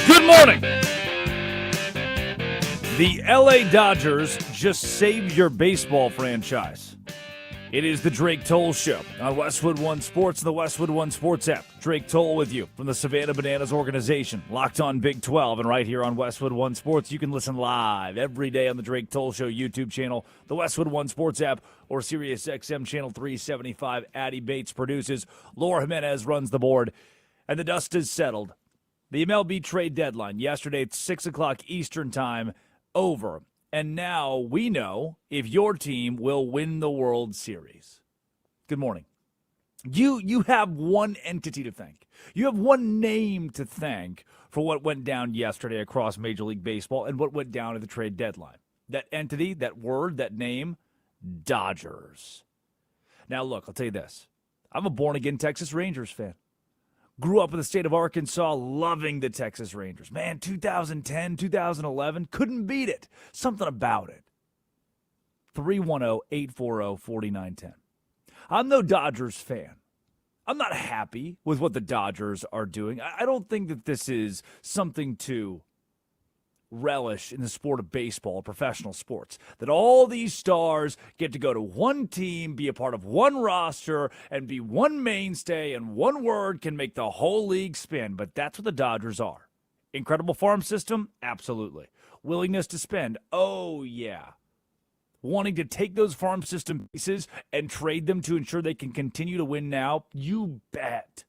Good morning. The LA Dodgers just saved your baseball franchise. It is the Drake Toll Show on Westwood One Sports and the Westwood One Sports app. Drake Toll with you from the Savannah Bananas organization, locked on Big 12, and right here on Westwood One Sports. You can listen live every day on the Drake Toll Show YouTube channel, the Westwood One Sports app, or Sirius XM Channel 375. Addie Bates produces. Laura Jimenez runs the board, and the dust is settled. The MLB trade deadline yesterday at 6 o'clock Eastern time over. And now we know if your team will win the World Series. Good morning. You have one entity to thank. You have one name to thank for what went down yesterday across Major League Baseball and what went down at the trade deadline. That entity, that word, that name, Dodgers. Now, look, I'll tell you this. I'm a born-again Texas Rangers fan. Grew up in the state of Arkansas, loving the Texas Rangers. Man, 2010, 2011, couldn't beat it. Something about it. 310-840-4910. I'm no Dodgers fan. I'm not happy with what the Dodgers are doing. I don't think that this is something to relish in the sport of baseball, professional sports, that all these stars get to go to one team, be a part of one roster, and be one mainstay, and one word can make the whole league spin. But that's what the Dodgers are. Incredible farm system? Absolutely. Willingness to spend? Oh, yeah. Wanting to take those farm system pieces and trade them to ensure they can continue to win now? You bet.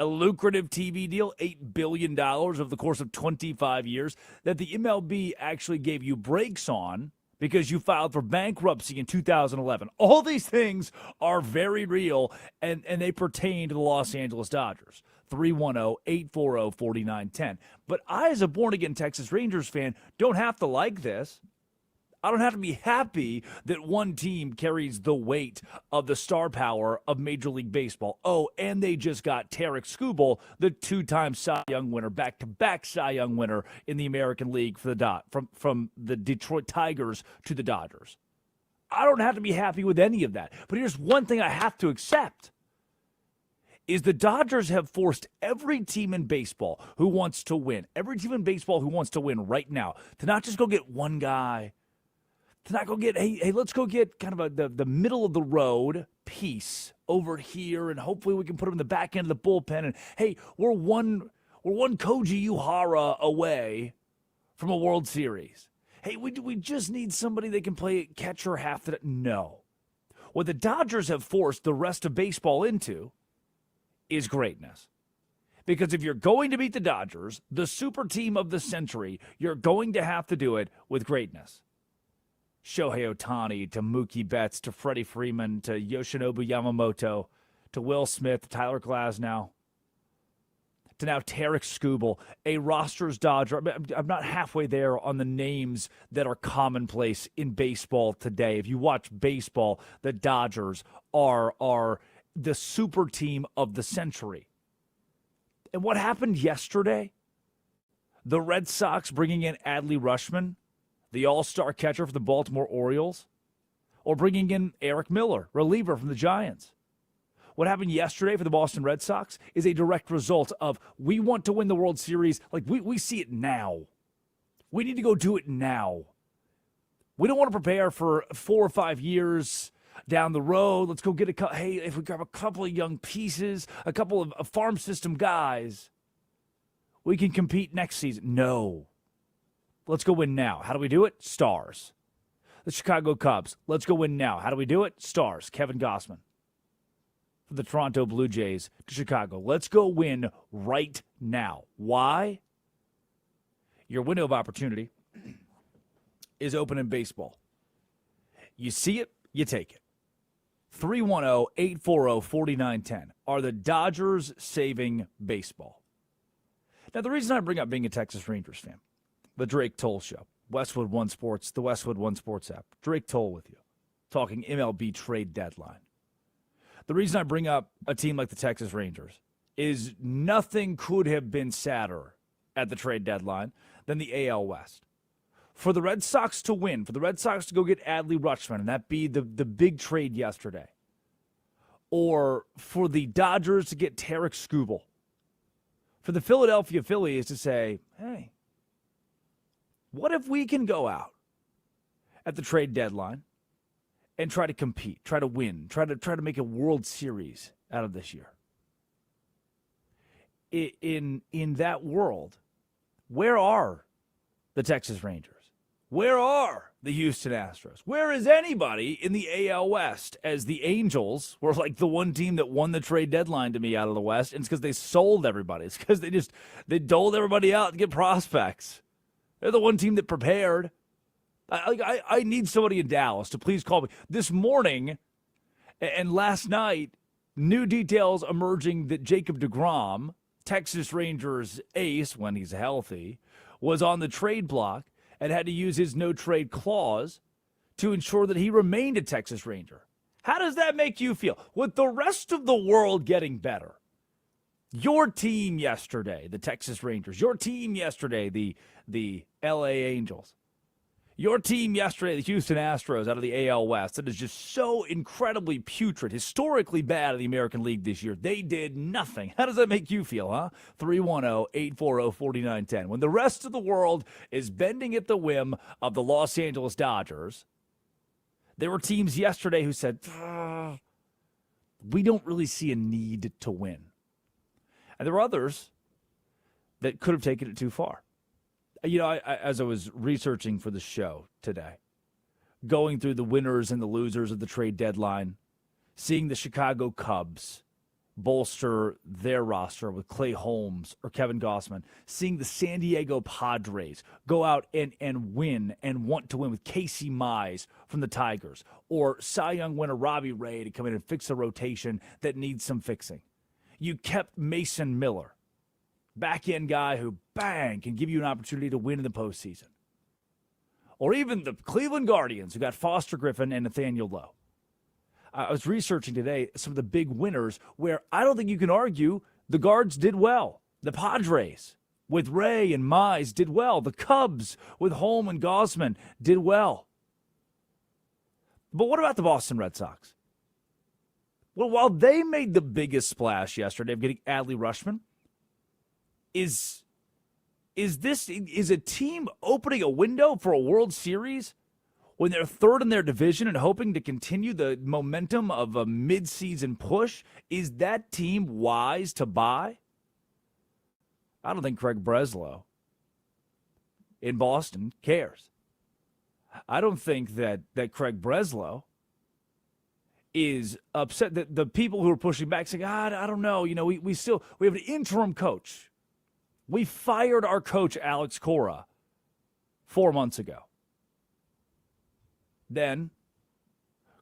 A lucrative TV deal, $8 billion over the course of 25 years, that the MLB actually gave you breaks on because you filed for bankruptcy in 2011. All these things are very real, and they pertain to the Los Angeles Dodgers. 310-840-4910. But I, as a born-again Texas Rangers fan, don't have to like this. I don't have to be happy that one team carries the weight of the star power of Major League Baseball. Oh, and they just got Tarek Skubal, the two-time Cy Young winner, back-to-back Cy Young winner in the American League for the from the Detroit Tigers to the Dodgers. I don't have to be happy with any of that. But here's one thing I have to accept, is the Dodgers have forced every team in baseball who wants to win, every team in baseball who wants to win right now, to not just go get one guy, to not go get, hey, let's go get kind of the middle of the road piece over here, and hopefully we can put him in the back end of the bullpen. And hey, we're one Koji Uhara away from a World Series. Hey, we just need somebody that can play catcher half the. No, what the Dodgers have forced the rest of baseball into is greatness. Because if you're going to beat the Dodgers, the super team of the century, you're going to have to do it with greatness. Shohei Ohtani, to Mookie Betts, to Freddie Freeman, to Yoshinobu Yamamoto, to Will Smith, Tyler Glasnow, to now Tarek Skubal, a roster's Dodger. I'm not halfway there on the names that are commonplace in baseball today. If you watch baseball, the Dodgers are the super team of the century. And what happened yesterday? The Red Sox bringing in Adley Rutschman, the all-star catcher for the Baltimore Orioles, or bringing in Eric Miller, reliever from the Giants. What happened yesterday for the Boston Red Sox is a direct result of, we want to win the World Series. Like, we see it now. We need to go do it now. We don't want to prepare for 4 or 5 years down the road. Let's go get hey, if we grab a couple of young pieces, a couple of farm system guys, we can compete next season. No. Let's go win now. How do we do it? Stars. The Chicago Cubs. Let's go win now. How do we do it? Stars. Kevin Gossman. From the Toronto Blue Jays to Chicago. Let's go win right now. Why? Your window of opportunity is open in baseball. You see it, you take it. 310-840-4910. Are the Dodgers saving baseball? Now, the reason I bring up being a Texas Rangers fan, the Drake Toll Show, Westwood One Sports, the Westwood One Sports app. Drake Toll with you, talking MLB trade deadline. The reason I bring up a team like the Texas Rangers is nothing could have been sadder at the trade deadline than the AL West. For the Red Sox to win, for the Red Sox to go get Adley Rutschman, and that be the big trade yesterday, or for the Dodgers to get Tarek Skubal, for the Philadelphia Phillies to say, hey, what if we can go out at the trade deadline and try to compete, try to win, try to make a World Series out of this year? In that world, where are the Texas Rangers? Where are the Houston Astros? Where is anybody in the AL West? As the Angels were like the one team that won the trade deadline to me out of the West, and it's because they sold everybody. It's because they doled everybody out to get prospects. They're the one team that prepared. I need somebody in Dallas to please call me. This morning and last night, new details emerging that Jacob deGrom, Texas Rangers ace when he's healthy, was on the trade block and had to use his no-trade clause to ensure that he remained a Texas Ranger. How does that make you feel? With the rest of the world getting better, your team yesterday, the Texas Rangers, your team yesterday, the LA Angels, your team yesterday, the Houston Astros out of the AL West, that is just so incredibly putrid, historically bad in the American League this year. They did nothing. How does that make you feel, huh? 310-840-4910. When the rest of the world is bending at the whim of the Los Angeles Dodgers, there were teams yesterday who said, we don't really see a need to win. And there were others that could have taken it too far. You know, as I was researching for the show today, going through the winners and the losers of the trade deadline, seeing the Chicago Cubs bolster their roster with Clay Holmes or Kevin Gossman, seeing the San Diego Padres go out and win and want to win with Casey Mize from the Tigers, or Cy Young winner Robbie Ray to come in and fix a rotation that needs some fixing. You kept Mason Miller, back-end guy who, bang, can give you an opportunity to win in the postseason. Or even the Cleveland Guardians, who got Foster Griffin and Nathaniel Lowe. I was researching today some of the big winners where I don't think you can argue the Guards did well. The Padres with Ray and Mize did well. The Cubs with Holm and Gossman did well. But what about the Boston Red Sox? Well, while they made the biggest splash yesterday of getting Adley Rutschman, is a team opening a window for a World Series when they're third in their division and hoping to continue the momentum of a midseason push? Is that team wise to buy? I don't think Craig Breslow in Boston cares. I don't think that Craig Breslow is upset that the people who are pushing back saying, I don't know, we have an interim coach. We fired our coach, Alex Cora, 4 months ago. Then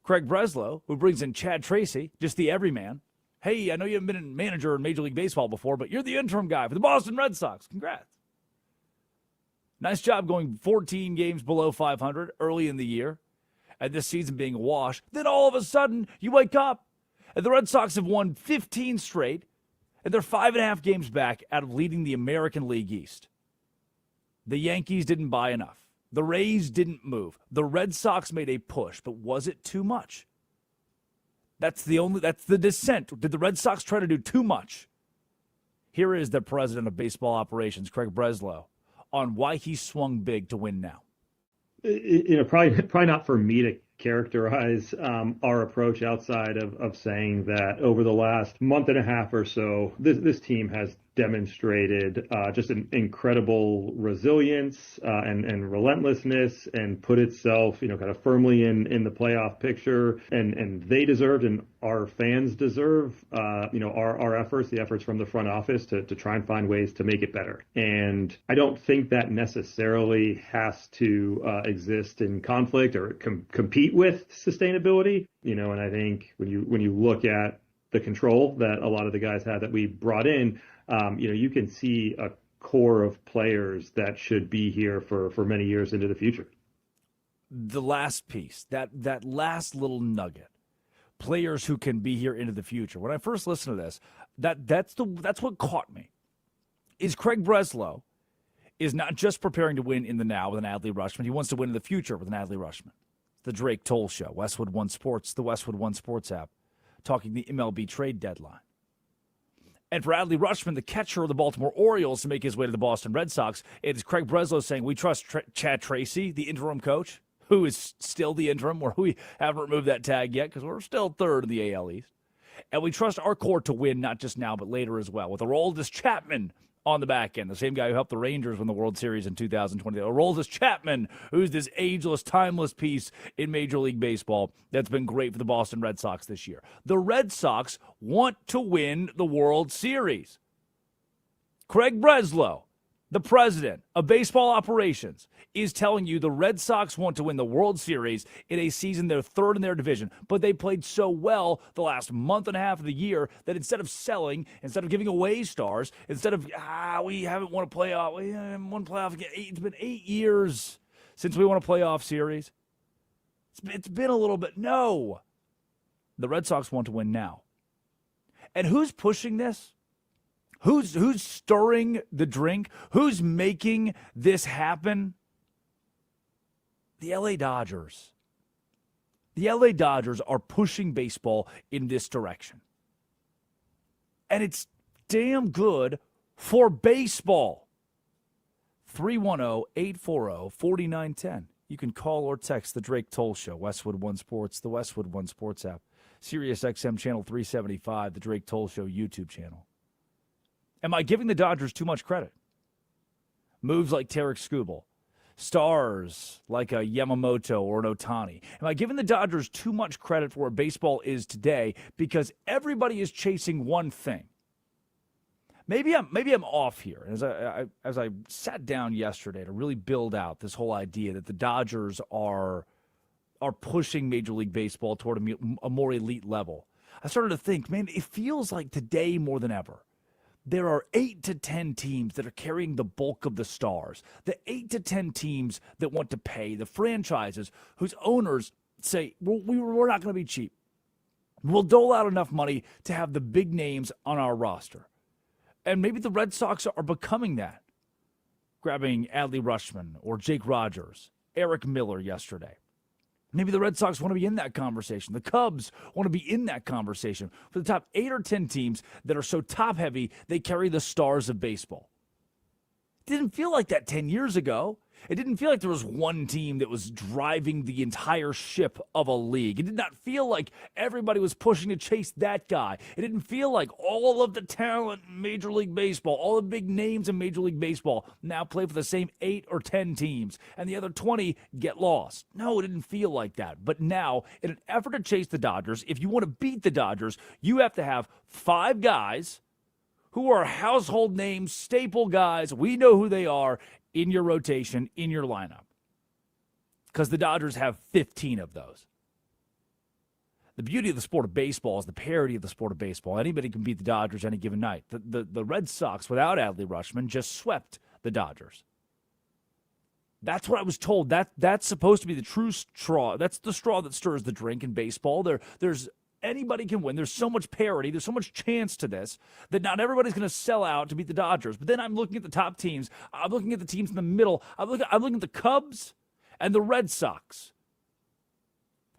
Craig Breslow, who brings in Chad Tracy, just the everyman. Hey, I know you haven't been a manager in Major League Baseball before, but you're the interim guy for the Boston Red Sox. Congrats. Nice job going 14 games below 500 early in the year, and this season being a wash. Then all of a sudden, you wake up, and the Red Sox have won 15 straight, and they're 5.5 games back out of leading the American League East. The Yankees didn't buy enough. The Rays didn't move. The Red Sox made a push, but was it too much? That's the dissent. Did the Red Sox try to do too much? Here is the president of baseball operations, Craig Breslow, on why he swung big to win now. Probably not for me to characterize our approach outside of saying that over the last month and a half or so, this team has demonstrated just an incredible resilience and relentlessness, and put itself, kind of firmly in the playoff picture. And they deserved, and our fans deserve, our efforts, the efforts from the front office to try and find ways to make it better. And I don't think that necessarily has to exist in conflict or compete with sustainability. And I think when you look at the control that a lot of the guys had that we brought in, you can see a core of players that should be here for many years into the future. The last piece, that last little nugget, players who can be here into the future. When I first listened to this, that's what caught me. Is Craig Breslow is not just preparing to win in the now with an Adley Rutschman. He wants to win in the future with an Adley Rutschman. The Drake Toll Show, Westwood One Sports, the Westwood One Sports app, talking the MLB trade deadline. And for Adley Rutschman, the catcher of the Baltimore Orioles, to make his way to the Boston Red Sox, it's Craig Breslow saying, we trust Chad Tracy, the interim coach, who is still the interim, where we haven't removed that tag yet because we're still third in the AL East. And we trust our core to win, not just now, but later as well. With Aroldis Chapman on the back end, the same guy who helped the Rangers win the World Series in 2020. Aroldis Chapman, who's this ageless, timeless piece in Major League Baseball that's been great for the Boston Red Sox this year. The Red Sox want to win the World Series. Craig Breslow, the president of baseball operations, is telling you the Red Sox want to win the World Series in a season they're third in their division, but they played so well the last month and a half of the year that instead of selling, instead of giving away stars, instead of, we haven't won a playoff, we haven't won a playoff again. It's been 8 years since we won a playoff series. It's been a little bit. No. The Red Sox want to win now. And who's pushing this? Who's stirring the drink? Who's making this happen? The LA Dodgers. The LA Dodgers are pushing baseball in this direction. And it's damn good for baseball. 310-840-4910. You can call or text the Drake Toll Show, Westwood One Sports, the Westwood One Sports app, Sirius XM Channel 375, the Drake Toll Show YouTube channel. Am I giving the Dodgers too much credit? Moves like Tarek Skubal, stars like a Yamamoto or an Ohtani. Am I giving the Dodgers too much credit for where baseball is today because everybody is chasing one thing? Maybe I'm off here. As I sat down yesterday to really build out this whole idea that the Dodgers are pushing Major League Baseball toward a more elite level, I started to think, man, it feels like today more than ever, there are 8 to 10 teams that are carrying the bulk of the stars. The 8 to 10 teams that want to pay, the franchises whose owners say, we're not going to be cheap. We'll dole out enough money to have the big names on our roster. And maybe the Red Sox are becoming that. Grabbing Adley Rutschman or Jake Rogers, Eric Miller yesterday. Maybe the Red Sox want to be in that conversation. The Cubs want to be in that conversation for the top 8 or 10 teams that are so top-heavy they carry the stars of baseball. It didn't feel like that 10 years ago. It didn't feel like there was one team that was driving the entire ship of a league. It did not feel like everybody was pushing to chase that guy. It didn't feel like all of the talent in Major League Baseball, all the big names in Major League Baseball now play for the same 8 or 10 teams, and the other 20 get lost. No, it didn't feel like that. But now, in an effort to chase the Dodgers, if you want to beat the Dodgers, you have to have 5 guys who are household names, staple guys. We know who they are in your rotation, in your lineup. Because the Dodgers have 15 of those. The beauty of the sport of baseball is the parity of the sport of baseball. Anybody can beat the Dodgers any given night. The Red Sox, without Adley Rutschman, just swept the Dodgers. That's what I was told. That's supposed to be the true straw. That's the straw that stirs the drink in baseball. There's anybody can win. There's so much parity. There's so much chance to this that not everybody's going to sell out to beat the Dodgers. But then I'm looking at the top teams. I'm looking at the teams in the middle. I'm looking at the Cubs and the Red Sox,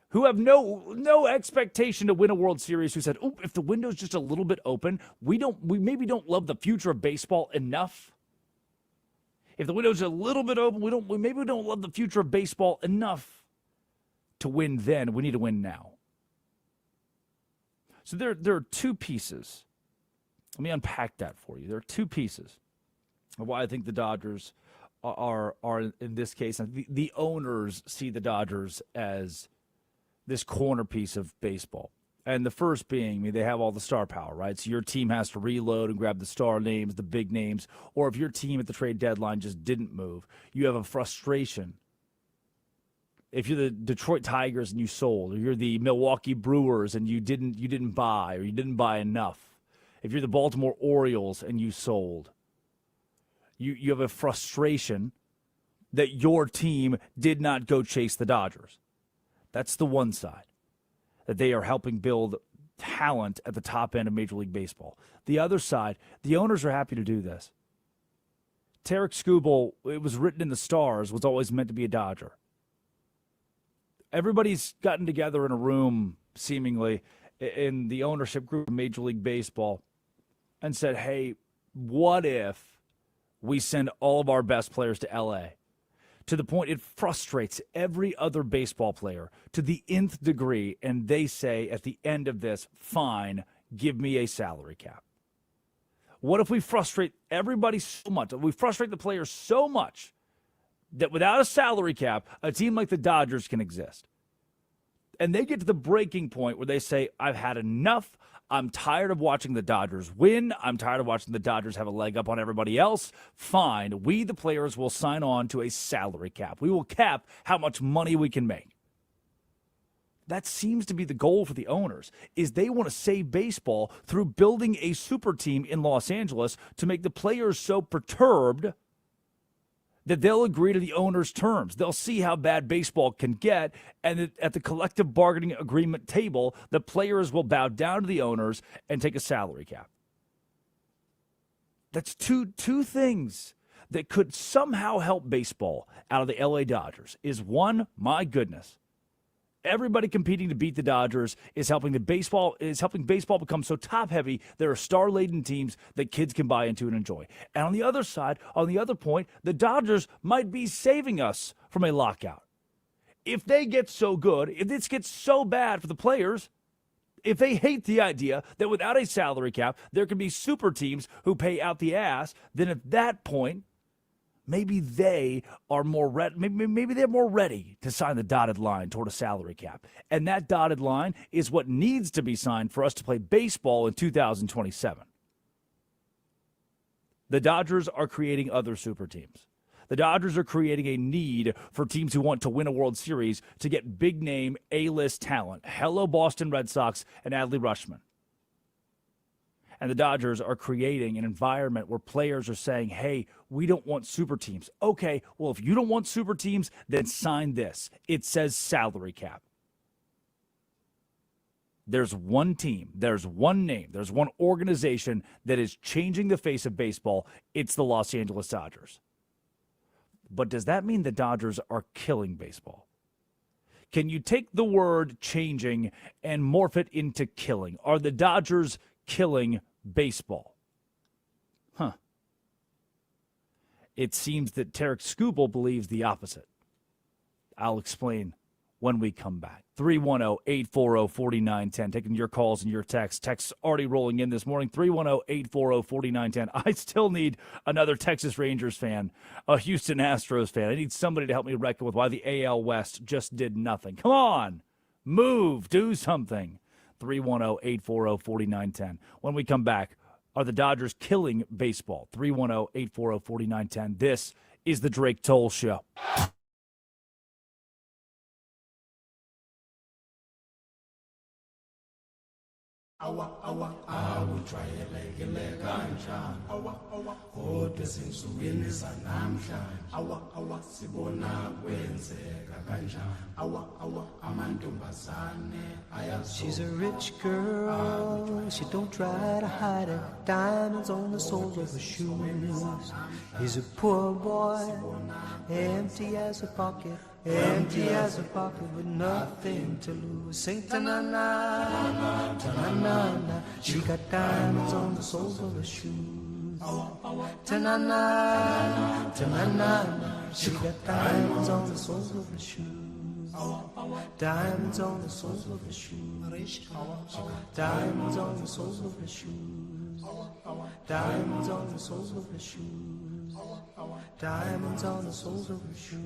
who have no expectation to win a World Series, who said, if the window's just a little bit open, we maybe don't love the future of baseball enough. If the window's a little bit open, maybe we don't love the future of baseball enough to win then. We need to win now. So there are 2 pieces. Let me unpack that for you. There are 2 pieces of why I think the Dodgers are in this case, and the owners see the Dodgers as this corner piece of baseball. And the first being, they have all the star power, right? So your team has to reload and grab the star names, the big names. Or if your team at the trade deadline just didn't move, you have a frustration. If you're the Detroit Tigers and you sold, or you're the Milwaukee Brewers and you didn't buy, or you didn't buy enough. If you're the Baltimore Orioles and you sold, you have a frustration that your team did not go chase the Dodgers. That's the one side, that they are helping build talent at the top end of Major League Baseball. The other side, the owners are happy to do this. Tarek Skubal, it was written in the stars, was always meant to be a Dodger. Everybody's gotten together in a room, seemingly, in the ownership group of Major League Baseball, and said, hey, what if we send all of our best players to LA? To the point it frustrates every other baseball player to the nth degree, and they say at the end of this, fine, give me a salary cap. What if we frustrate everybody so much, we frustrate the players so much that without a salary cap, a team like the Dodgers can exist? And they get to the breaking point where they say, I've had enough. I'm tired of watching the Dodgers win. I'm tired of watching the Dodgers have a leg up on everybody else. Fine. We, the players, will sign on to a salary cap. We will cap how much money we can make. That seems to be the goal for the owners, is they want to save baseball through building a super team in Los Angeles to make the players so perturbed that they'll agree to the owner's terms. They'll see how bad baseball can get, and at the collective bargaining agreement table, the players will bow down to the owners and take a salary cap. That's two things that could somehow help baseball out of the LA Dodgers. Is one, my goodness, everybody competing to beat the Dodgers is helping baseball become so top heavy. There are star-laden teams that kids can buy into and enjoy. And on the other side, on the other point, the Dodgers might be saving us from a lockout. If they get so good, if this gets so bad for the players, if they hate the idea that without a salary cap, there can be super teams who pay out the ass, then at that point, maybe they are more ready. Maybe they're more ready to sign the dotted line toward a salary cap. And that dotted line is what needs to be signed for us to play baseball in 2027. The Dodgers are creating other super teams. The Dodgers are creating a need for teams who want to win a World Series to get big-name A-list talent. Hello, Boston Red Sox and Adley Rutschman. And the Dodgers are creating an environment where players are saying, hey, we don't want super teams. Okay, well, if you don't want super teams, then sign this. It says salary cap. There's one team, there's one name, there's one organization that is changing the face of baseball. It's the Los Angeles Dodgers. But does that mean the Dodgers are killing baseball? Can you take the word changing and morph it into killing? Are the Dodgers killing baseball? It seems that Tarek Skubal believes the opposite. I'll explain when we come back. 310-840-4910. Taking your calls and your texts. Texts already rolling in this morning. 310-840-4910. I still need another Texas Rangers fan, a Houston Astros fan. I need somebody to help me reckon with why the AL West just did nothing. Come on. Move. Do something. 310-840-4910. When we come back, are the Dodgers killing baseball? 310-840-4910. This is the Drake Toll Show. Awa awutrayelekele kanjani kodwa sinsukwini sanamhlanje sibona kwenzeka kanjani amantombazane ayazo. She's a rich girl, she don't try to hide it. Diamonds on the soles of her shoes. He's a poor boy, empty as a pocket with nothing to lose. Sing ta-na-na, ta-na-na-na. She got diamonds on the soles of her shoes. Ta-na-na, ta-na-na-na. She got diamonds on the soles of her shoes. Diamonds on the soles of her shoes. Diamonds on the soles of her shoes. Diamonds on the soles of her shoes. Diamonds on the soles of her shoes.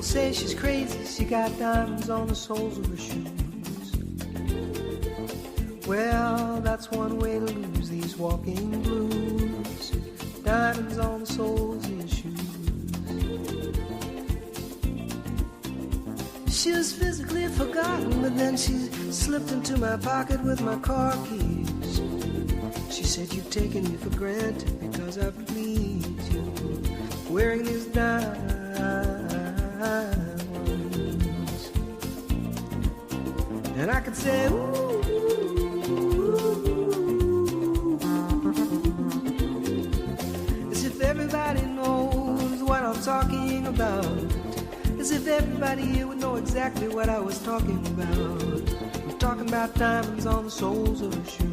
Say she's crazy, she got diamonds on the soles of her shoes. Well, that's one way to lose these walking blues. Diamonds on the soles of your shoes. She was physically forgotten, but then she slipped into my pocket with my car keys. She said, you've taken me for granted because I please you. Wearing these diamonds ones. And I could say, ooh, as if everybody knows what I'm talking about. As if everybody here would know exactly what I was talking about. I'm talking about diamonds on the soles of her shoes.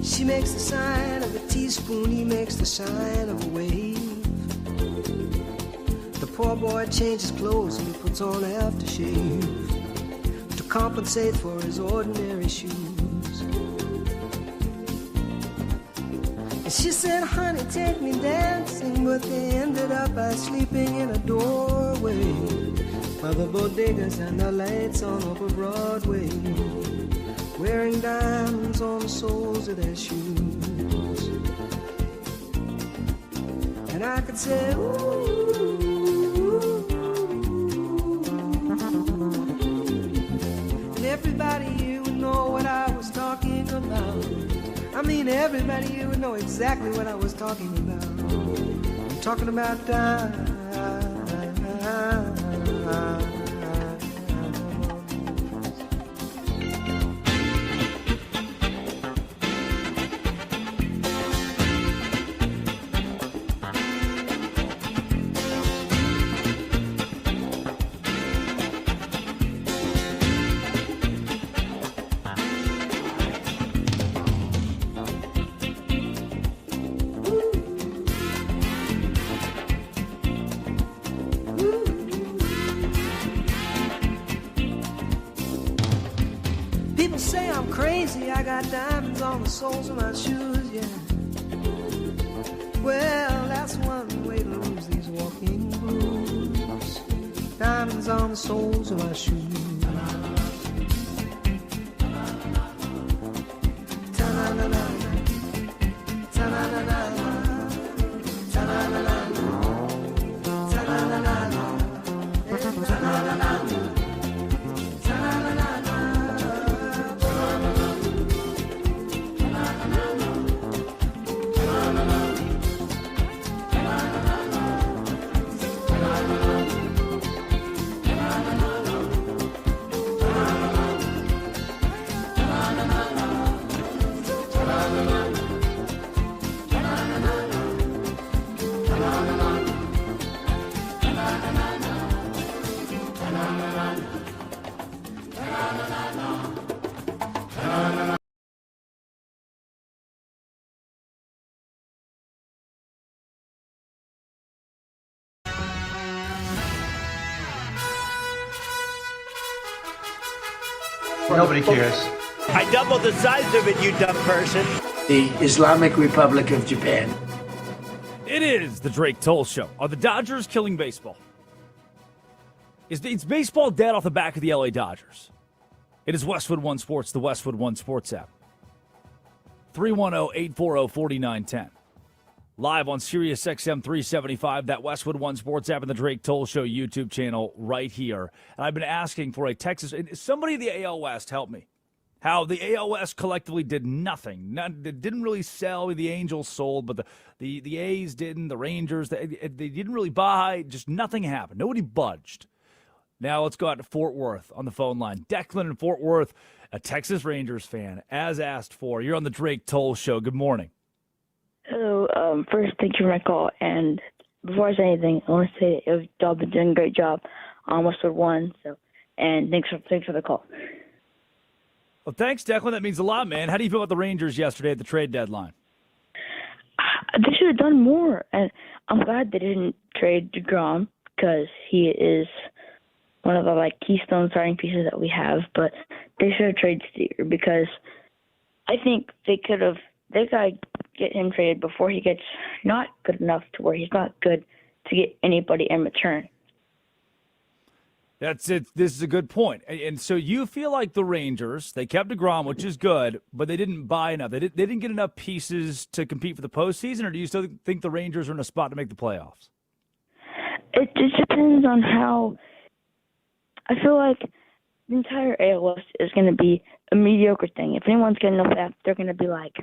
She makes the sign of a teaspoon, he makes the sign of a wave. The poor boy changes clothes and he puts on aftershave to compensate for his ordinary shoes. And she said, honey, take me dancing, but they ended up by sleeping in a doorway by the bodegas and the lights on over Broadway, wearing diamonds on the soles of their shoes. And I could say, ooh, and everybody here would know what I was talking about. I mean, everybody here would know exactly what I was talking about. I'm talking about diamonds. People say I'm crazy, I got diamonds on the soles of my shoes, yeah. Well, that's one way to lose these walking blues. Diamonds on the soles of my shoes. Ta-na-na-na-na, ta-na-na-na-na, ta-na-na-na-na, ta-na-na-na-na, ta-na-na-na-na. Nobody cares. I doubled the size of it, you dumb person. The Islamic Republic of Japan. It is the Drake Toll Show. Are the Dodgers killing baseball? It's baseball dead off the back of the LA Dodgers. It is Westwood One Sports, the Westwood One Sports app. 310-840-4910. Live on Sirius XM 375, that Westwood One Sports app and the Drake Toll Show YouTube channel right here. And I've been asking for a Texas, somebody in the AL West help me. How the AL West collectively did nothing. They didn't really sell. The Angels sold, but the A's didn't. The Rangers, they didn't really buy. Just nothing happened. Nobody budged. Now let's go out to Fort Worth on the phone line. Declan in Fort Worth, a Texas Rangers fan, as asked for. You're on the Drake Toll Show. Good morning. Hello. First, thank you for my call. And before I say anything, I want to say y'all been doing a great job on Westwood One. And thanks for the call. Well, thanks, Declan. That means a lot, man. How do you feel about the Rangers yesterday at the trade deadline? They should have done more, and I'm glad they didn't trade DeGrom because he is one of the keystone starting pieces that we have. But they should have traded Steer because I think they got to get him traded before he gets not good enough to where he's not good to get anybody in return. That's it. This is a good point. And so you feel like the Rangers, they kept DeGrom, which is good, but they didn't buy enough. They didn't get enough pieces to compete for the postseason, or do you still think the Rangers are in a spot to make the playoffs? It just depends on how. I feel like the entire AL West is going to be a mediocre thing. If anyone's getting enough that, they're going to be like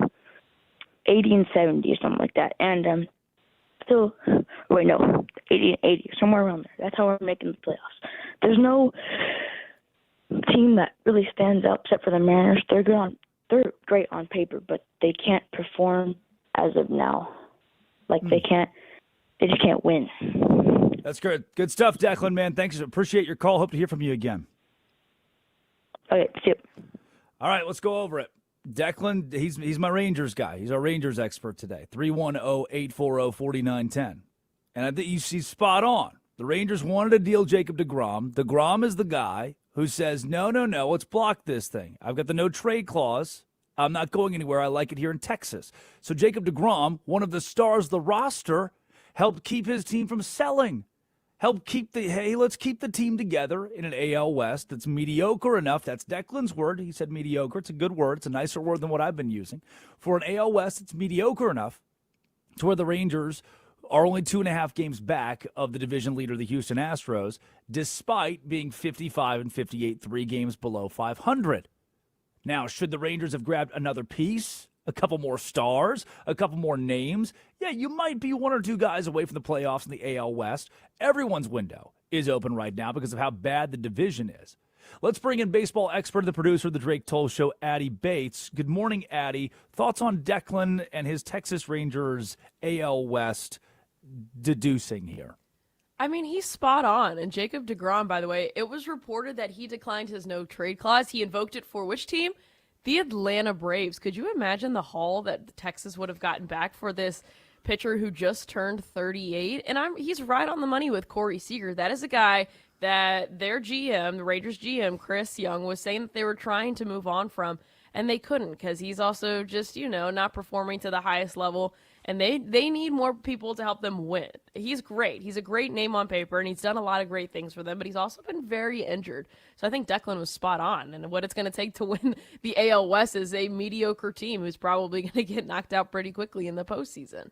80 and 70 or something like that. And still, wait, no, 80 and 80, somewhere around there. That's how we're making the playoffs. There's no team that really stands out except for the Mariners. They're great on paper, but they can't perform as of now. Like they just can't win. That's good. Good stuff, Declan, man. Thanks. Appreciate your call. Hope to hear from you again. Okay, see you. All right, let's go over it. Declan, he's my Rangers guy. He's our Rangers expert today. 310-840-4910. And I think he's spot on. The Rangers wanted to deal Jacob DeGrom. DeGrom is the guy who says, no, let's block this thing. I've got the no trade clause. I'm not going anywhere. I like it here in Texas. So Jacob DeGrom, one of the stars of the roster, helped keep his team from selling. Let's keep the team together in an AL West that's mediocre enough. That's Declan's word. He said mediocre. It's a good word. It's a nicer word than what I've been using. For an AL West, it's mediocre enough to where the Rangers are only 2.5 games back of the division leader, the Houston Astros, despite being 55 and 58, 3 games below 500. Now, should the Rangers have grabbed another piece, a couple more stars, a couple more names, yeah, you might be 1 or 2 guys away from the playoffs in the AL West. Everyone's window is open right now because of how bad the division is. Let's bring in baseball expert, the producer of the Drake Toll Show, Addy Bates. Good morning, Addy. Thoughts on Declan and his Texas Rangers AL West deducing here? I mean, he's spot on. And Jacob DeGrom, by the way, it was reported that he declined his no trade clause. He invoked it for which team? The Atlanta Braves. Could you imagine the haul that Texas would have gotten back for this pitcher who just turned 38? And he's right on the money with Corey Seager. That is a guy that their GM, the Rangers GM, Chris Young, was saying that they were trying to move on from, and they couldn't because he's also just, not performing to the highest level, and they need more people to help them win. He's great. He's a great name on paper, and he's done a lot of great things for them, but he's also been very injured. So I think Declan was spot on, and what it's going to take to win the AL West is a mediocre team who's probably going to get knocked out pretty quickly in the postseason.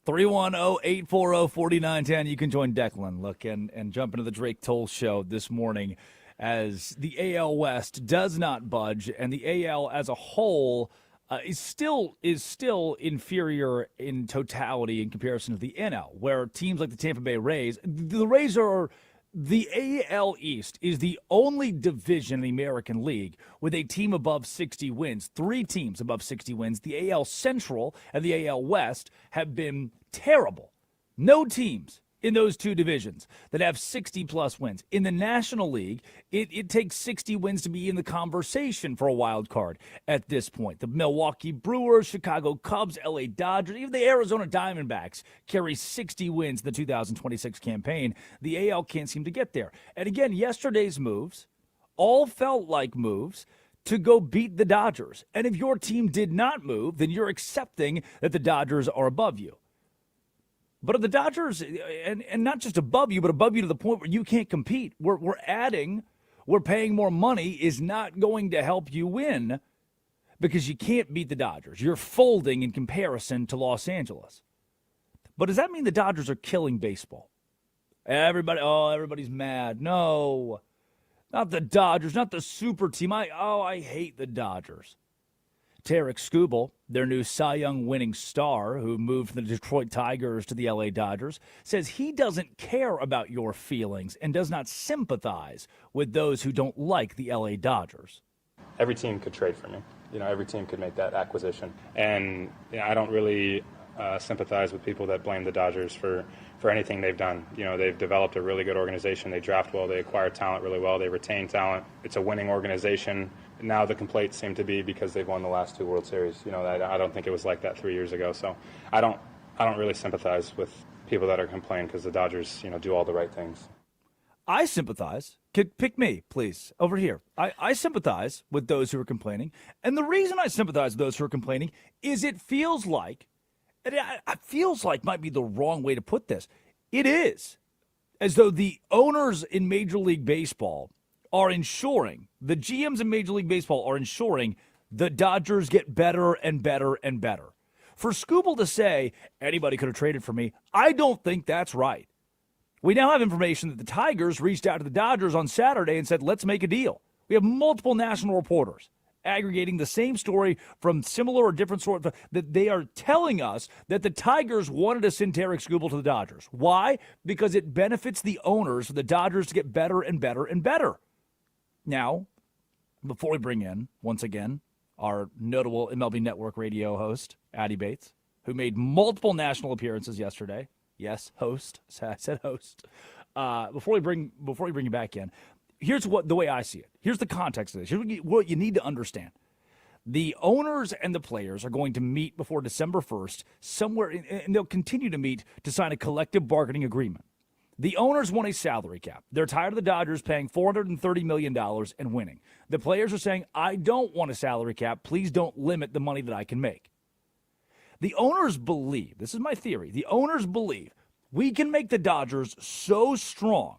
310-840-4910. You can join Declan. Look, and jump into the Drake Toll Show this morning as the AL West does not budge, and the AL as a whole is still inferior in totality in comparison to the NL, where teams like the Tampa Bay Rays, the Rays are the AL East is the only division in the American League with a team above 60 wins. 3 teams above 60 wins. The AL Central and the AL West have been terrible. No teams in those 2 divisions that have 60-plus wins. In the National League, it takes 60 wins to be in the conversation for a wild card at this point. The Milwaukee Brewers, Chicago Cubs, LA Dodgers, even the Arizona Diamondbacks carry 60 wins in the 2026 campaign. The AL can't seem to get there. And again, yesterday's moves all felt like moves to go beat the Dodgers. And if your team did not move, then you're accepting that the Dodgers are above you. But the Dodgers, and not just above you, but above you to the point where you can't compete. We're paying more money is not going to help you win because you can't beat the Dodgers. You're folding in comparison to Los Angeles. But does that mean the Dodgers are killing baseball? Everybody's mad. No, not the Dodgers, not the super team. I hate the Dodgers. Tarek Skubal, their new Cy Young winning star who moved from the Detroit Tigers to the LA Dodgers, says he doesn't care about your feelings and does not sympathize with those who don't like the LA Dodgers. Every team could trade for me. Every team could make that acquisition. And I don't really sympathize with people that blame the Dodgers for anything they've done. They've developed a really good organization. They draft well. They acquire talent really well. They retain talent. It's a winning organization. Now the complaints seem to be because they've won the last 2 World Series. I don't think it was like that 3 years ago. So I don't really sympathize with people that are complaining because the Dodgers, do all the right things. I sympathize Pick me, please, over here. I sympathize with those who are complaining. And the reason I sympathize with those who are complaining is it feels like might be the wrong way to put this. It is as though the owners in Major League Baseball are ensuring, the GMs in Major League Baseball are ensuring the Dodgers get better and better and better. For Scooble to say, anybody could have traded for me, I don't think that's right. We now have information that the Tigers reached out to the Dodgers on Saturday and said, let's make a deal. We have multiple national reporters aggregating the same story from similar or different sources, that they are telling us that the Tigers wanted to send Tarek Skubal to the Dodgers. Why? Because it benefits the owners of the Dodgers to get better and better and better. Now, before we bring in, once again, our notable MLB Network radio host, Addy Bates, who made multiple national appearances yesterday. Yes, host. I said host. Before we bring you back in, here's the way I see it. Here's the context of this. Here's what you need to understand. The owners and the players are going to meet before December 1st somewhere, and they'll continue to meet to sign a collective bargaining agreement. The owners want a salary cap. They're tired of the Dodgers paying $430 million and winning. The players are saying, I don't want a salary cap. Please don't limit the money that I can make. The owners believe, this is my theory, the owners believe we can make the Dodgers so strong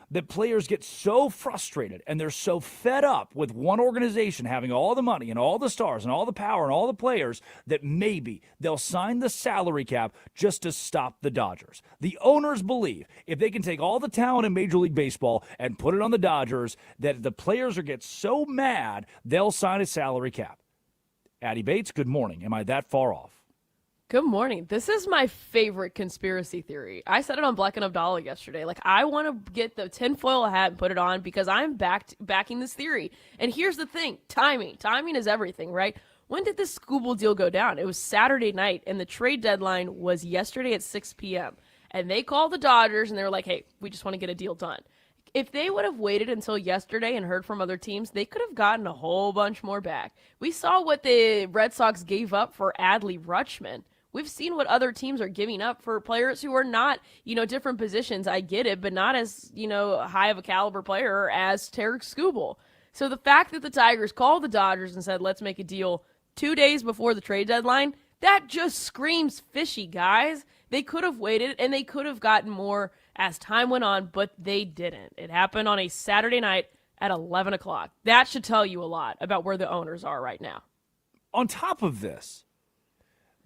that players get so frustrated and they're so fed up with one organization having all the money and all the stars and all the power and all the players that maybe they'll sign the salary cap just to stop the Dodgers. The owners believe if they can take all the talent in Major League Baseball and put it on the Dodgers, that the players will get so mad they'll sign a salary cap. Addy Bates, good morning. Am I that far off? Good morning. This is my favorite conspiracy theory. I said it on Black and Abdallah yesterday. Like, I want to get the tinfoil hat and put it on because I'm backing this theory. And here's the thing. Timing. Timing is everything, right? When did this Scooble deal go down? It was Saturday night, and the trade deadline was yesterday at 6 p.m. And they called the Dodgers, and they were like, hey, we just want to get a deal done. If they would have waited until yesterday and heard from other teams, they could have gotten a whole bunch more back. We saw what the Red Sox gave up for Adley Rutschman. We've seen what other teams are giving up for players who are not, different positions. I get it, but not as, high of a caliber player as Tarek Skubal. So the fact that the Tigers called the Dodgers and said, let's make a deal 2 days before the trade deadline, that just screams fishy, guys. They could have waited and they could have gotten more as time went on, but they didn't. It happened on a Saturday night at 11 o'clock. That should tell you a lot about where the owners are right now. On top of this,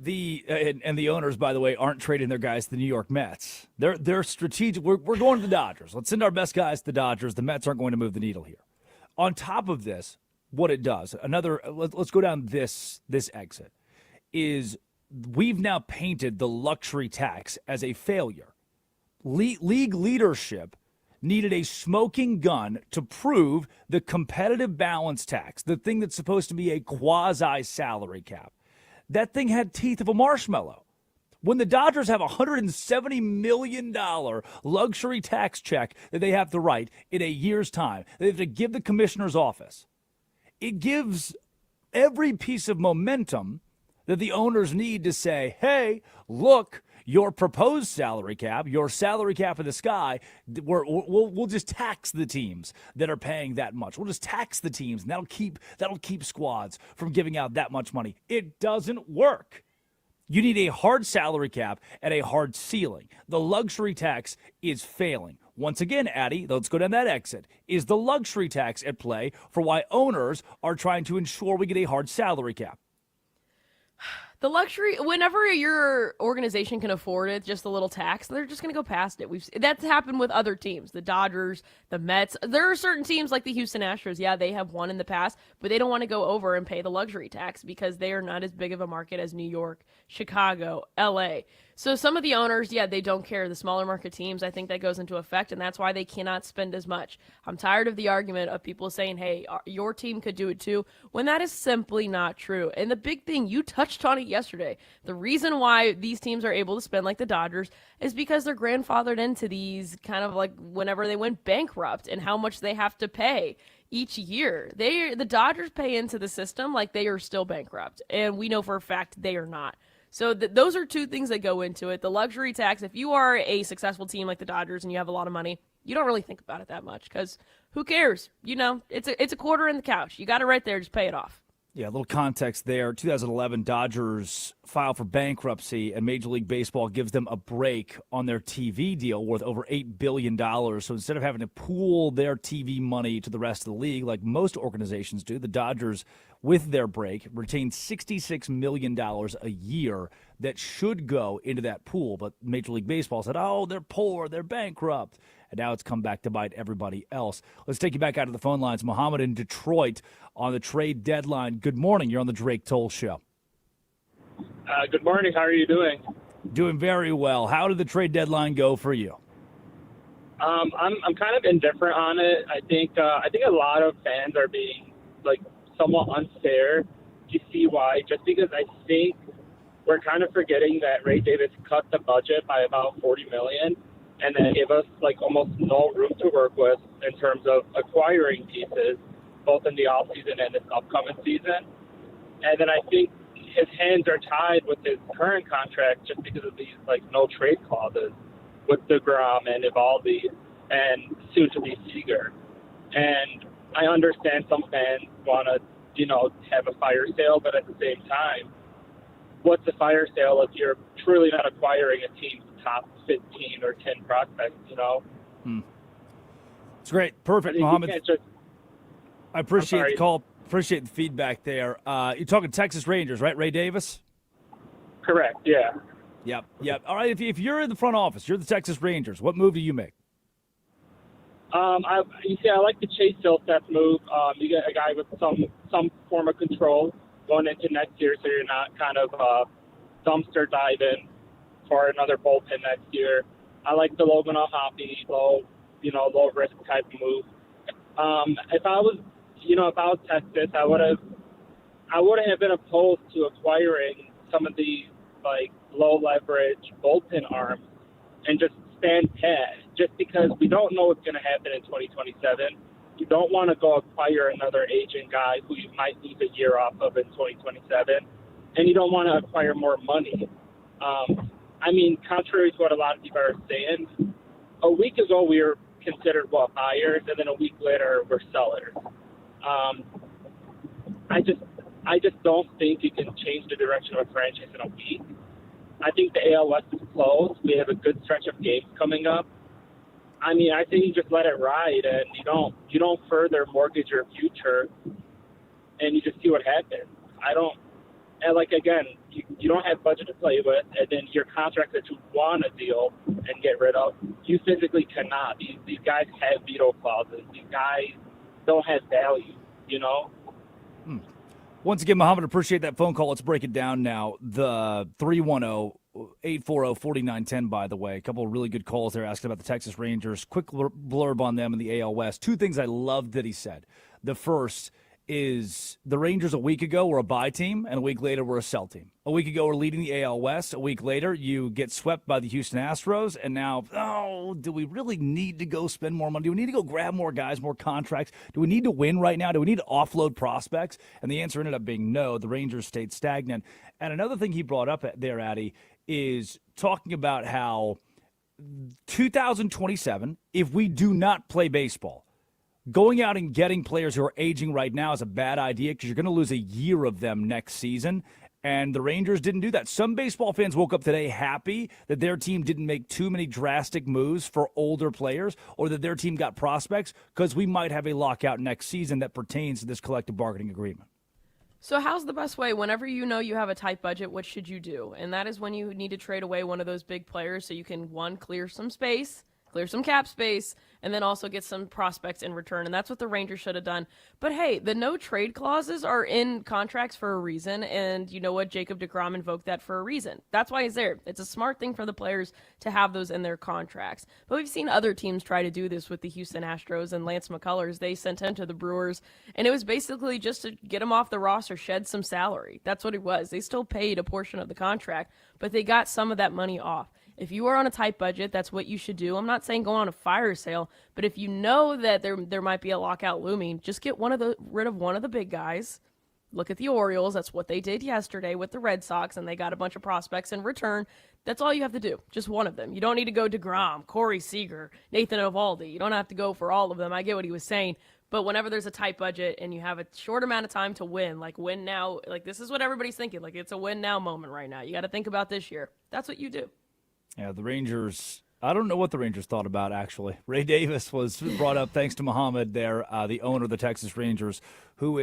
the owners, by the way, aren't trading their guys to the New York Mets. They're strategic. We're going to the Dodgers. Let's send our best guys to the Dodgers. The Mets aren't going to move the needle here. On top of this, what it does, let's go down this exit, is we've now painted the luxury tax as a failure. League leadership needed a smoking gun to prove the competitive balance tax, the thing that's supposed to be a quasi-salary cap. That thing had teeth of a marshmallow. When the Dodgers have a $170 million luxury tax check that they have to write in a year's time, they have to give the commissioner's office. It gives every piece of momentum that the owners need to say, hey, look, your proposed salary cap, your salary cap in the sky, we'll just tax the teams that are paying that much. We'll just tax the teams, and that'll keep squads from giving out that much money. It doesn't work. You need a hard salary cap and a hard ceiling. The luxury tax is failing. Once again, Addy, let's go down that exit. Is the luxury tax at play for why owners are trying to ensure we get a hard salary cap? The luxury, whenever your organization can afford it, just a little tax, they're just going to go past it. That's happened with other teams, the Dodgers, the Mets. There are certain teams like the Houston Astros. Yeah, they have won in the past, but they don't want to go over and pay the luxury tax because they are not as big of a market as New York, Chicago, LA. So some of the owners, yeah, they don't care. The smaller market teams, I think that goes into effect, and that's why they cannot spend as much. I'm tired of the argument of people saying, hey, your team could do it too, when that is simply not true. And the big thing, you touched on it yesterday, the reason why these teams are able to spend like the Dodgers is because they're grandfathered into these kind of like whenever they went bankrupt and how much they have to pay each year. The Dodgers pay into the system like they are still bankrupt, and we know for a fact they are not. So those are two things that go into it. The luxury tax, if you are a successful team like the Dodgers and you have a lot of money, you don't really think about it that much because who cares? You know, it's a quarter in the couch. You got it right there. Just pay it off. Yeah, a little context there. 2011 Dodgers file for bankruptcy, and Major League Baseball gives them a break on their TV deal worth over $8 billion. So instead of having to pool their TV money to the rest of the league, like most organizations do, the Dodgers, with their break, retain $66 million a year that should go into that pool. But Major League Baseball said, oh, they're poor, they're bankrupt. And now it's come back to bite everybody else. Let's take you back out to the phone lines. Mohammed in Detroit on the trade deadline. Good morning. You're on the Drake Toll Show. Good morning. How are you doing? Doing very well. How did the trade deadline go for you? I'm kind of indifferent on it. I think a lot of fans are being somewhat unfair. You see why? Just because I think we're kind of forgetting that Ray Davis cut the budget by about $40 million. And then gave us almost no room to work with in terms of acquiring pieces, both in the offseason and this upcoming season. And then I think his hands are tied with his current contract just because of these no trade clauses with DeGrom and Evaldi and soon to be Seager. And I understand some fans want to, have a fire sale, but at the same time, what's a fire sale if you're truly not acquiring a team's top 15 or 10 prospects, It's great. Perfect, Mohammed. I appreciate the call. Appreciate the feedback there. You're talking Texas Rangers, right? Ray Davis? Correct, yeah. Yep. All right, if you're in the front office, you're the Texas Rangers, what move do you make? I like the Chase Silseth move. You get a guy with some form of control going into next year, so you're not kind of dumpster diving for another bullpen next year. I like the Logan O'Hoppe, low risk type of move. If I was Texas, I wouldn't have been opposed to acquiring some of these low leverage bullpen arms and just stand pat, just because we don't know what's going to happen in 2027. You don't want to go acquire another aging guy who you might lose a year off of in 2027, and you don't want to acquire more money. Contrary to what a lot of people are saying, a week ago we were considered buyers, and then a week later we're sellers. I just don't think you can change the direction of a franchise in a week. I think the AL West is close. We have a good stretch of games coming up. I think you just let it ride, and you don't further mortgage your future, and you just see what happens. You don't have budget to play with, and then your contract that you want to deal and get rid of, you physically cannot. These guys have veto clauses. These guys don't have value, Once again, Mohammed, appreciate that phone call. Let's break it down now. The 310-840-4910, by the way. A couple of really good calls there asking about the Texas Rangers. Quick blurb on them in the AL West. Two things I loved that he said. The first is the Rangers a week ago were a buy team, and a week later were a sell team. A week ago we're leading the AL West. A week later you get swept by the Houston Astros, and now, do we really need to go spend more money? Do we need to go grab more guys, more contracts? Do we need to win right now? Do we need to offload prospects? And the answer ended up being no. The Rangers stayed stagnant. And another thing he brought up there, Addy, is talking about how 2027, if we do not play baseball, going out and getting players who are aging right now is a bad idea because you're going to lose a year of them next season. And the Rangers didn't do that. Some baseball fans woke up today happy that their team didn't make too many drastic moves for older players or that their team got prospects because we might have a lockout next season that pertains to this collective bargaining agreement. So how's the best way? Whenever you know you have a tight budget, what should you do? And that is when you need to trade away one of those big players so you can, one, clear some space, clear some cap space, and then also get some prospects in return. And that's what the Rangers should have done. But hey, the no trade clauses are in contracts for a reason. And you know what? Jacob deGrom invoked that for a reason. That's why he's there. It's a smart thing for the players to have those in their contracts. But we've seen other teams try to do this with the Houston Astros and Lance McCullers. They sent him to the Brewers, and it was basically just to get him off the roster, shed some salary. That's what it was. They still paid a portion of the contract, but they got some of that money off. If you are on a tight budget, that's what you should do. I'm not saying go on a fire sale, but if you know that there might be a lockout looming, just get rid of one of the big guys Look at the Orioles. That's what they did yesterday with the Red Sox, and they got a bunch of prospects in return. That's all you have to do. Just one of them. You don't need to go DeGrom, Corey Seager, Nathan Eovaldi. You don't have to go for all of them. I get what he was saying. But whenever there's a tight budget and you have a short amount of time to win, like win now, like this is what everybody's thinking. Like it's a win now moment right now. You got to think about this year. That's what you do. Yeah, the Rangers, I don't know what the Rangers thought about, actually. Ray Davis was brought up thanks to Muhammad there, the owner of the Texas Rangers, who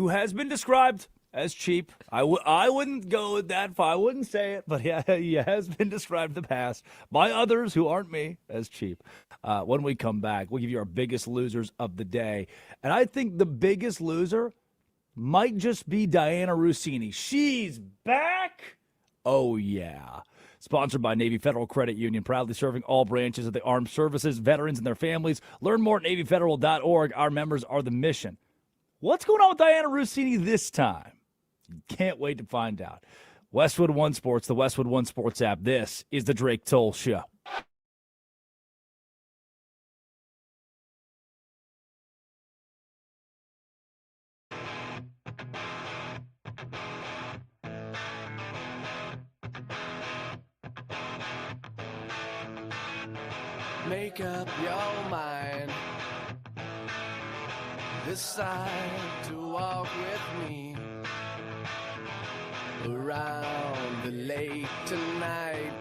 has been described as cheap. I wouldn't go that far. I wouldn't say it, but yeah, he has been described in the past by others who aren't me as cheap. When we come back, we'll give you our biggest losers of the day. And I think the biggest loser might just be Diana Rossini. She's back? Oh, yeah. Sponsored by Navy Federal Credit Union, proudly serving all branches of the armed services, veterans, and their families. Learn more at NavyFederal.org. Our members are the mission. What's going on with Diana Rossini this time? Can't wait to find out. Westwood One Sports, the Westwood One Sports app. This is the Drake Toll Show. Make up your mind. Decide to walk with me around the lake tonight.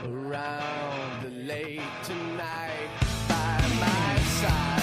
Around the lake tonight. By my side.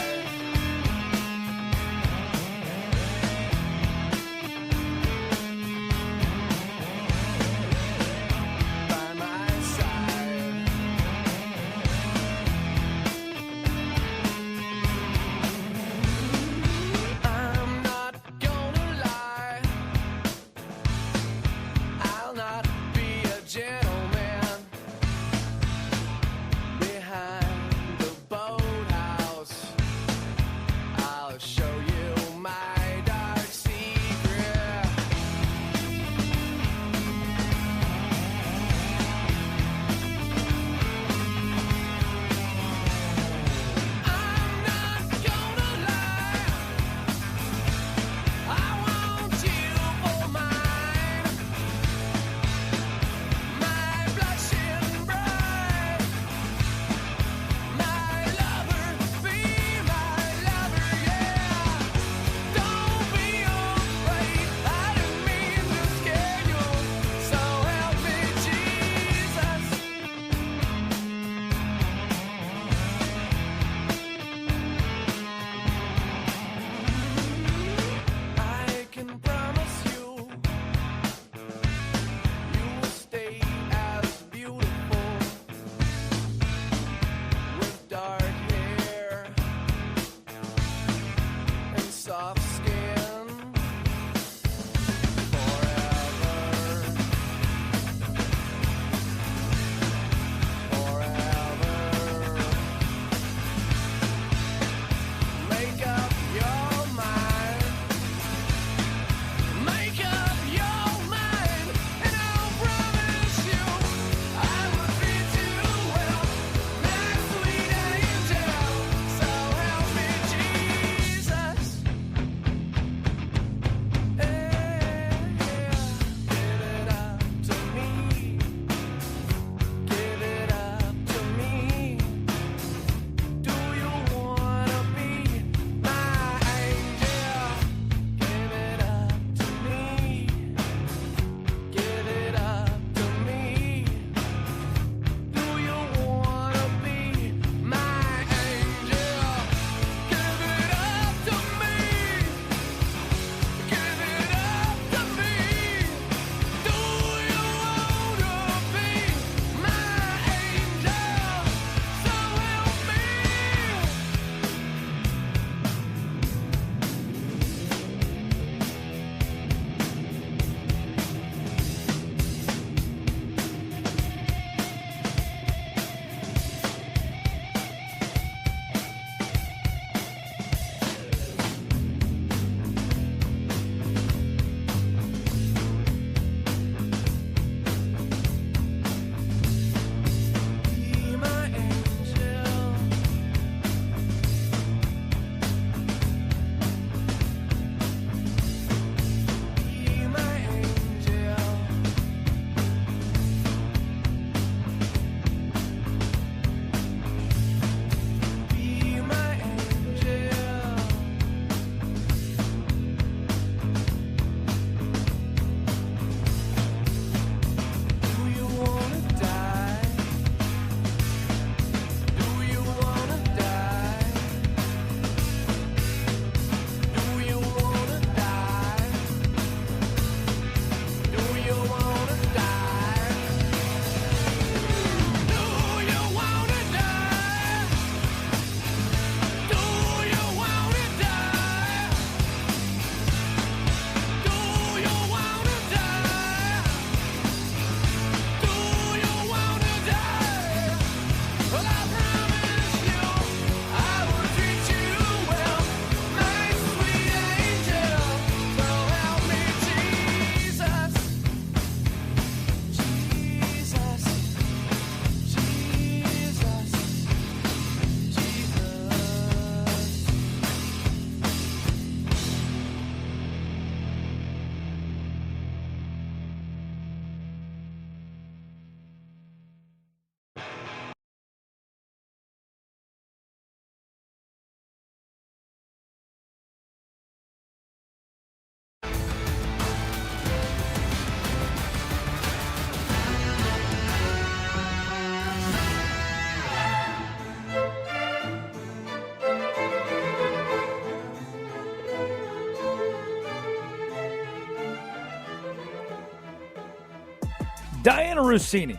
Diana Russini,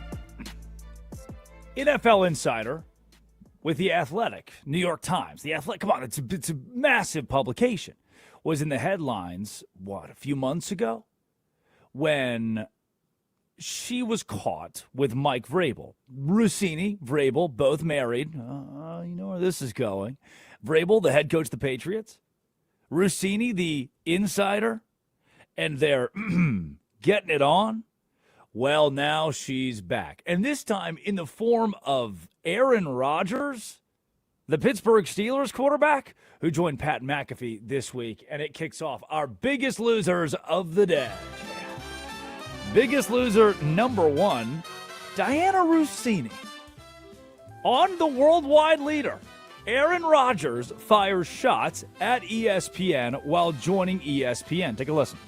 NFL insider with The Athletic, New York Times. The Athletic, come on, it's a massive publication. Was in the headlines, a few months ago? When she was caught with Mike Vrabel. Russini, Vrabel, both married. You know where this is going. Vrabel, the head coach of the Patriots. Russini, the insider. And they're getting it on. Well, now she's back. And this time in the form of Aaron Rodgers, the Pittsburgh Steelers quarterback, who joined Pat McAfee this week. And it kicks off our biggest losers of the day. Biggest loser number one, Diana Russini. On the worldwide leader, Aaron Rodgers fires shots at ESPN while joining ESPN. Take a listen.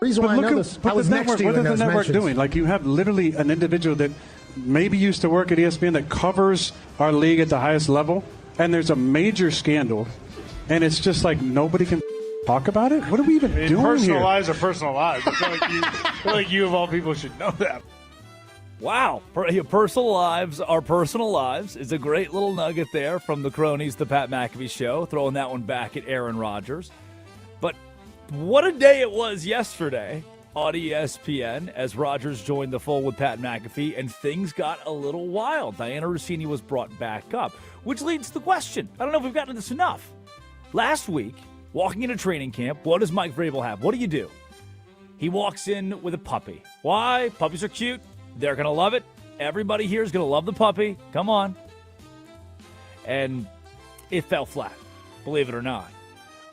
Reason why I know this, I was next to you what in is the those network mentions. doing? Like, you have literally an individual that maybe used to work at ESPN that covers our league at the highest level, and there's a major scandal, and it's just like nobody can talk about it? What are we even doing personal here? lives are personal lives. I feel like you of all people should know that. Wow. Personal lives are personal lives is a great little nugget there from the cronies, the Pat McAfee Show, throwing that one back at Aaron Rodgers. But what a day it was yesterday on ESPN as Rodgers joined the fold with Pat McAfee, and things got a little wild. Diana Russini was brought back up, which leads to the question. I don't know if we've gotten to this enough. Last week, walking into training camp, what does Mike Vrabel have? What do you do? He walks in with a puppy. Why? Puppies are cute. They're going to love it. Everybody here is going to love the puppy. Come on. And it fell flat, believe it or not.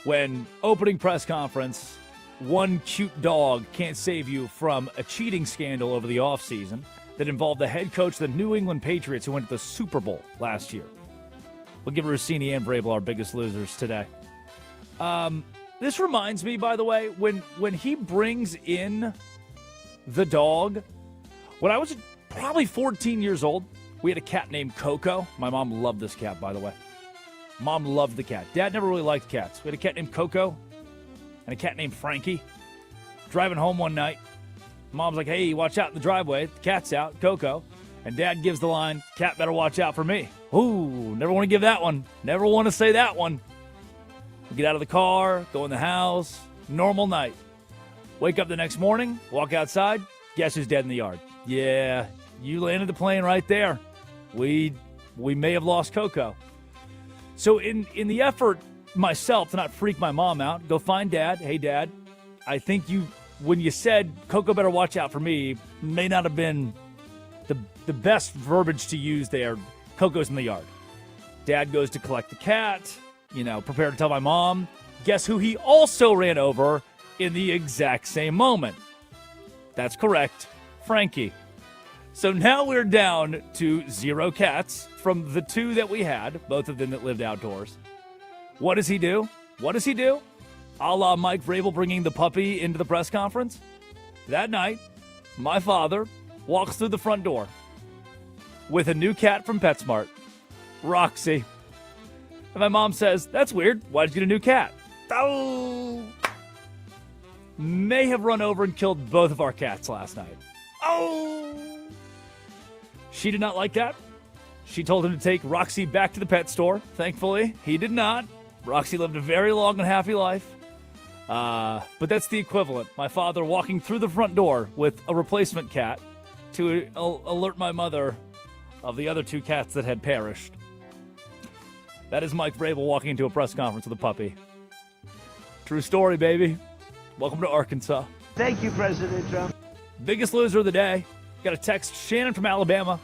When opening press conference, one cute dog can't save you from a cheating scandal over the offseason that involved the head coach of the New England Patriots who went to the Super Bowl last year. We'll give Russini and Vrabel our biggest losers today. This reminds me, by the way, when he brings in the dog, when I was probably 14 years old, we had a cat named Coco. My mom loved this cat, by the way. Mom loved the cat. Dad never really liked cats. We had a cat named Coco and a cat named Frankie. Driving home one night, Mom's like, hey, watch out in the driveway. The cat's out, Coco. And Dad gives the line, cat better watch out for me. Ooh, never want to give that one. Never want to say that one. We get out of the car, go in the house, normal night. Wake up the next morning, walk outside, guess who's dead in the yard? Yeah, you landed the plane right there. We may have lost Coco. So in the effort myself to not freak my mom out, go find Dad. Hey, Dad, I think when you said Coco better watch out for me, may not have been the best verbiage to use there. Coco's in the yard. Dad goes to collect the cat, prepare to tell my mom. Guess who he also ran over in the exact same moment? That's correct, Frankie. So now we're down to 0 cats from the 2 that we had, both of them that lived outdoors. What does he do? A la Mike Vrabel bringing the puppy into the press conference. That night, my father walks through the front door with a new cat from PetSmart, Roxy. And my mom says, that's weird. Why'd you get a new cat? Oh! May have run over and killed both of our cats last night. Oh! She did not like that. She told him to take Roxy back to the pet store. Thankfully, he did not. Roxy lived a very long and happy life. But that's the equivalent. My father walking through the front door with a replacement cat to alert my mother of the other 2 cats that had perished. That is Mike Vrabel walking into a press conference with a puppy. True story, baby. Welcome to Arkansas. Thank you, President Trump. Biggest loser of the day. Got a text, Shannon from Alabama.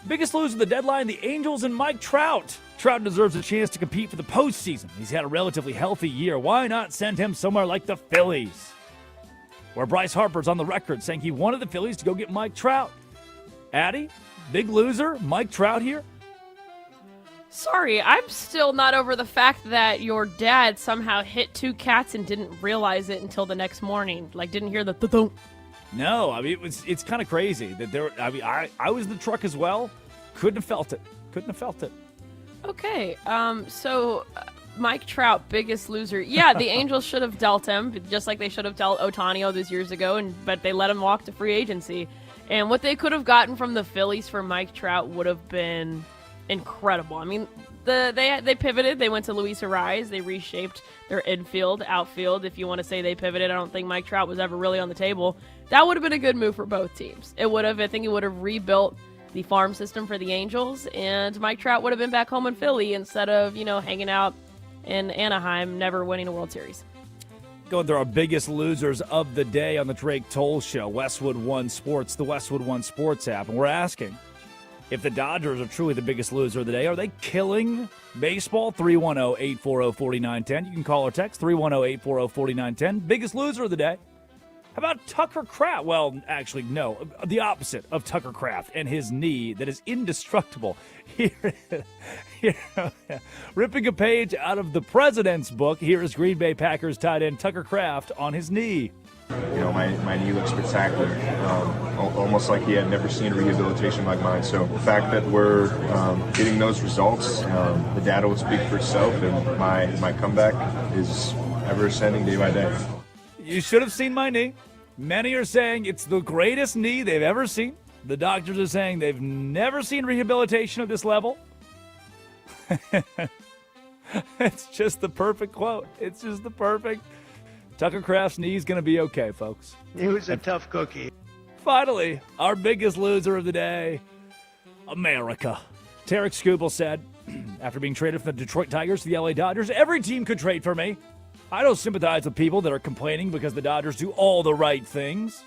Biggest loser of the deadline, the Angels and Mike Trout. Trout deserves a chance to compete for the postseason. He's had a relatively healthy year. Why not send him somewhere like the Phillies? Where Bryce Harper's on the record saying he wanted the Phillies to go get Mike Trout. Addy, big loser, Mike Trout here. Sorry, I'm still not over the fact that your dad somehow hit 2 cats and didn't realize it until the next morning. Like, didn't hear the thump. No, I mean, it's kind of crazy that there. I mean, I was in the truck as well. Couldn't have felt it. Okay, so Mike Trout, biggest loser. Yeah, the Angels should have dealt him, just like they should have dealt Ohtani all those years ago, but they let him walk to free agency. And what they could have gotten from the Phillies for Mike Trout would have been incredible. I mean, they pivoted. They went to Luis Ariz. They reshaped their infield, outfield. If you want to say they pivoted, I don't think Mike Trout was ever really on the table. That would have been a good move for both teams. It would have. I think it would have rebuilt the farm system for the Angels, and Mike Trout would have been back home in Philly instead of, hanging out in Anaheim, never winning a World Series. Going through our biggest losers of the day on the Drake Toll Show, Westwood One Sports, the Westwood One Sports app, and we're asking if the Dodgers are truly the biggest loser of the day. Are they killing baseball? 310-840-4910. You can call or text 310-840-4910. Biggest loser of the day. How about Tucker Kraft? Well, actually, no. The opposite of Tucker Kraft and his knee that is indestructible. Here, ripping a page out of the President's book, here is Green Bay Packers tight end Tucker Kraft on his knee. My knee looks spectacular, almost like he had never seen rehabilitation like mine. So the fact that we're getting those results, the data would speak for itself, and my comeback is ever ascending day by day. You should have seen my knee. Many are saying it's the greatest knee they've ever seen. The doctors are saying they've never seen rehabilitation of this level. It's just the perfect quote. It's just the perfect. Tucker Kraft's knee is going to be okay, folks. He was a tough cookie. Finally, our biggest loser of the day, America. Tarek Skubal said, after being traded from the Detroit Tigers to the LA Dodgers, every team could trade for me. I don't sympathize with people that are complaining because the Dodgers do all the right things.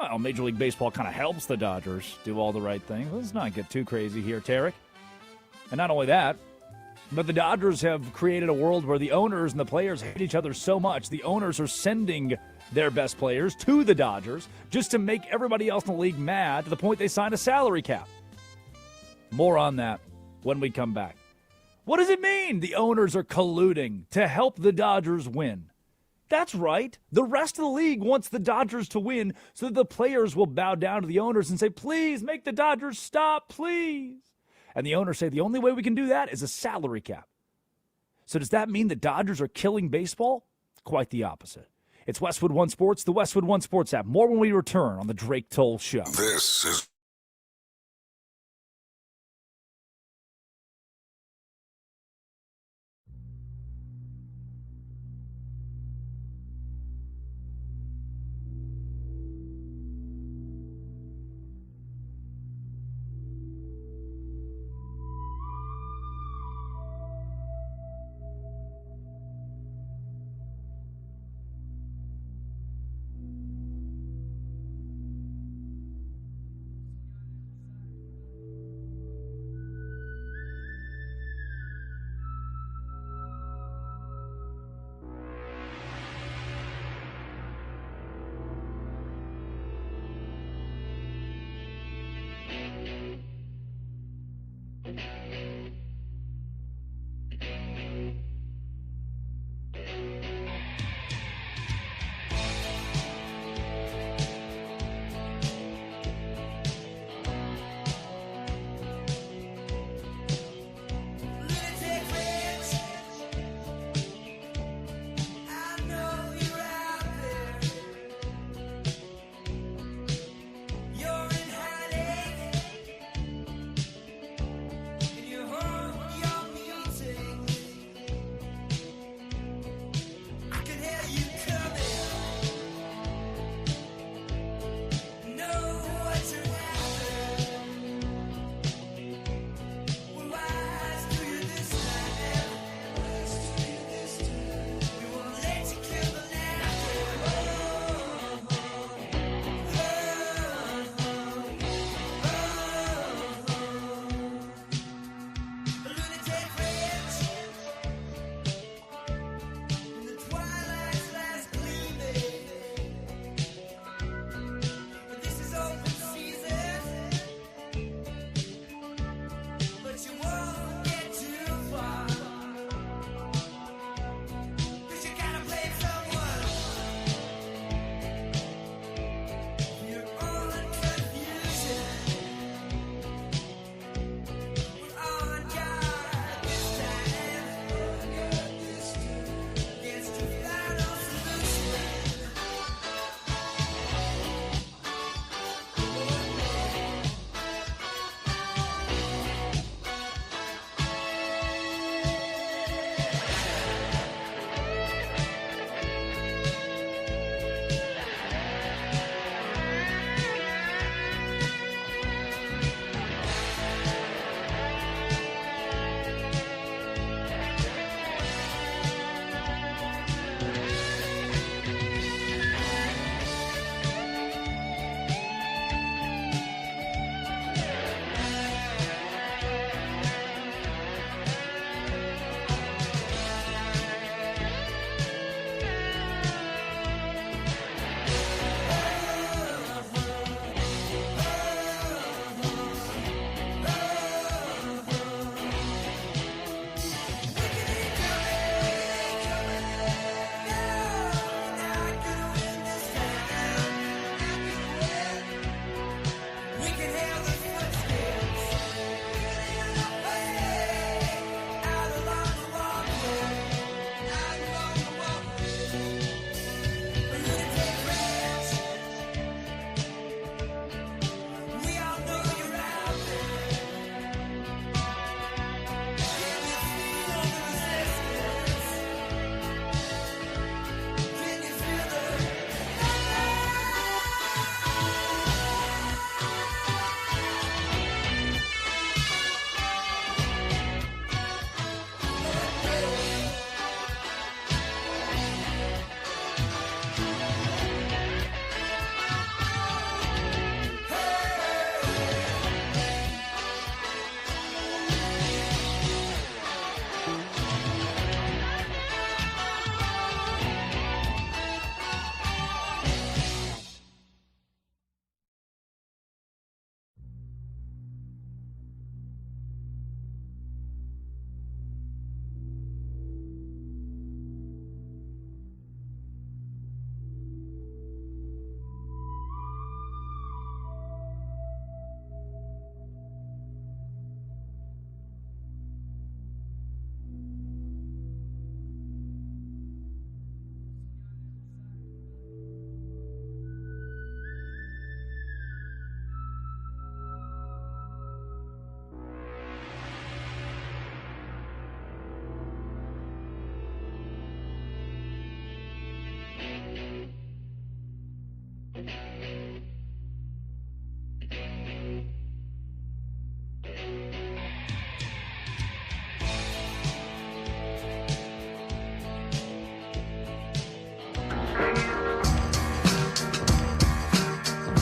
Well, Major League Baseball kind of helps the Dodgers do all the right things. Let's not get too crazy here, Tarek. And not only that, but the Dodgers have created a world where the owners and the players hate each other so much. The owners are sending their best players to the Dodgers just to make everybody else in the league mad to the point they signed a salary cap. More on that when we come back. What does it mean the owners are colluding to help the Dodgers win? That's right. The rest of the league wants the Dodgers to win so that the players will bow down to the owners and say, please make the Dodgers stop, please. And the owners say the only way we can do that is a salary cap. So does that mean the Dodgers are killing baseball? Quite the opposite. It's Westwood One Sports, the Westwood One Sports app. More when we return on the Drake Toll Show. This is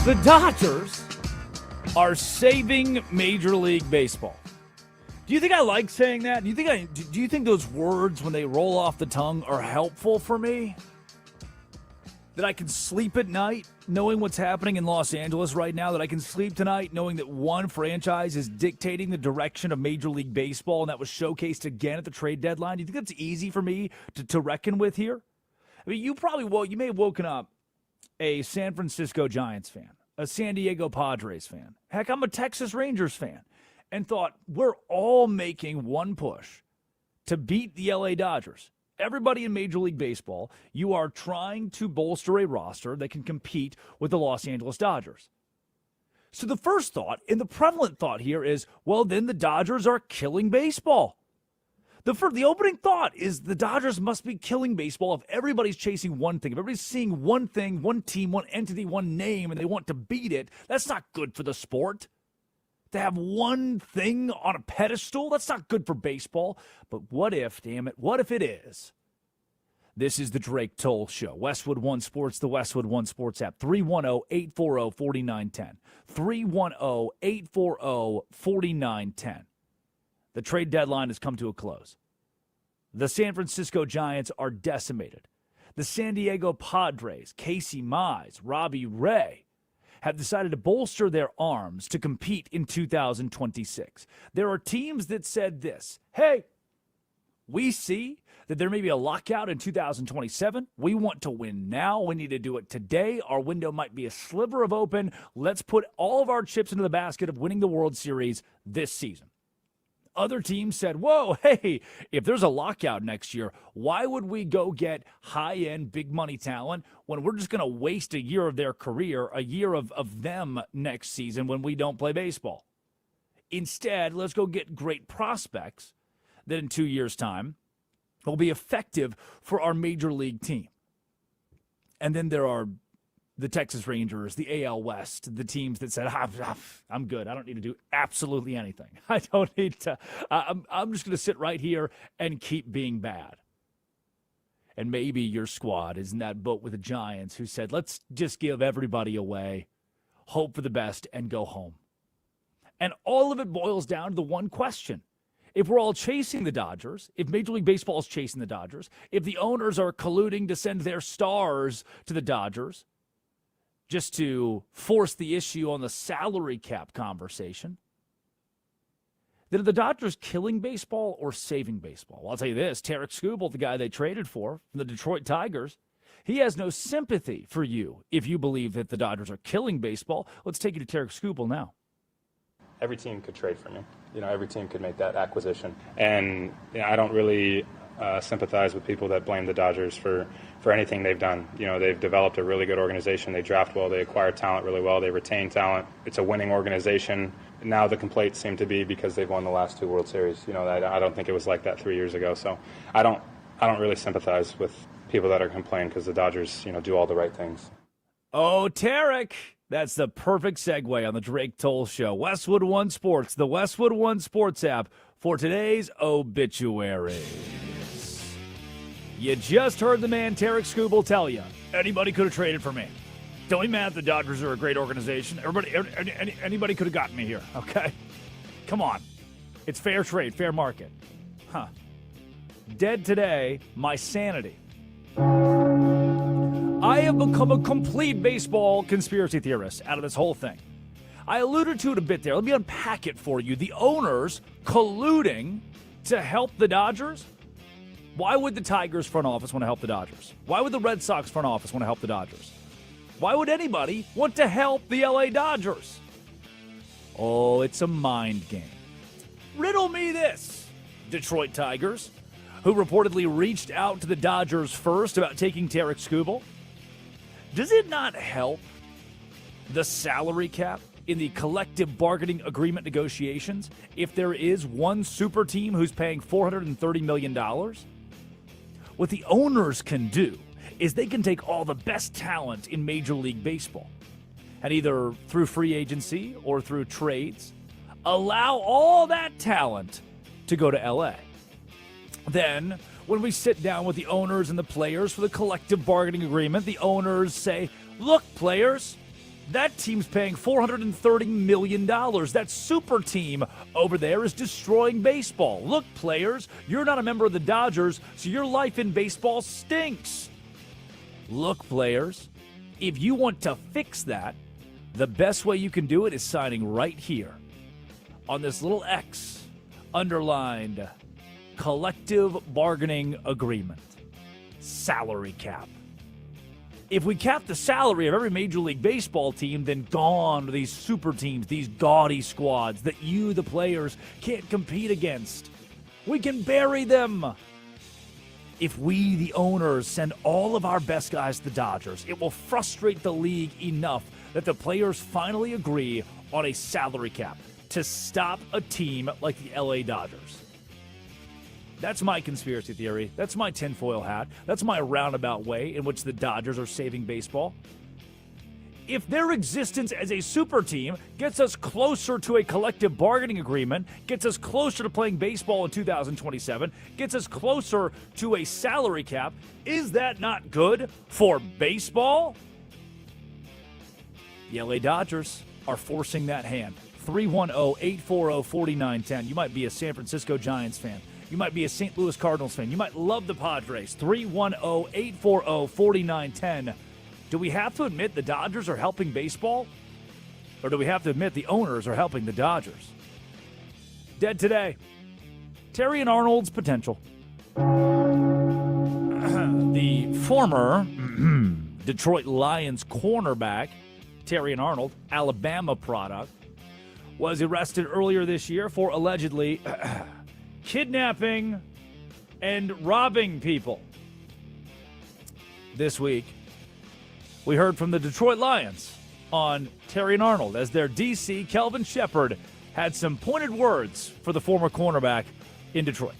The Dodgers are saving Major League Baseball. Do you think I like saying that? Do you think those words, when they roll off the tongue, are helpful for me? That I can sleep at night knowing what's happening in Los Angeles right now? That I can sleep tonight knowing that one franchise is dictating the direction of Major League Baseball, and that was showcased again at the trade deadline? Do you think that's easy for me to reckon with here? I mean, you may have woken up a San Francisco Giants fan, a San Diego Padres fan. Heck, I'm a Texas Rangers fan. And thought, we're all making one push to beat the LA Dodgers. Everybody in Major League Baseball, you are trying to bolster a roster that can compete with the Los Angeles Dodgers. So the first thought, and the prevalent thought here is, well, then the Dodgers are killing baseball. The opening thought is the Dodgers must be killing baseball if everybody's chasing one thing. If everybody's seeing one thing, one team, one entity, one name, and they want to beat it, that's not good for the sport. To have one thing on a pedestal, that's not good for baseball. But what if, damn it, what if it is? This is the Drake Toll Show. Westwood One Sports, the Westwood One Sports app. 310-840-4910. 310-840-4910. The trade deadline has come to a close. The San Francisco Giants are decimated. The San Diego Padres, Casey Mize, Robbie Ray, have decided to bolster their arms to compete in 2026. There are teams that said this, hey, we see that there may be a lockout in 2027. We want to win now. We need to do it today. Our window might be a sliver of open. Let's put all of our chips into the basket of winning the World Series this season. Other teams said, whoa, hey, if there's a lockout next year, why would we go get high-end, big-money talent when we're just going to waste a year of their career, a year of them next season when we don't play baseball? Instead, let's go get great prospects that in 2 years' time will be effective for our major league team. And then there are the Texas Rangers, the AL West, the teams that said, I'm good. I don't need to do absolutely anything. I don't need to. I'm just going to sit right here and keep being bad. And maybe your squad is in that boat with the Giants who said, let's just give everybody away, hope for the best, and go home. And all of it boils down to the one question. If we're all chasing the Dodgers, if Major League Baseball is chasing the Dodgers, if the owners are colluding to send their stars to the Dodgers, just to force the issue on the salary cap conversation, then are the Dodgers killing baseball or saving baseball? Well, I'll tell you this, Tarek Skubal, the guy they traded for, from the Detroit Tigers, he has no sympathy for you if you believe that the Dodgers are killing baseball. Let's take you to Tarek Skubal now. Every team could trade for me. Every team could make that acquisition. And I don't really sympathize with people that blame the Dodgers for anything they've done. They've developed a really good organization. They draft well. They acquire talent really well. They retain talent. It's a winning organization. Now the complaints seem to be because they've won the last 2 World Series. I don't think it was like that 3 years ago. So I don't really sympathize with people that are complaining because the Dodgers, do all the right things. Oh, Tarek. That's the perfect segue on the Drake Toll Show. Westwood One Sports, the Westwood One Sports app for today's obituaries. You just heard the man Tarek Skubal tell you, anybody could have traded for me. Don't be mad, the Dodgers are a great organization. Anybody could have gotten me here, okay? Come on. It's fair trade, fair market. Huh. Dead today, my sanity. I have become a complete baseball conspiracy theorist out of this whole thing. I alluded to it a bit there. Let me unpack it for you. The owners colluding to help the Dodgers? Why would the Tigers front office want to help the Dodgers? Why would the Red Sox front office want to help the Dodgers? Why would anybody want to help the LA Dodgers? Oh, it's a mind game. Riddle me this, Detroit Tigers, who reportedly reached out to the Dodgers first about taking Tarek Skubal. Does it not help the salary cap in the collective bargaining agreement negotiations if there is one super team who's paying $430 million? What the owners can do is they can take all the best talent in Major League Baseball and either through free agency or through trades, allow all that talent to go to LA. Then, when we sit down with the owners and the players for the collective bargaining agreement, the owners say, look, players, That team's paying $430 million. That super team over there is destroying baseball. Look, players, you're not a member of the Dodgers, so your life in baseball stinks. Look, players, if you want to fix that, the best way you can do it is signing right here on this little X underlined collective bargaining agreement, salary cap. If we cap the salary of every Major League Baseball team, then gone are these super teams, these gaudy squads that you, the players, can't compete against. We can bury them. If we, the owners, send all of our best guys to the Dodgers, it will frustrate the league enough that the players finally agree on a salary cap to stop a team like the LA Dodgers. That's my conspiracy theory. That's my tinfoil hat. That's my roundabout way in which the Dodgers are saving baseball. If their existence as a super team gets us closer to a collective bargaining agreement, gets us closer to playing baseball in 2027, gets us closer to a salary cap, is that not good for baseball? The LA Dodgers are forcing that hand. 310-840-4910. You might be a San Francisco Giants fan. You might be a St. Louis Cardinals fan. You might love the Padres. 310-840-4910. Do we have to admit the Dodgers are helping baseball? Or do we have to admit the owners are helping the Dodgers? Dead today. Terry and Arnold's potential. The former Detroit Lions cornerback, Terry and Arnold, Alabama product, was arrested earlier this year for allegedly kidnapping and robbing people. This week, we heard from the Detroit Lions on Terry and Arnold as their DC, Kelvin Shepard, had some pointed words for the former cornerback in Detroit.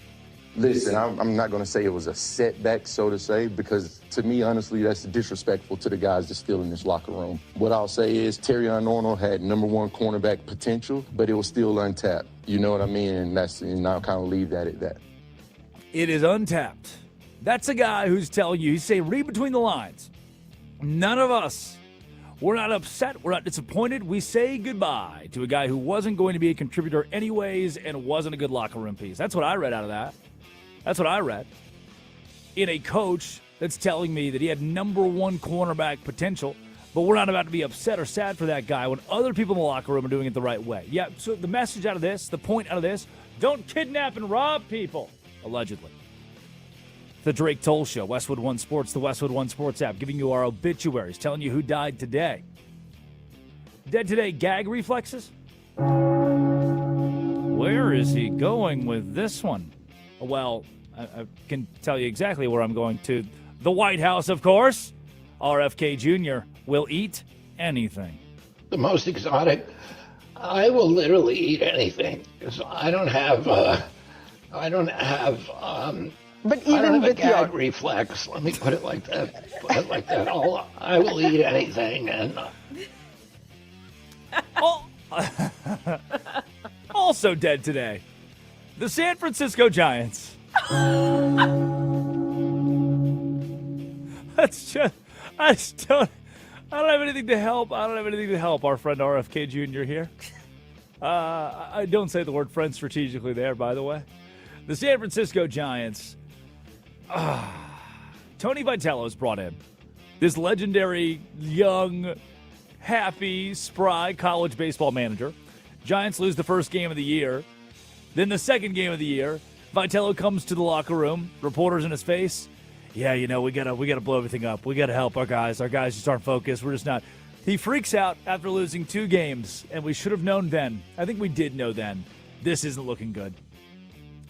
Listen, I'm not going to say it was a setback, so to say, because to me, honestly, that's disrespectful to the guys that's still in this locker room. What I'll say is Terry and Arnold had number one cornerback potential, but it was still untapped. You know what I mean? And I'll kind of leave that at that. It is untapped. That's a guy who's telling you, he's saying, read between the lines. None of us, we're not upset, we're not disappointed. We say goodbye to a guy who wasn't going to be a contributor anyways and wasn't a good locker room piece. That's what I read out of that. That's what I read. In a coach that's telling me that he had number one cornerback potential, but we're not about to be upset or sad for that guy when other people in the locker room are doing it the right way. Yeah, so the message out of this, the point out of this, don't kidnap and rob people, allegedly. The Drake Toll Show, Westwood One Sports, the Westwood One Sports app, giving you our obituaries, telling you who died today. Dead today, gag reflexes? Where is he going with this one? Well, I can tell you exactly where I'm going to. The White House, of course. RFK Jr. will eat anything. The most exotic. I will literally eat anything because I don't have but even a gag reflex. Let me put it like that. I will eat anything. And also dead today, the San Francisco Giants. I don't have anything to help. I don't have anything to help our friend RFK Jr. here. I don't say the word friend strategically there, by the way. The San Francisco Giants. Tony Vitello's brought in. This legendary, young, happy, spry college baseball manager. Giants lose the first game of the year. Then the second game of the year, Vitello comes to the locker room, reporters in his face. Yeah, we gotta blow everything up. We gotta help our guys. Our guys just aren't focused. We're just not. He freaks out after losing 2 games, and we should have known then. I think we did know then. This isn't looking good.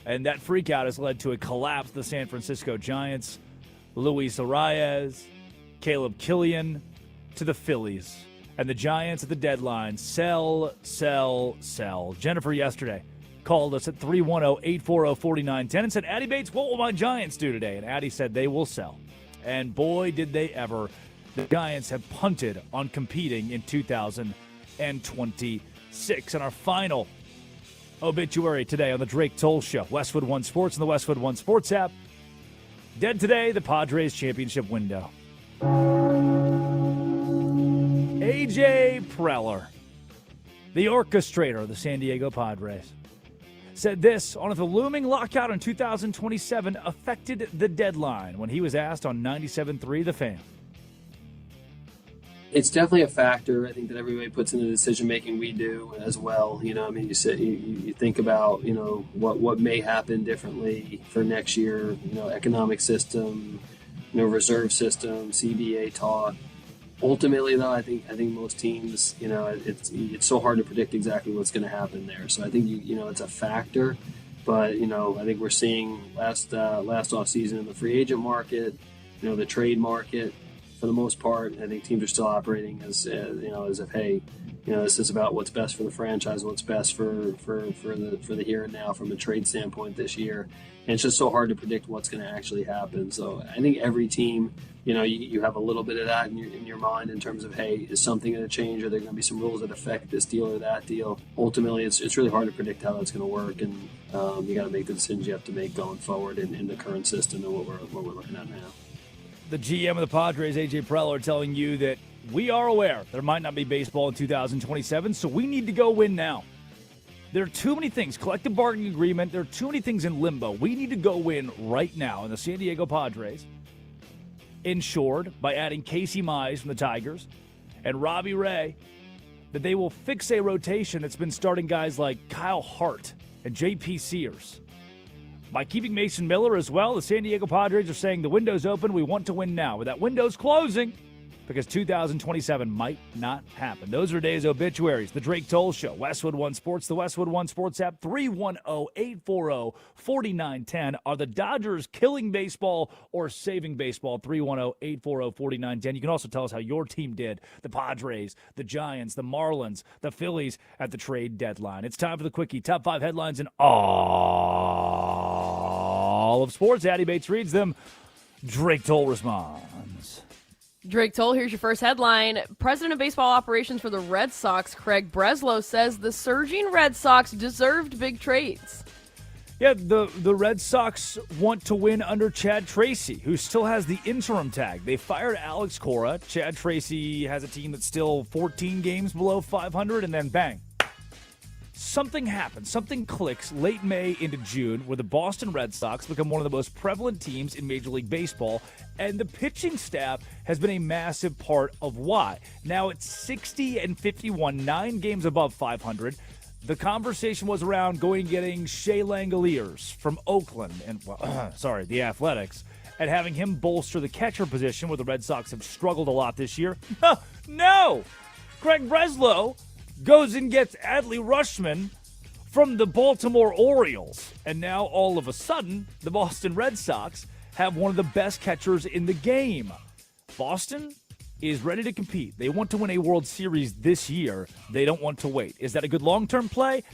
And that freak out has led to a collapse of the San Francisco Giants. Luis Arias, Caleb Killian to the Phillies. And the Giants at the deadline, sell. Jennifer yesterday called us at 310-840-4910 and said, Addie Bates, what will my Giants do today? And Addie said they will sell. And boy, did they ever. The Giants have punted on competing in 2026. And our final obituary today on the Drake Toll Show, Westwood One Sports and the Westwood One Sports app. Dead today, the Padres championship window. A A.J. Preller, the orchestrator of the San Diego Padres, said this on if the looming lockout in 2027 affected the deadline when he was asked on 97.3 The Fan. It's definitely a factor. I think that everybody puts in the decision making. We do as well. You think about what may happen differently for next year. Economic system, reserve system, CBA talk. Ultimately, though, I think most teams, it's so hard to predict exactly what's going to happen there. So I think it's a factor. But I think we're seeing last off season in the free agent market, the trade market. For the most part, I think teams are still operating as if, hey, this is about what's best for the franchise, what's best for the here and now from a trade standpoint this year. And it's just so hard to predict what's going to actually happen. So I think every team, you have a little bit of that in your mind in terms of, hey, is something going to change? Are there going to be some rules that affect this deal or that deal? Ultimately, it's really hard to predict how that's going to work, and you got to make the decisions you have to make going forward in the current system and what we're looking at now. The GM of the Padres, A.J. Preller, telling you that we are aware there might not be baseball in 2027, so we need to go win now. There are too many things, collective bargaining agreement, there are too many things in limbo. We need to go win right now. And the San Diego Padres, ensured by adding Casey Mize from the Tigers and Robbie Ray, that they will fix a rotation that's been starting guys like Kyle Hart and J.P. Sears. By keeping Mason Miller as well, the San Diego Padres are saying the window's open, we want to win now. But that window's closing because 2027 might not happen. Those are today's obituaries. The Drake Toll Show, Westwood One Sports, the Westwood One Sports app, 310-840-4910. Are the Dodgers killing baseball or saving baseball? 310-840-4910. You can also tell us how your team did. The Padres, the Giants, the Marlins, the Phillies at the trade deadline. It's time for the Quickie. Top 5 headlines in all of sports. Addy Bates reads them. Drake Toll responds. Drake Toll, here's your first headline. President of Baseball Operations for the Red Sox, Craig Breslow, says the surging Red Sox deserved big trades. Yeah, the Red Sox want to win under Chad Tracy, who still has the interim tag. They fired Alex Cora. Chad Tracy has a team that's still 14 games below 500, and then bang. Something happens, something clicks late May into June where the Boston Red Sox become one of the most prevalent teams in Major League Baseball, and the pitching staff has been a massive part of why. Now it's 60-51, 9 games above 500. The conversation was around going and getting Shea Langoliers from Oakland, and the Athletics, and having him bolster the catcher position where the Red Sox have struggled a lot this year. No! Craig Breslow goes and gets Adley Rutschman from the Baltimore Orioles. And now, all of a sudden, the Boston Red Sox have one of the best catchers in the game. Boston is ready to compete. They want to win a World Series this year. They don't want to wait. Is that a good long-term play?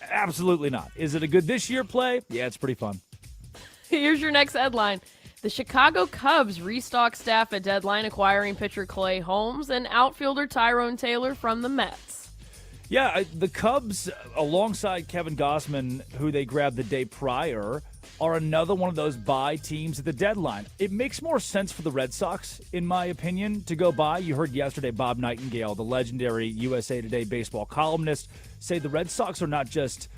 Absolutely not. Is it a good this year play? Yeah, it's pretty fun. Here's your next headline. The Chicago Cubs restock staff at deadline, acquiring pitcher Clay Holmes and outfielder Tyrone Taylor from the Mets. Yeah, the Cubs, alongside Kevin Gausman, who they grabbed the day prior, are another one of those buy teams at the deadline. It makes more sense for the Red Sox, in my opinion, to go buy. You heard yesterday Bob Nightingale, the legendary USA Today baseball columnist, say the Red Sox are not just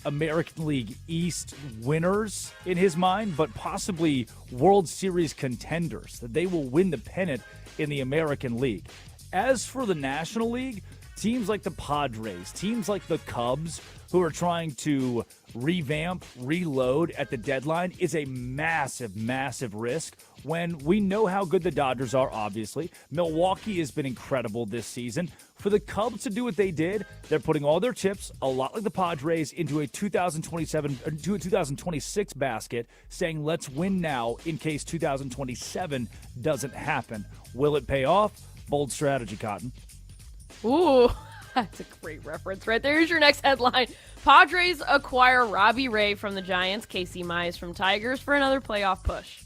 American League East winners in his mind, but possibly World Series contenders, that they will win the pennant in the American League. As for the National League, teams like the Padres, teams like the Cubs, who are trying to revamp, reload at the deadline, is a massive, massive risk when we know how good the Dodgers are, obviously. Milwaukee has been incredible this season. For the Cubs to do what they did, they're putting all their chips, a lot like the Padres, into a 2026 basket, saying let's win now in case 2027 doesn't happen. Will it pay off? Bold strategy, Cotton. Ooh, that's a great reference right there. Here's your next headline. Padres acquire Robbie Ray from the Giants, Casey Mize from Tigers for another playoff push.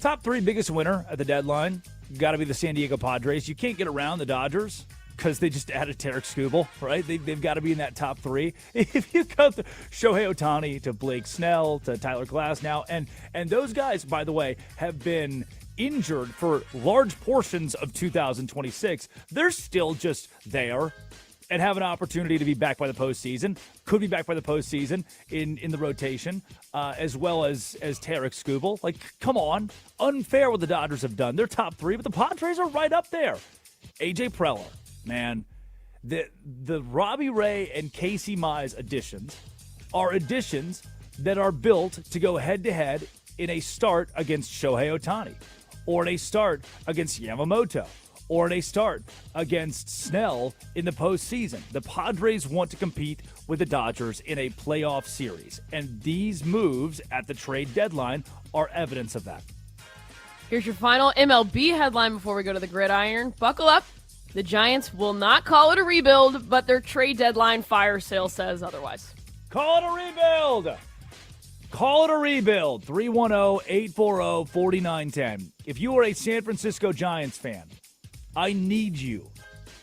Top 3 biggest winner at the deadline, got to be the San Diego Padres. You can't get around the Dodgers because they just added Tarek Skubal, right? They've got to be in that top 3. If you go to Shohei Ohtani, to Blake Snell, to Tyler Glasnow, and those guys, by the way, have been injured for large portions of 2026, they're still just there and have an opportunity to be back by the postseason. Could be back by the postseason in the rotation, as well as Tarek Skubal. Like, come on. Unfair what the Dodgers have done. They're top 3, but the Padres are right up there. AJ Preller, man. The Robbie Ray and Casey Mize additions are additions that are built to go head-to-head in a start against Shohei Ohtani, or in a start against Yamamoto, or in a start against Snell in the postseason. The Padres want to compete with the Dodgers in a playoff series, and these moves at the trade deadline are evidence of that. Here's your final MLB headline before we go to the gridiron. Buckle up. The Giants will not call it a rebuild, but their trade deadline fire sale says otherwise. Call it a rebuild. Call it a rebuild. 310-840-4910. If you are a San Francisco Giants fan, I need you.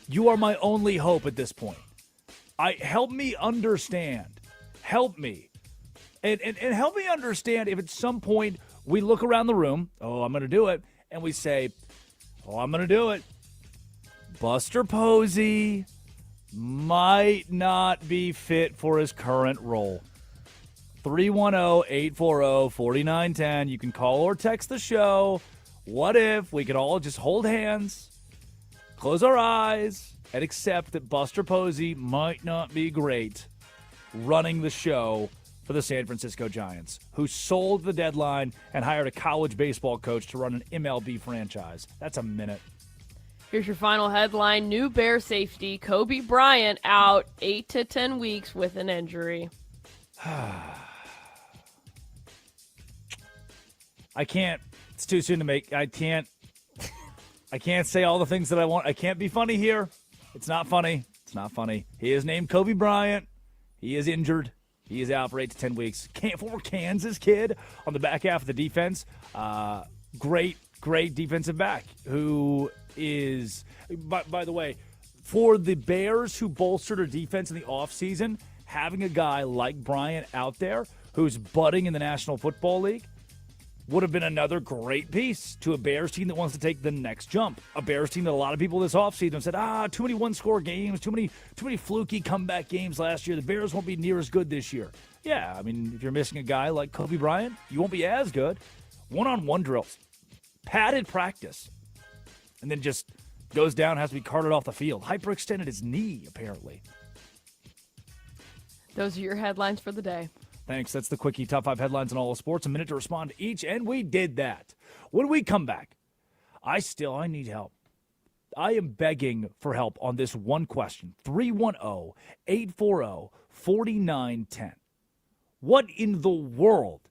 You are my only hope at this point. Help me understand. Help me. And help me understand if at some point we look around the room, oh, I'm going to do it, and we say, oh, I'm going to do it. Buster Posey might not be fit for his current role. 310-840-4910. You can call or text the show. What if we could all just hold hands, close our eyes, and accept that Buster Posey might not be great running the show for the San Francisco Giants, who sold the deadline and hired a college baseball coach to run an MLB franchise? That's a minute. Here's your final headline. New Bear safety Kobe Bryant out 8 to 10 weeks with an injury. I can't. It's too soon to make. I can't say all the things that I want. I can't be funny here. It's not funny. It's not funny. He is named Kobe Bryant. He is injured. He is out for 8 to 10 weeks. Former Kansas kid on the back half of the defense. Great defensive back who is, by the way, for the Bears who bolstered their defense in the offseason, having a guy like Bryant out there who's budding in the National Football League would have been another great piece to a Bears team that wants to take the next jump. A Bears team that a lot of people this offseason said, too many one-score games, too many fluky comeback games last year. The Bears won't be near as good this year. Yeah, I mean, if you're missing a guy like Kobe Bryant, you won't be as good. One-on-one drills, padded practice, and then just goes down, has to be carted off the field. Hyperextended his knee, apparently. Those are your headlines for the day. Thanks. That's the Quickie Top 5 headlines in all of sports. A minute to respond to each, and we did that. When we come back, I need help. I am begging for help on this one question. 310-840-4910. What in the world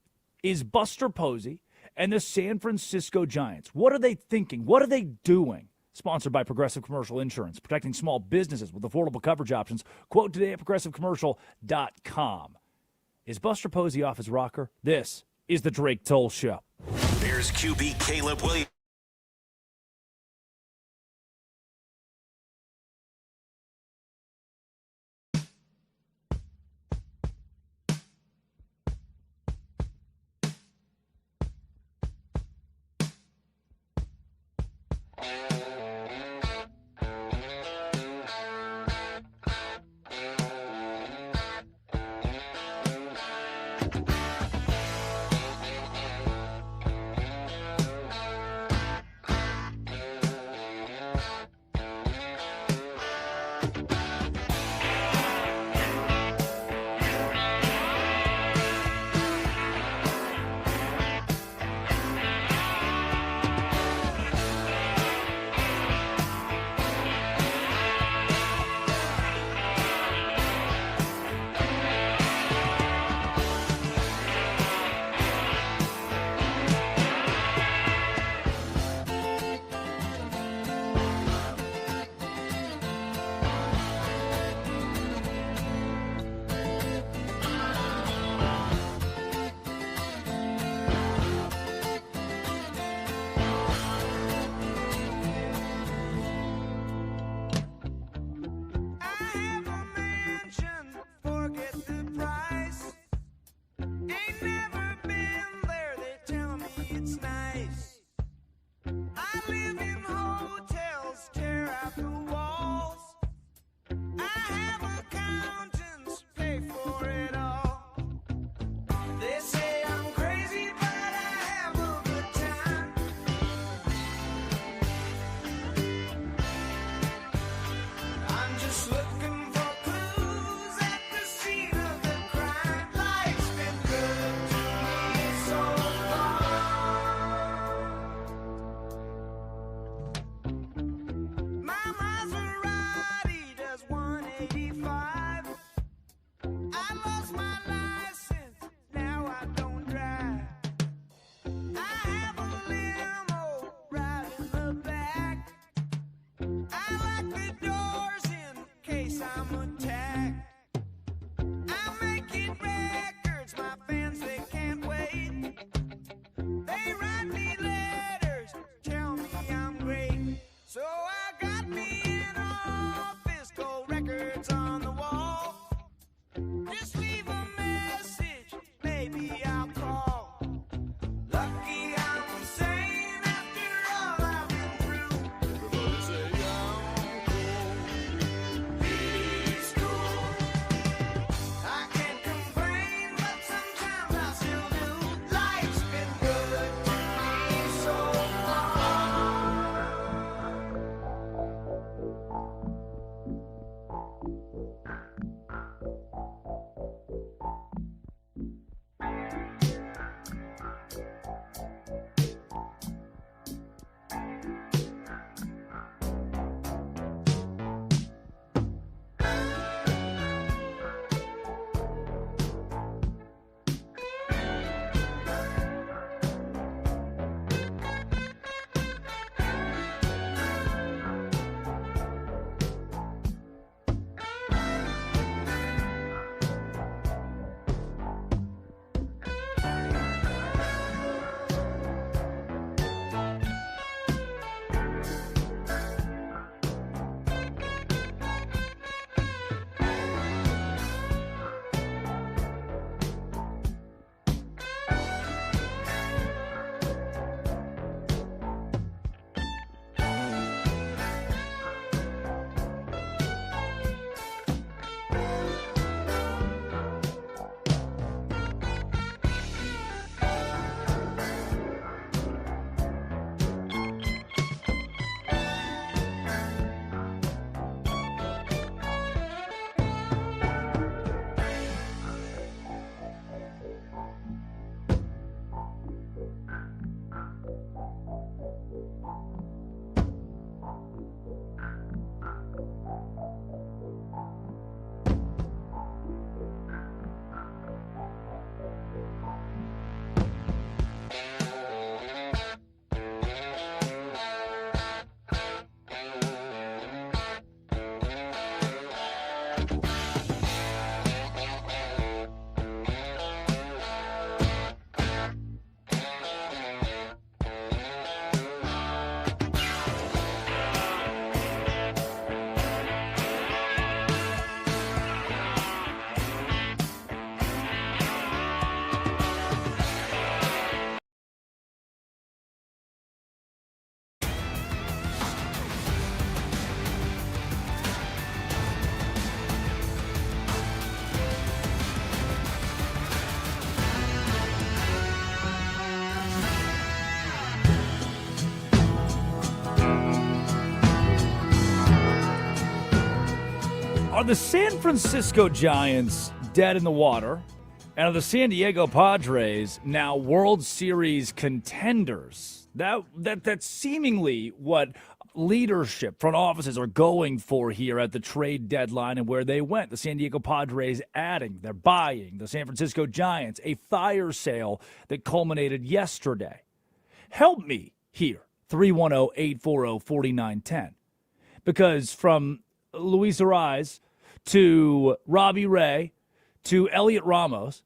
is Buster Posey and the San Francisco Giants? What are they thinking? What are they doing? Sponsored by Progressive Commercial Insurance, protecting small businesses with affordable coverage options. Quote today at progressivecommercial.com. Is Buster Posey off his rocker? This is the Drake Toll Show. Bears QB Caleb Williams. Are the San Francisco Giants dead in the water? And are the San Diego Padres now World Series contenders? That's seemingly what leadership, front offices are going for here at the trade deadline and where they went. The San Diego Padres they're buying the San Francisco Giants, a fire sale that culminated yesterday. Help me here, 310-840-4910. Because from Luis Ariz to Robbie Ray to Elliot Ramos,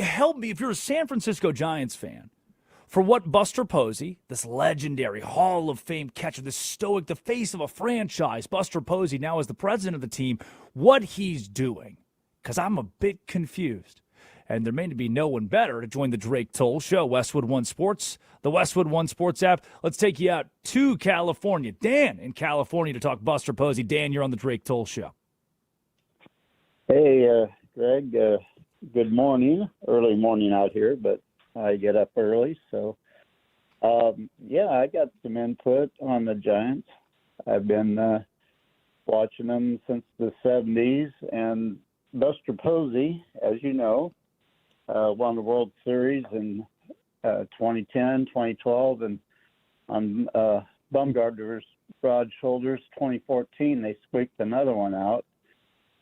help me if you're a San Francisco Giants fan, for what Buster Posey, this legendary Hall of Fame catcher, this stoic, the face of a franchise, Buster Posey now as the president of the team, what he's doing. Because I'm a bit confused. And there may be no one better to join the Drake Toll Show, Westwood One Sports, the Westwood One Sports app. Let's take you out to California. Dan in California to talk Buster Posey. Dan, you're on the Drake Toll Show. Hey, Greg, good morning. Early morning out here, but I get up early. So, I got some input on the Giants. I've been watching them since the 70s. And Buster Posey, as you know, won the World Series in 2010, 2012, and on Bumgarner's broad shoulders, 2014, they squeaked another one out.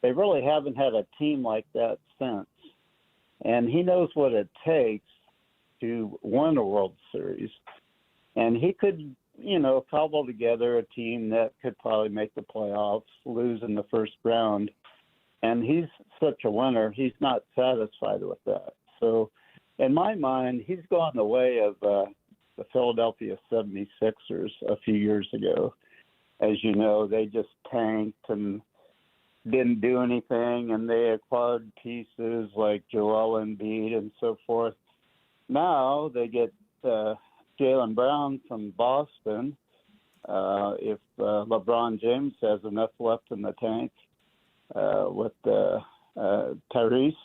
They really haven't had a team like that since. And he knows what it takes to win a World Series. And he could, cobble together a team that could probably make the playoffs, lose in the first round. And he's such a winner, he's not satisfied with that. So in my mind, he's gone the way of the Philadelphia 76ers a few years ago. As you know, they just tanked and didn't do anything, and they acquired pieces like Joel Embiid and so forth. Now they get Jaylen Brown from Boston. If LeBron James has enough left in the tank with Tyrese,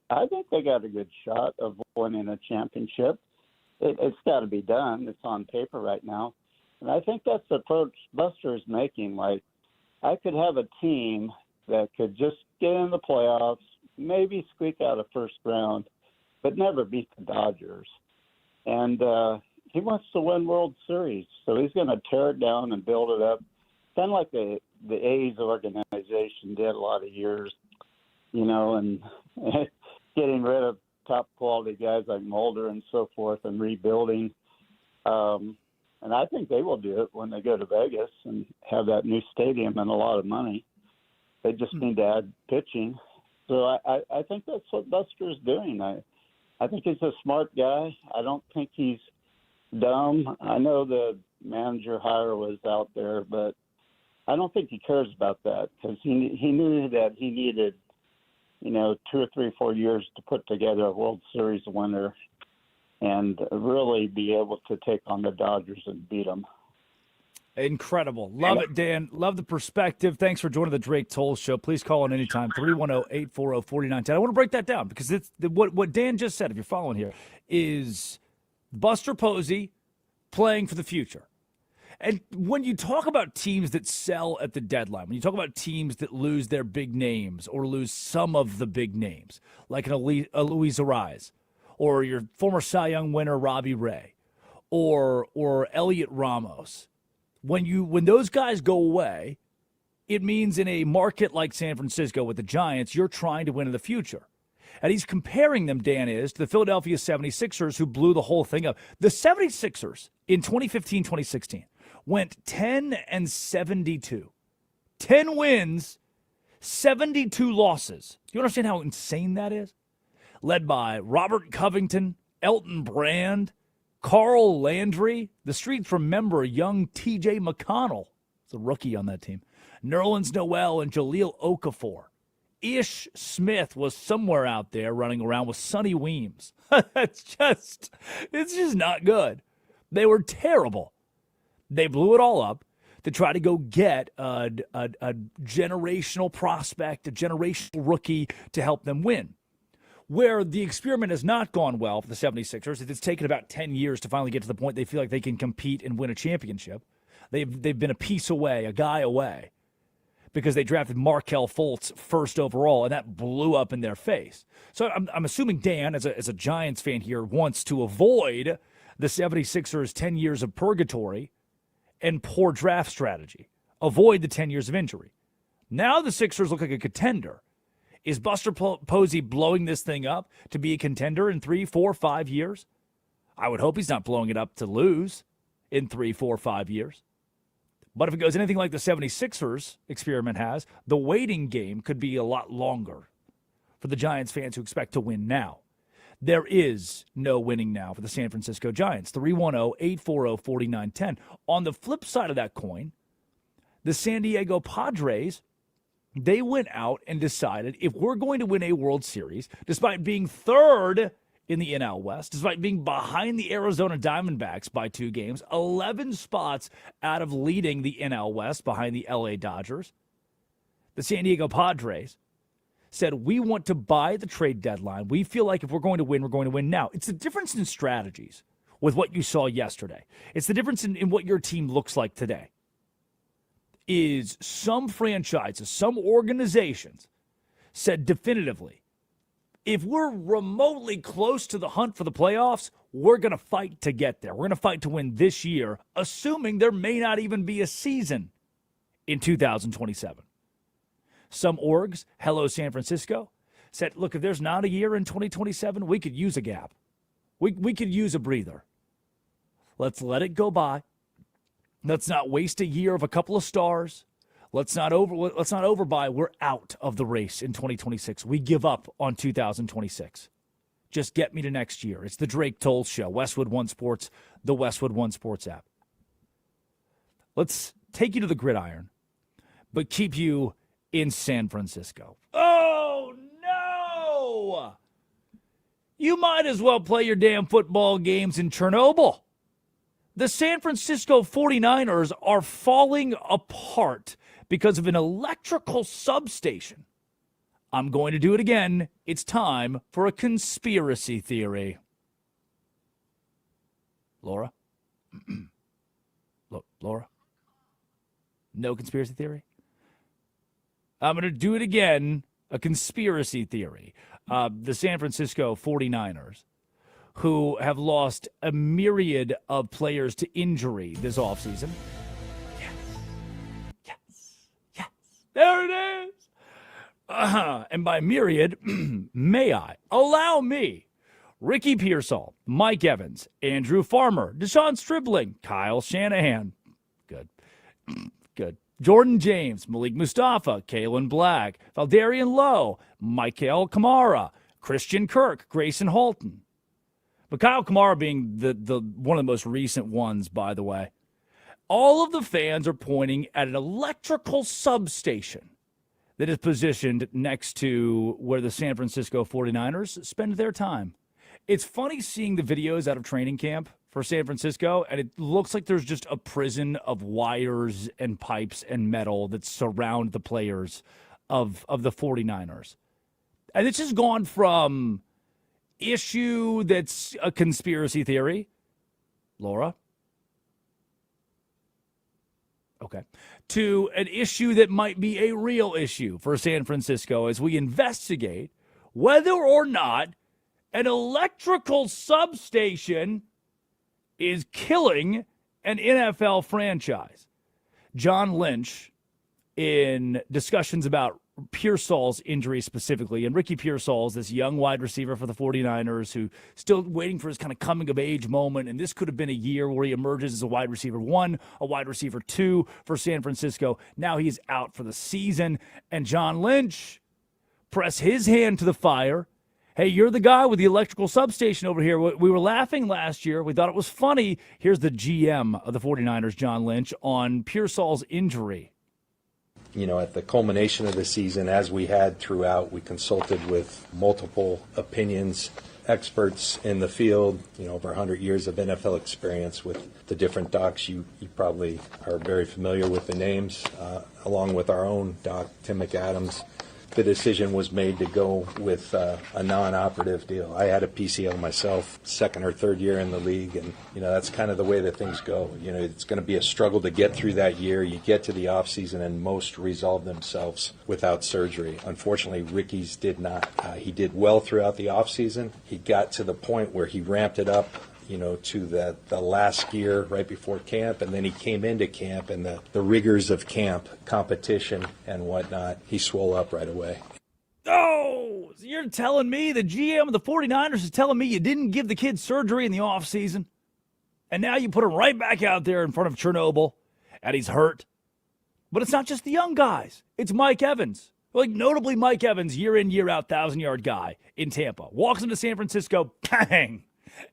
I think they got a good shot of winning a championship. It's got to be done. It's on paper right now. And I think that's the approach Buster is making. Like, I could have a team that could just get in the playoffs, maybe squeak out a first round, but never beat the Dodgers. And he wants to win World Series, so he's going to tear it down and build it up, kind of like the A's organization did a lot of years, and getting rid of top quality guys like Mulder and so forth and rebuilding. And I think they will do it when they go to Vegas and have that new stadium and a lot of money. They just need to add pitching. So I think that's what Buster is doing. I think he's a smart guy. I don't think he's dumb. I know the manager hire was out there, but I don't think he cares about that because he knew that he needed, 2 or 3, 4 years to put together a World Series winner and really be able to take on the Dodgers and beat them. Incredible. Love it, Dan. Love the perspective. Thanks for joining the Drake Toll Show. Please call in anytime, 310-840-4910. I want to break that down because what Dan just said, if you're following here, is Buster Posey playing for the future. And when you talk about teams that sell at the deadline, when you talk about teams that lose their big names or lose some of the big names, like a Luis Ariz, or your former Cy Young winner Robbie Ray, or Elliot Ramos, when those guys go away, it means in a market like San Francisco with the Giants, you're trying to win in the future. And he's comparing them, Dan is, to the Philadelphia 76ers who blew the whole thing up. The 76ers in 2015-2016 went 10-72. 10 wins, 72 losses. Do you understand how insane that is? Led by Robert Covington, Elton Brand, Carl Landry. The streets remember young T.J. McConnell. It's a rookie on that team. Nerlens Noel and Jaleel Okafor. Ish Smith was somewhere out there running around with Sonny Weems. it's just not good. They were terrible. They blew it all up to try to go get a generational prospect, a generational rookie to help them win. Where the experiment has not gone well for the 76ers, it's taken about 10 years to finally get to the point they feel like they can compete and win a championship. They've been a piece away, a guy away, because they drafted Markelle Fultz first overall, and that blew up in their face. So I'm assuming Dan, as a Giants fan here, wants to avoid the 76ers' 10 years of purgatory and poor draft strategy. Avoid the 10 years of injury. Now the Sixers look like a contender. Is Buster Posey blowing this thing up to be a contender in 3, 4, 5 years? I would hope he's not blowing it up to lose in 3, 4, 5 years. But if it goes anything like the 76ers experiment has, the waiting game could be a lot longer for the Giants fans who expect to win now. There is no winning now for the San Francisco Giants. 310-840-4910. On the flip side of that coin, the San Diego Padres, they went out and decided if we're going to win a World Series, despite being third in the NL West, despite being behind the Arizona Diamondbacks by 2 games, 11 spots out of leading the NL West behind the LA Dodgers, the San Diego Padres said, we want to buy the trade deadline. We feel like if we're going to win now. It's the difference in strategies with what you saw yesterday. It's the difference in what your team looks like today. Is some franchises, some organizations said definitively, if we're remotely close to the hunt for the playoffs, we're going to fight to get there. We're going to fight to win this year, assuming there may not even be a season in 2027. Some orgs, hello San Francisco, said, look, if there's not a year in 2027, we could use a gap. We could use a breather. Let's let it go by. Let's not waste a year of a couple of stars. Let's not overbuy. We're out of the race in 2026. We give up on 2026. Just get me to next year. It's the Drake Toll Show, Westwood One Sports, the Westwood One Sports app. Let's take you to the gridiron, but keep you in San Francisco. Oh, no! You might as well play your damn football games in Chernobyl. The San Francisco 49ers are falling apart because of an electrical substation. I'm going to do it again. It's time for a conspiracy theory. Laura? Look, Laura? No conspiracy theory? I'm going to do it again. A conspiracy theory. The San Francisco 49ers, who have lost a myriad of players to injury this offseason. Yes. There it is. And by myriad, allow me, Ricky Pearsall, Mike Evans, Andrew Farmer, Deshaun Stribling, Kyle Shanahan. Good. Jordan James, Malik Mustafa, Kalen Black, Valdarian Lowe, Michael Kamara, Christian Kirk, Grayson Halton. But Kyle Kamara being the one of the most recent ones, by the way. All of the fans are pointing at an electrical substation that is positioned next to where the San Francisco 49ers spend their time. It's funny seeing the videos out of training camp for San Francisco, and it looks like there's just a prison of wires and pipes and metal that surround the players of the 49ers. And it's just gone from issue that's a conspiracy theory, Laura, okay, to an issue that might be a real issue for San Francisco as we investigate whether or not an electrical substation is killing an NFL franchise. John Lynch, in discussions about Pearsall's injury specifically. And Ricky Pearsall is this young wide receiver for the 49ers who still waiting for his kind of coming-of-age moment. And this could have been a year where he emerges as a wide receiver 1, a wide receiver 2 for San Francisco. Now he's out for the season. And John Lynch press his hand to the fire. Hey, you're the guy with the electrical substation over here. We were laughing last year. We thought it was funny. Here's the GM of the 49ers, John Lynch, on Pearsall's injury. At the culmination of the season, as we had throughout, we consulted with multiple opinions, experts in the field, over 100 years of NFL experience with the different docs. You probably are very familiar with the names, along with our own doc, Tim McAdams. The decision was made to go with a non-operative deal. I had a PCL myself, second or third year in the league, and that's kind of the way that things go. It's going to be a struggle to get through that year. You get to the off season, and most resolve themselves without surgery. Unfortunately, Ricky's did not. He did well throughout the off season. He got to the point where he ramped it up, to the last gear right before camp, and then he came into camp, and the rigors of camp, competition and whatnot, he swole up right away. Oh, so you're telling me the GM of the 49ers is telling me you didn't give the kid surgery in the offseason, and now you put him right back out there in front of Chernobyl, and he's hurt? But it's not just the young guys. It's Mike Evans. Notably Mike Evans, year in, year out, 1,000-yard guy in Tampa. Walks into San Francisco, bang!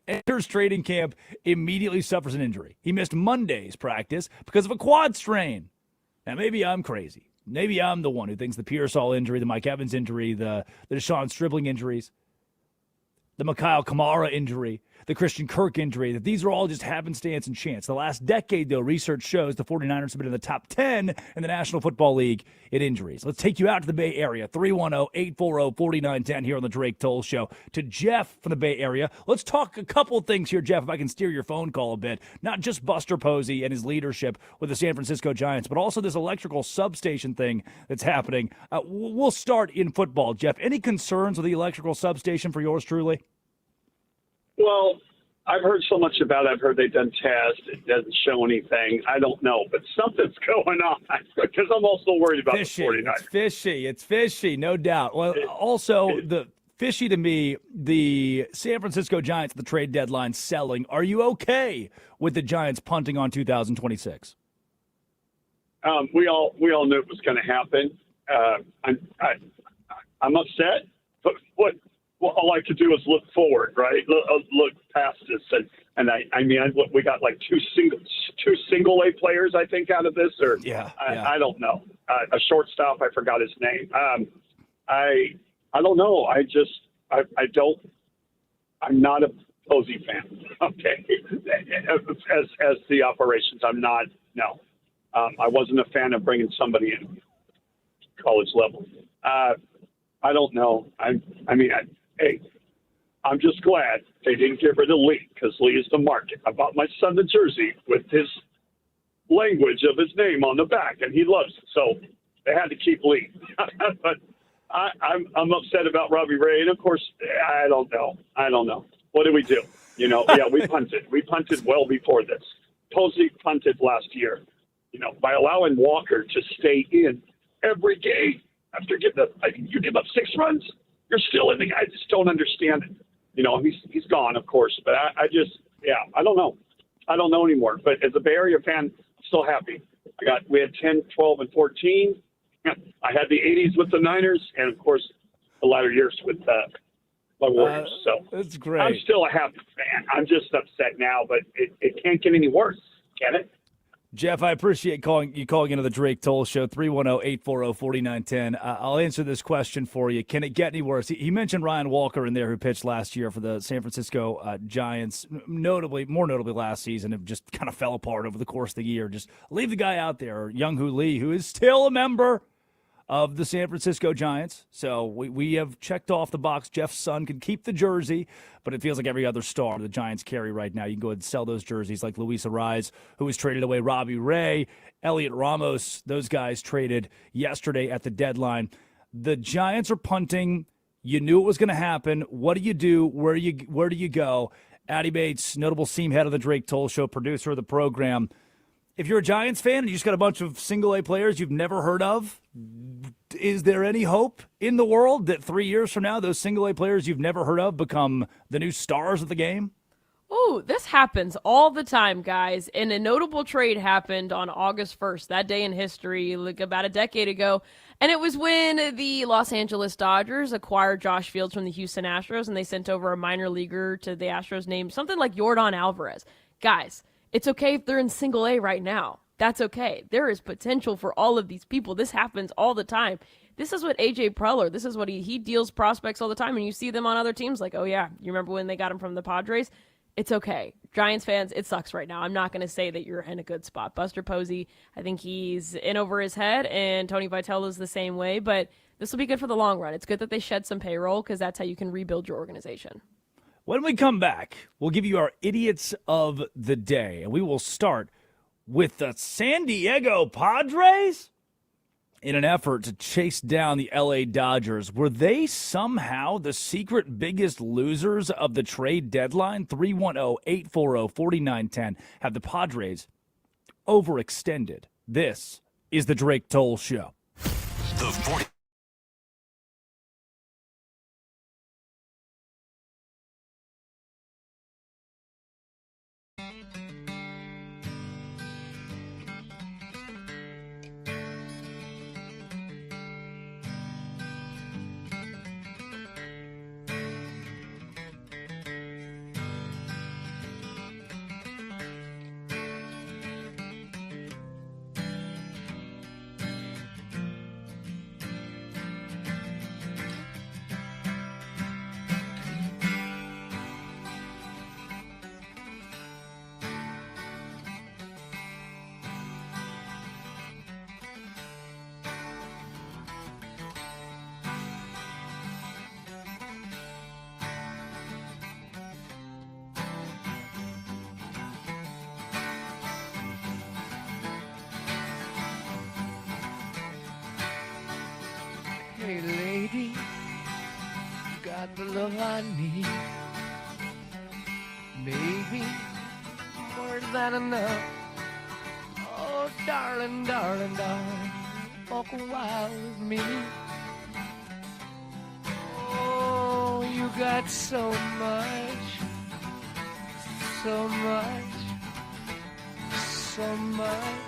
Enters training camp, immediately suffers an injury. He missed Monday's practice because of a quad strain. Now, maybe I'm crazy. Maybe I'm the one who thinks the Pearsall injury, the Mike Evans injury, the Deshaun Stribling injuries, the Mikhail Kamara injury, the Christian Kirk injury, that these are all just happenstance and chance. The last decade, though, research shows the 49ers have been in the top 10 in the National Football League in injuries. Let's take you out to the Bay Area, 310-840-4910 here on the Drake Toll Show. To Jeff from the Bay Area. Let's talk a couple of things here, Jeff, if I can steer your phone call a bit. Not just Buster Posey and his leadership with the San Francisco Giants, but also this electrical substation thing that's happening. We'll start in football, Jeff. Any concerns with the electrical substation for yours truly? Well, I've heard so much about it. I've heard they've done tests. It doesn't show anything. I don't know, but something's going on because I'm also worried about the 49ers. It's fishy, no doubt. Well, the fishy to me, the San Francisco Giants at the trade deadline selling. Are you okay with the Giants punting on 2026? We all knew it was going to happen. I'm upset, but what all I could do is look forward, right? Look past this, and we got like two single A players, I think, out of this, or I don't know. A shortstop, I forgot his name. I don't know. I'm not a Posey fan. Okay, as the operations, I'm not. No, I wasn't a fan of bringing somebody in college level. I don't know. Hey, I'm just glad they didn't get rid of Lee because Lee is the market. I bought my son the jersey with his language of his name on the back, and he loves it. So they had to keep Lee. But I'm upset about Robbie Ray, and of course, I don't know. What do? We punted. We punted well before this. Posey punted last year. By allowing Walker to stay in every game after you give up 6 runs. You're still in the guy. I just don't understand it. He's gone, of course, but I don't know. I don't know anymore. But as a Bay Area fan, I'm still happy. We had 10, 12, and 14. I had the 80s with the Niners, and of course, the latter years with my Warriors. So that's great. I'm still a happy fan. I'm just upset now, but it can't get any worse, can it? Jeff, I appreciate you calling into the Drake Toll Show, 310-840-4910. I'll answer this question for you. Can it get any worse? He mentioned Ryan Walker in there, who pitched last year for the San Francisco Giants, more notably last season, and just kind of fell apart over the course of the year. Just leave the guy out there, Young-Hoo Lee, who is still a member of the San Francisco Giants. So we have checked off the box. Jeff's son can keep the jersey, but it feels like every other star the Giants carry right now. You can go ahead and sell those jerseys, like Luis Ariz, who was traded away, Robbie Ray, Elliot Ramos. Those guys traded yesterday at the deadline. The Giants are punting. You knew it was going to happen. What do you do? Where do you go? Addie Bates, notable seam head of the Drake Toll Show, producer of the program. If you're a Giants fan and you just got a bunch of single-A players you've never heard of, is there any hope in the world that 3 years from now those single-A players you've never heard of become the new stars of the game? Oh, this happens all the time, guys. And a notable trade happened on August 1st, that day in history, like about a decade ago. And it was when the Los Angeles Dodgers acquired Josh Fields from the Houston Astros, and they sent over a minor leaguer to the Astros named something like Yordan Alvarez. Guys, it's okay if they're in single A right now. That's okay. There is potential for all of these people. This happens all the time. This is what A.J. Preller, this is what he deals prospects all the time, and you see them on other teams like, oh yeah, you remember when they got him from the Padres? It's okay. Giants fans, it sucks right now. I'm not going to say that you're in a good spot. Buster Posey, I think he's in over his head, and Tony Vitello is the same way, but this will be good for the long run. It's good that they shed some payroll because that's how you can rebuild your organization. When we come back, we'll give you our idiots of the day, and we will start with the San Diego Padres. In an effort to chase down the LA Dodgers, were they somehow the secret biggest losers of the trade deadline? 310-840-4910. Have the Padres overextended? This is the Drake Toll Show. The 40. Hey lady, you got the love I need. Maybe more than enough. Oh, darling, darling, darling, walk a while with me. Oh, you got so much, so much, so much.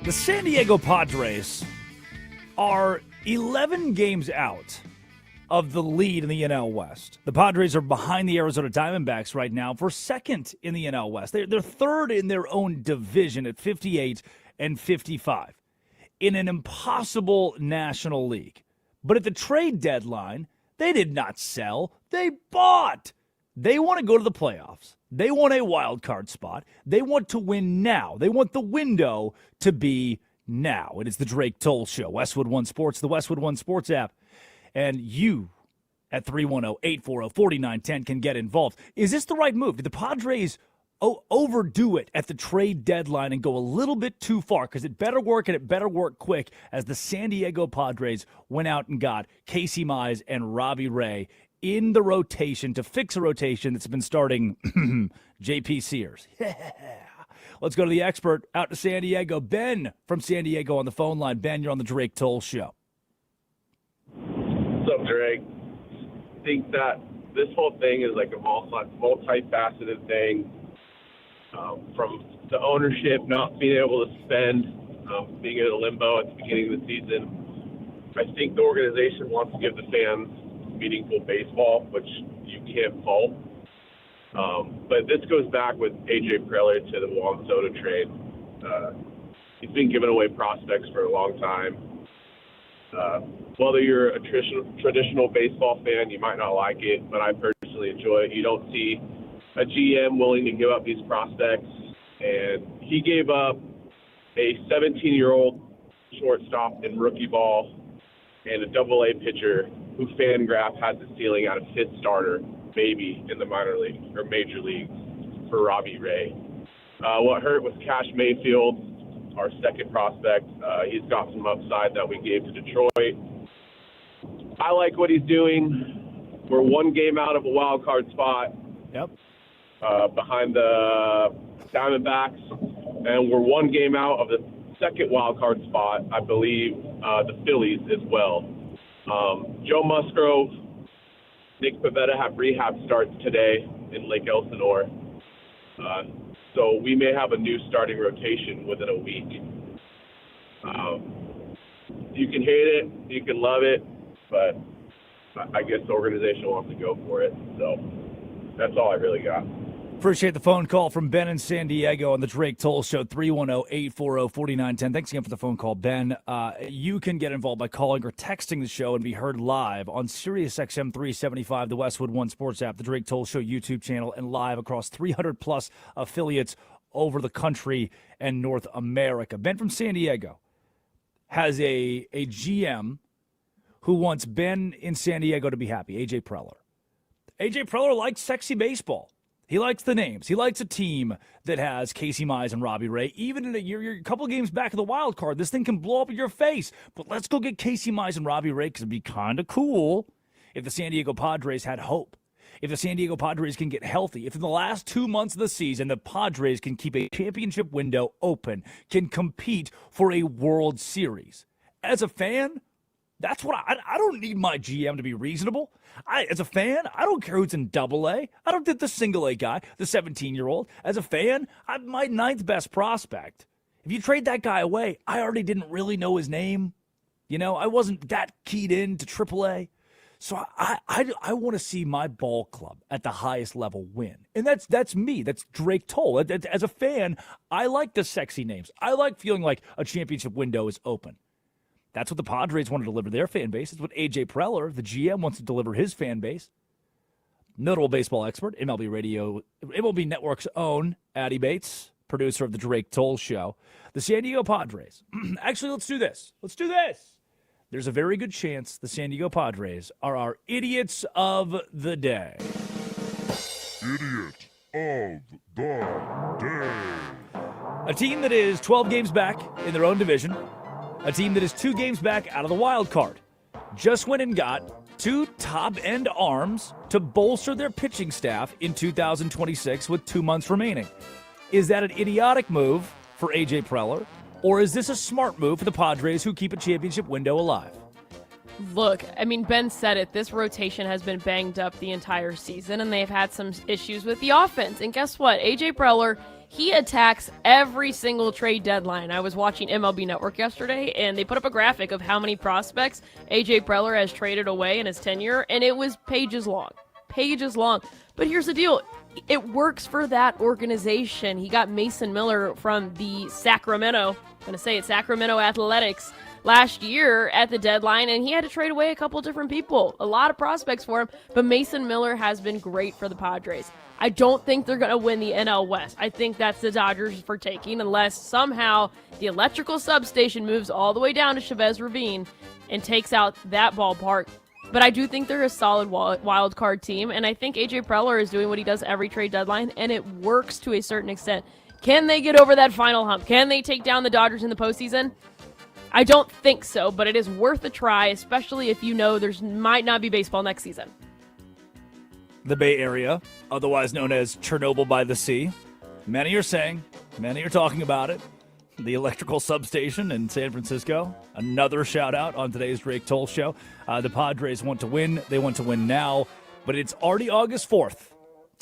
The San Diego Padres are 11 games out of the lead in the NL West. The Padres are behind the Arizona Diamondbacks right now for second in the NL West. They're third in their own division at 58 and 55 in an impossible National League. But at the trade deadline, they did not sell. They bought. They want to go to the playoffs. They want a wild card spot. They want to win now. They want the window to be now. It is the Drake Toll Show. Westwood One Sports, the Westwood One Sports app. And you at 310-840-4910 can get involved. Is this the right move? Did the Padres overdo it at the trade deadline and go a little bit too far? Because it better work, and it better work quick, as the San Diego Padres went out and got Casey Mize and Robbie Ray in the rotation to fix a rotation that's been starting J.P. Sears. Let's go to the expert out to San Diego. Ben from San Diego on the phone line. Ben, you're on the Drake Toll Show. What's up, Drake? I think that this whole thing is like a multifaceted thing, from the ownership not being able to spend, being in a limbo at the beginning of the season. I think the organization wants to give the fans meaningful baseball, which you can't fault. But this goes back with A.J. Preller to the Juan Soto trade. He's been giving away prospects for a long time. Whether you're a traditional baseball fan, you might not like it, but I personally enjoy it. You don't see a GM willing to give up these prospects, and he gave up a 17-year-old shortstop in rookie ball and a double-A pitcher who Fangraph has the ceiling at a fifth starter, maybe in the minor league or major league, for Robbie Ray. What hurt was Cash Mayfield, our second prospect. He's got some upside that we gave to Detroit. I like what he's doing. We're one game out of a wild card spot. Yep. Behind the Diamondbacks, and we're one game out of the second wild card spot, I believe, the Phillies as well. Joe Musgrove, Nick Pivetta have rehab starts today in Lake Elsinore. So we may have a new starting rotation within a week. You can hate it, you can love it, but I guess the organization wants to go for it. So that's all I really got. Appreciate the phone call from Ben in San Diego on the Drake Toll Show, 310-840-4910. Thanks again for the phone call, Ben. You can get involved by calling or texting the show and be heard live on SiriusXM 375, the Westwood One Sports app, the Drake Toll Show YouTube channel, and live across 300-plus affiliates over the country and North America. Ben from San Diego has a GM who wants Ben in San Diego to be happy, A.J. Preller. A.J. Preller likes sexy baseball. He likes the names. He likes a team that has Casey Mize and Robbie Ray. Even in you're a couple games back of the wild card, this thing can blow up in your face. But let's go get Casey Mize and Robbie Ray, because it'd be kind of cool if the San Diego Padres had hope. If the San Diego Padres can get healthy. If in the last 2 months of the season, the Padres can keep a championship window open, can compete for a World Series. As a fan, that's what I don't need my GM to be reasonable. As a fan, I don't care who's in Double-A. I don't think the Single-A guy, the 17-year-old. As a fan, I'm my ninth best prospect. If you trade that guy away, I already didn't really know his name. You know, I wasn't that keyed in to Triple-A. So I want to see my ball club at the highest level win. And that's me. That's Drake Toll. As a fan, I like the sexy names. I like feeling like a championship window is open. That's what the Padres want to deliver their fan base. It's what A.J. Preller, the GM, wants to deliver his fan base. Notable baseball expert, MLB Network's own Addy Bates, producer of the Drake Toll Show. The San Diego Padres. Actually, let's do this. There's a very good chance the San Diego Padres are our idiots of the day. Idiot of the day. A team that is 12 games back in their own division. A team that is 2 games back out of the wild card. Just went and got 2 top-end arms to bolster their pitching staff in 2026 with 2 months remaining. Is that an idiotic move for A.J. Preller, or is this a smart move for the Padres who keep a championship window alive? Look, I mean, Ben said it. This rotation has been banged up the entire season, and they've had some issues with the offense. And guess what? A.J. Preller, He attacks every single trade deadline. I was watching MLB Network yesterday, and they put up a graphic of how many prospects A.J. Preller has traded away in his tenure, and it was pages long. Pages long. But here's the deal. It works for that organization. He got Mason Miller from the Sacramento Athletics last year at the deadline, and he had to trade away a couple different people. A lot of prospects for him, but Mason Miller has been great for the Padres. I don't think they're going to win the NL West. I think that's the Dodgers for taking, unless somehow the electrical substation moves all the way down to Chavez Ravine and takes out that ballpark. But I do think they're a solid wild card team, and I think A.J. Preller is doing what he does every trade deadline, and it works to a certain extent. Can they get over that final hump? Can they take down the Dodgers in the postseason? I don't think so, but it is worth a try, especially if you know there's might not be baseball next season. The Bay Area, otherwise known as Chernobyl by the Sea. Many are talking about it. The electrical substation in San Francisco. Another shout out on today's Drake Toll Show. The Padres want to win. They want to win now, but it's already August 4th.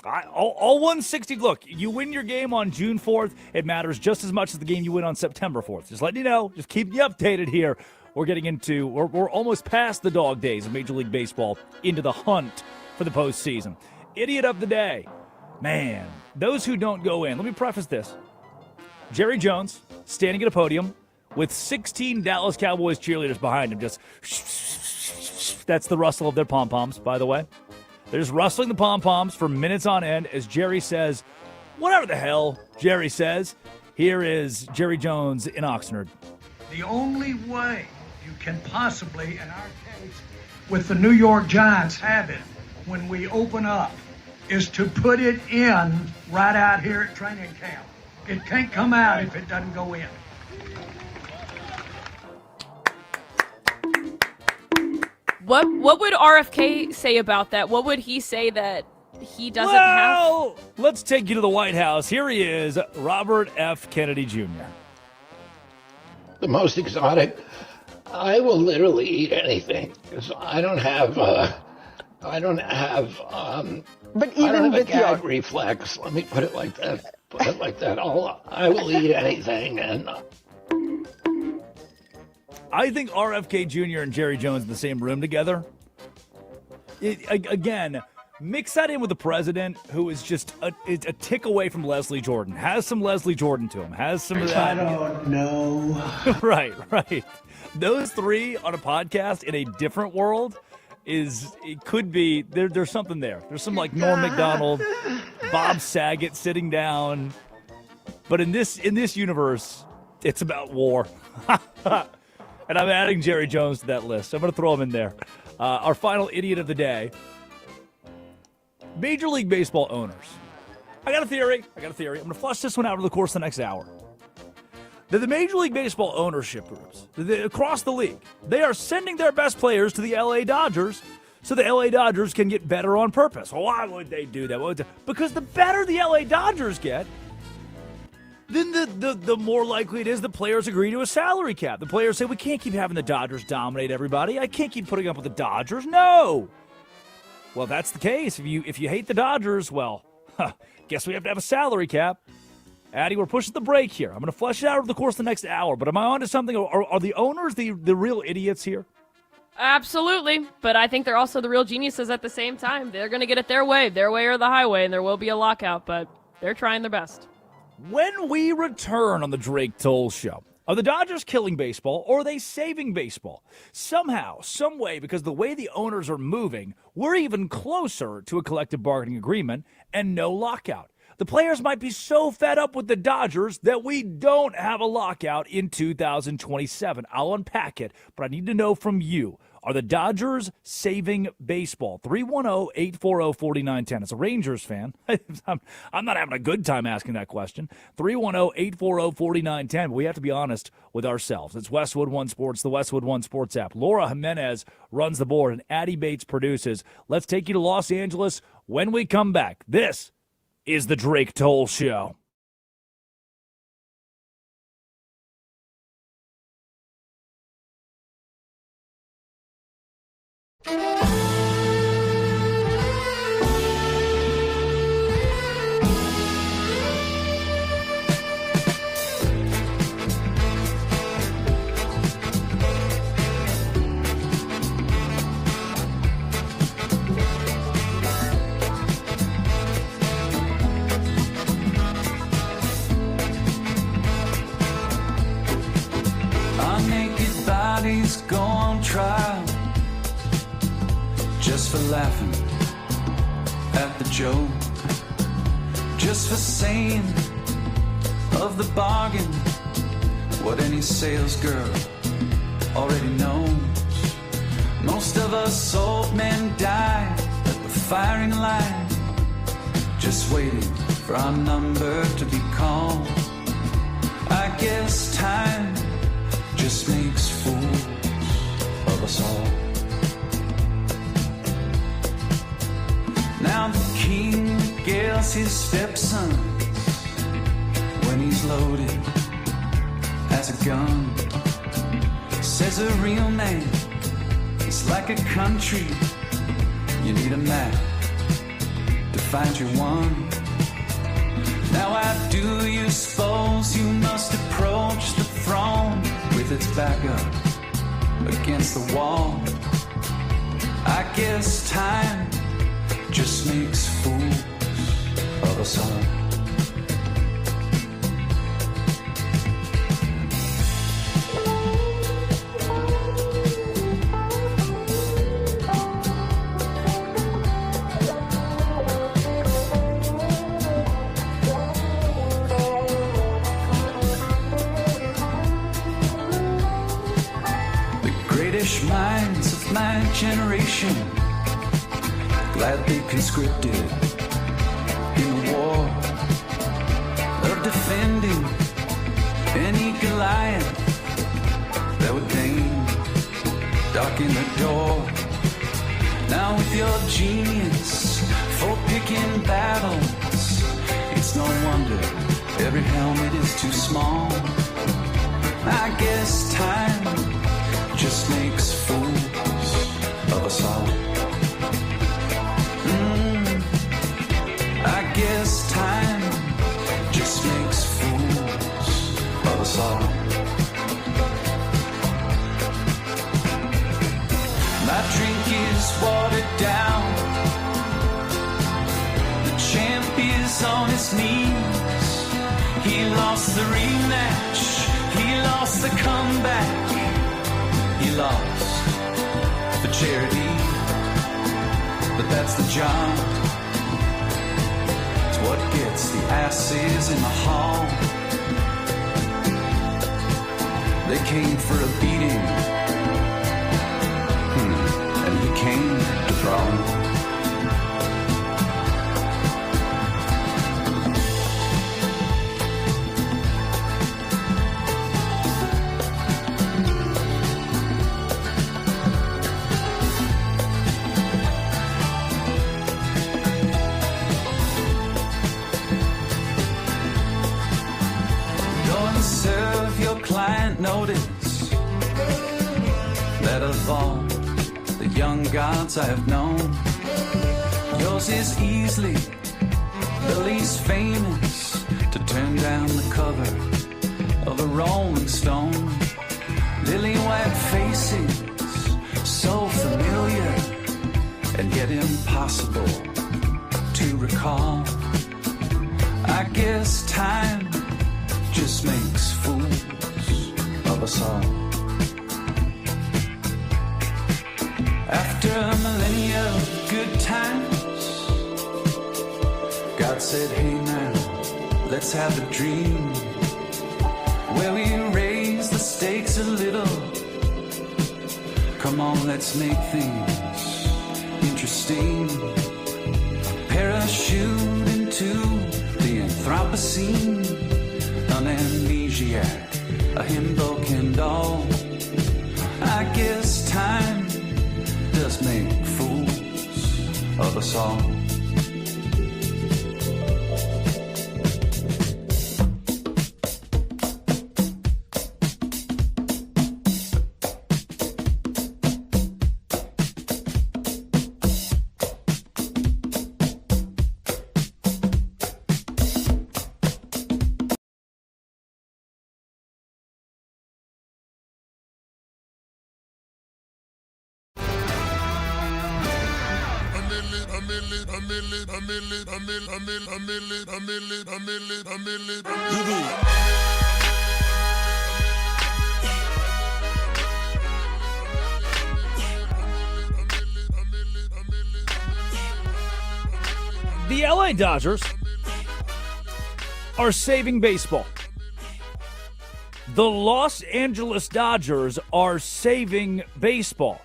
All 160. Look, you win your game on June 4th. It matters just as much as the game you win on September 4th. Just letting you know. Just keep you updated here. We're almost past the dog days of Major League Baseball into the hunt for the postseason. Idiot of the day. Man, those who don't go in. Let me preface this. Jerry Jones standing at a podium with 16 Dallas Cowboys cheerleaders behind him. Just that's the rustle of their pom-poms, by the way. They're just rustling the pom-poms for minutes on end as Jerry says, whatever the hell Jerry says. Here is Jerry Jones in Oxnard. The only way you can possibly, in our case, with the New York Giants have it when we open up, is to put it in right out here at training camp. It can't come out if it doesn't go in. What would RFK say about that? What would he say that he doesn't have? Let's take you to the White House. Here he is, Robert F. Kennedy Jr. The most exotic. I will literally eat anything because I don't have a gag reflex. Let me put it like that. I will eat anything, and I think RFK Jr. and Jerry Jones in the same room together. Again, mix that in with the president, who is just a tick away from Leslie Jordan. Has some Leslie Jordan to him. Has some of that. I don't know. Right. Those three on a podcast in a different world could be there's something there. There's some like Norm Macdonald, Bob Saget sitting down. But in this universe, it's about war. And I'm adding Jerry Jones to that list. I'm going to throw him in there. Our final idiot of the day. Major League Baseball owners. I got a theory. I'm going to flush this one out over the course of the next hour. The Major League Baseball ownership groups across the league, they are sending their best players to the L.A. Dodgers so the L.A. Dodgers can get better on purpose. Why would they do that? Because the better the L.A. Dodgers get, then the more likely it is the players agree to a salary cap. The players say, we can't keep having the Dodgers dominate everybody. I can't keep putting up with the Dodgers. No. Well, that's the case. If you hate the Dodgers, well, guess we have to have a salary cap. Addie, we're pushing the break here. I'm going to flesh it out over the course of the next hour. But am I on to something? Are the owners the real idiots here? Absolutely. But I think they're also the real geniuses at the same time. They're going to get it their way or the highway, and there will be a lockout. But they're trying their best. When we return on the Drake Toll Show, are the Dodgers killing baseball or are they saving baseball? Somehow, some way, because the way the owners are moving, we're even closer to a collective bargaining agreement and no lockout. The players might be so fed up with the Dodgers that we don't have a lockout in 2027. I'll unpack it, but I need to know from you. Are the Dodgers saving baseball? 310-840-4910. As a Rangers fan, I'm not having a good time asking that question. 310-840-4910. But we have to be honest with ourselves. It's Westwood One Sports, the Westwood One Sports app. Laura Jimenez runs the board, and Addie Bates produces. Let's take you to Los Angeles when we come back. This is the Drake Toll Show. naked bodies go on trial just for laughing at the joke, just for saying of the bargain what any sales girl already knows. Most of us old men die at the firing line, just waiting for our number to be called. I guess time just makes fools of us all. Now the king regales his stepson when he's loaded as a gun. Says a real man is like a country, you need a map to find your one. Now I do you suppose you must approach the throne with its back up against the wall. I guess time just makes fools of us all. Minds of my generation gladly conscripted in the war of defending any Goliath that would deign darken the door. Now with your genius for picking battles, it's no wonder every helmet is too small. I guess time just makes fools of us all. I guess time just makes fools of us all. My drink is watered down, the champ is on his knees. He lost the rematch, he lost the comeback, he lost for charity, but that's the job. It's what gets the asses in the hall. They came for a beating, and he came to brawl. Notice that of all the young gods I have known, yours is easily the least famous to turn down the cover of a Rolling Stone. Lily white faces, so familiar and yet impossible to recall. I guess time just makes fools of us all. After a millennia of good times, God said, hey now, let's have a dream where we raise the stakes a little. Come on, let's make things interesting. Parachute into the Anthropocene, an amnesiac, a himbo Kendall. I guess time does make fools of us all. LA Dodgers are saving baseball. The Los Angeles Dodgers are saving baseball.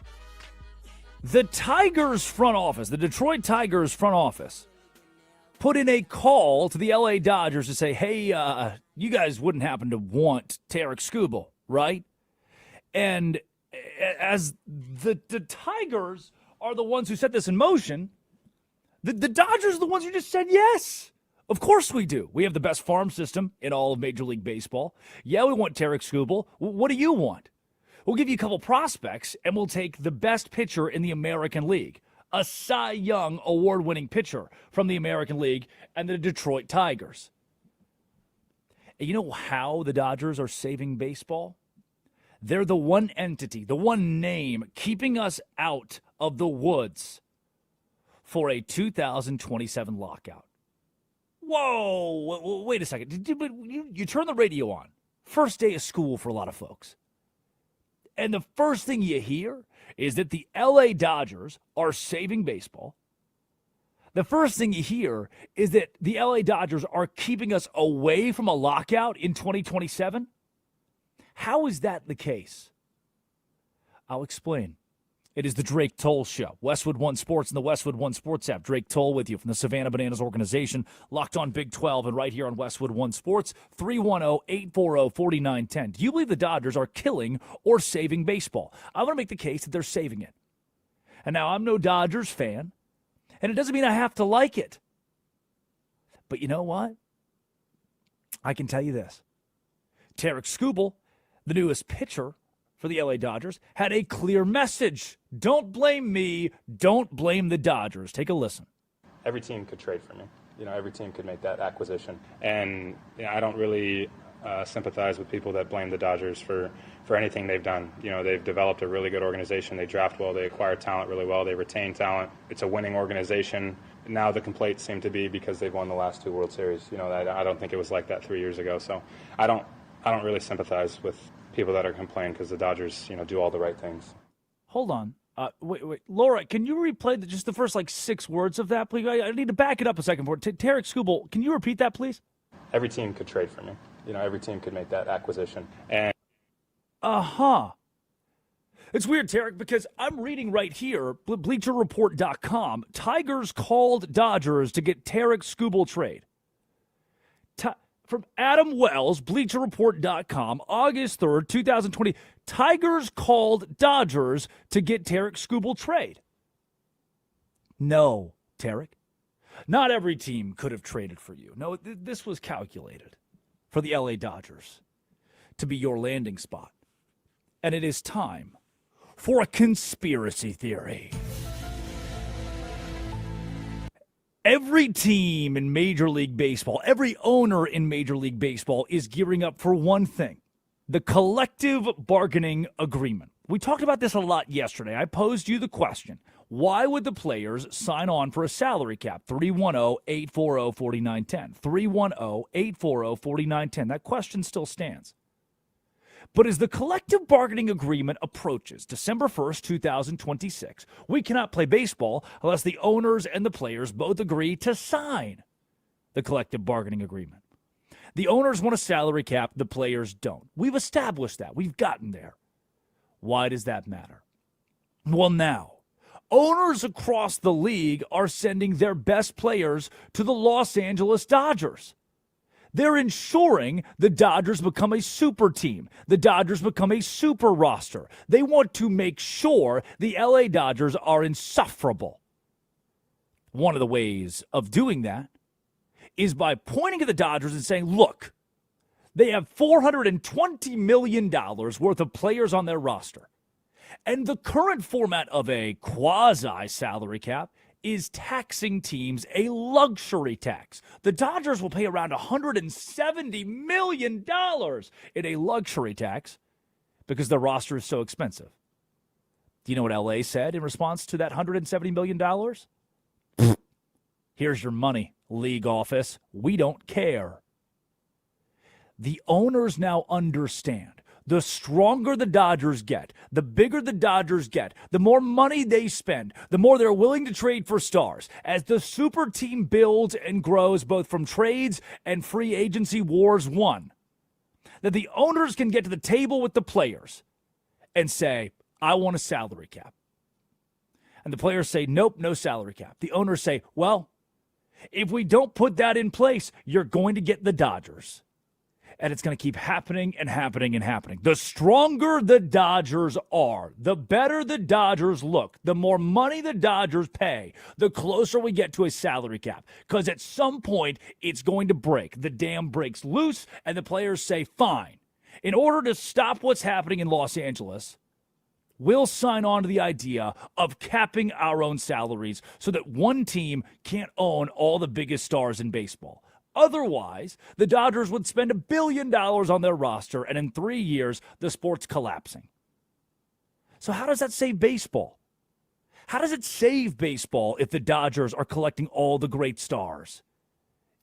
The Tigers front office, the Detroit Tigers front office, put in a call to the LA Dodgers to say, hey, you guys wouldn't happen to want Tarek Skubal, right? And as the Tigers are the ones who set this in motion, the Dodgers are the ones who just said yes. Of course we do. We have the best farm system in all of Major League Baseball. Yeah, we want Tarek Skubal. What do you want? We'll give you a couple prospects, and we'll take the best pitcher in the American League, a Cy Young award-winning pitcher from the American League, and the Detroit Tigers. And you know how the Dodgers are saving baseball? They're the one entity, the one name keeping us out of the woods for a 2027 lockout. Whoa, wait a second. You turn the radio on. First day of school for a lot of folks. And the first thing you hear is that the LA Dodgers are saving baseball. The first thing you hear is that the LA Dodgers are keeping us away from a lockout in 2027. How is that the case? I'll explain. It is the Drake Toll Show. Westwood One Sports and the Westwood One Sports app. Drake Toll with you from the Savannah Bananas organization. Locked on Big 12 and right here on Westwood One Sports. 310-840-4910. Do you believe the Dodgers are killing or saving baseball? I want to make the case that they're saving it. And now, I'm no Dodgers fan, and it doesn't mean I have to like it. But you know what? I can tell you this. Tarek Skubal, the newest pitcher for the LA Dodgers, had a clear message. Don't blame me. Don't blame the Dodgers. Take a listen. Every team could trade for me. Every team could make that acquisition. And I don't really sympathize with people that blame the Dodgers for anything they've done. They've developed a really good organization. They draft well. They acquire talent really well. They retain talent. It's a winning organization. Now the complaints seem to be because they've won the last 2 World Series. I don't think it was like that 3 years ago. So I don't really sympathize with people that are complaining because the Dodgers, do all the right things. Hold on. Wait. Laura, can you replay just the first 6 words of that, please? I need to back it up a second for it. Tarek Skubal, can you repeat that, please? Every team could trade for me. Every team could make that acquisition. And It's weird, Tarek, because I'm reading right here, BleacherReport.com, Tigers called Dodgers to get Tarek Skubal trade. From Adam Wells, BleacherReport.com, August 3rd, 2020, Tigers called Dodgers to get Tarek Skubal trade. No, Tarek. Not every team could have traded for you. No, this was calculated for the LA Dodgers to be your landing spot. And it is time for a conspiracy theory. Every team in Major League Baseball, every owner in Major League Baseball is gearing up for one thing, the collective bargaining agreement. We talked about this a lot yesterday. I posed you the question, why would the players sign on for a salary cap? 310-840-4910. 310-840-4910. That question still stands. But as the collective bargaining agreement approaches December 1st, 2026, we cannot play baseball unless the owners and the players both agree to sign the collective bargaining agreement. The owners want a salary cap, the players don't. We've established that. We've gotten there. Why does that matter? Well, now, owners across the league are sending their best players to the Los Angeles Dodgers. They're ensuring the Dodgers become a super team. The Dodgers become a super roster. They want to make sure the LA Dodgers are insufferable. One of the ways of doing that is by pointing at the Dodgers and saying, look, they have $420 million worth of players on their roster. And the current format of a quasi-salary cap is taxing teams a luxury tax. The Dodgers will pay around $170 million in a luxury tax because their roster is so expensive. Do you know what LA said in response to that $170 million? Here's your money, league office. We don't care. The owners now understand The stronger the Dodgers get, the bigger the Dodgers get, the more money they spend, the more they're willing to trade for stars. As the super team builds and grows both from trades and free agency wars won, that the owners can get to the table with the players and say, I want a salary cap. And the players say, nope, no salary cap. The owners say, well, if we don't put that in place, you're going to get the Dodgers. And it's going to keep happening and happening and happening. The stronger the Dodgers are, the better the Dodgers look, the more money the Dodgers pay, the closer we get to a salary cap. Because at some point, it's going to break. The dam breaks loose, and the players say, fine. In order to stop what's happening in Los Angeles, we'll sign on to the idea of capping our own salaries so that one team can't own all the biggest stars in baseball. Otherwise, the Dodgers would spend $1 billion on their roster, and in 3 years, the sport's collapsing. So how does that save baseball? How does it save baseball if the Dodgers are collecting all the great stars?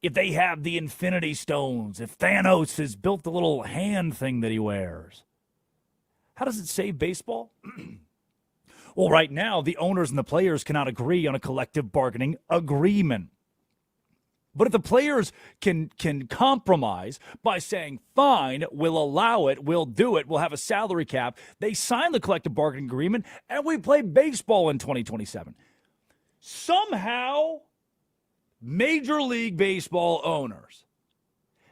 If they have the Infinity Stones, if Thanos has built the little hand thing that he wears? How does it save baseball? Well, right now, the owners and the players cannot agree on a collective bargaining agreement. But if the players can compromise by saying, fine, we'll allow it, we'll do it, we'll have a salary cap, they sign the collective bargaining agreement, and we play baseball in 2027. Somehow, Major League Baseball owners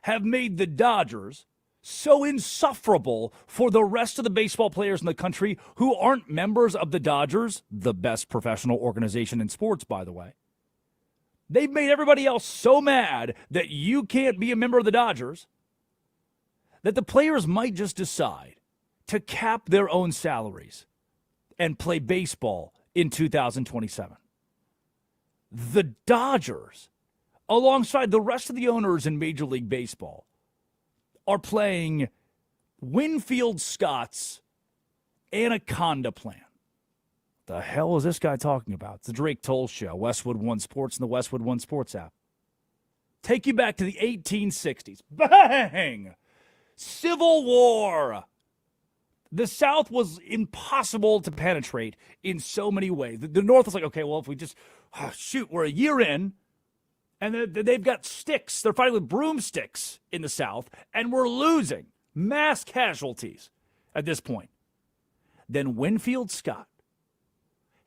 have made the Dodgers so insufferable for the rest of the baseball players in the country who aren't members of the Dodgers, the best professional organization in sports, by the way. They've made everybody else so mad that you can't be a member of the Dodgers that the players might just decide to cap their own salaries and play baseball in 2027. The Dodgers, alongside the rest of the owners in Major League Baseball, are playing Winfield Scott's Anaconda Plan. The hell is this guy talking about? It's the Drake Toll Show, Westwood One Sports, and the Westwood One Sports app. Take you back to the 1860s. Bang! Civil War. The South was impossible to penetrate in so many ways. The North was like, okay, well, if we just, we're a year in, and they've got sticks. They're fighting with broomsticks in the South, and we're losing. Mass casualties at this point. Then Winfield Scott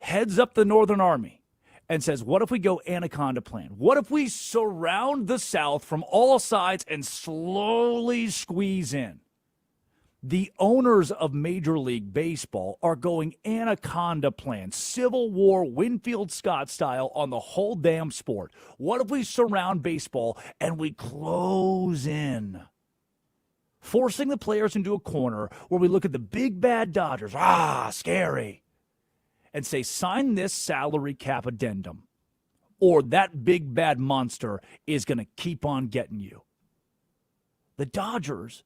heads up the Northern Army and says, what if we go Anaconda Plan? What if we surround the South from all sides and slowly squeeze in? The owners of Major League Baseball are going Anaconda Plan, Civil War, Winfield Scott style on the whole damn sport. What if we surround baseball and we close in? Forcing the players into a corner where we look at the big bad Dodgers, scary, and say, sign this salary cap addendum, or that big bad monster is going to keep on getting you. The Dodgers,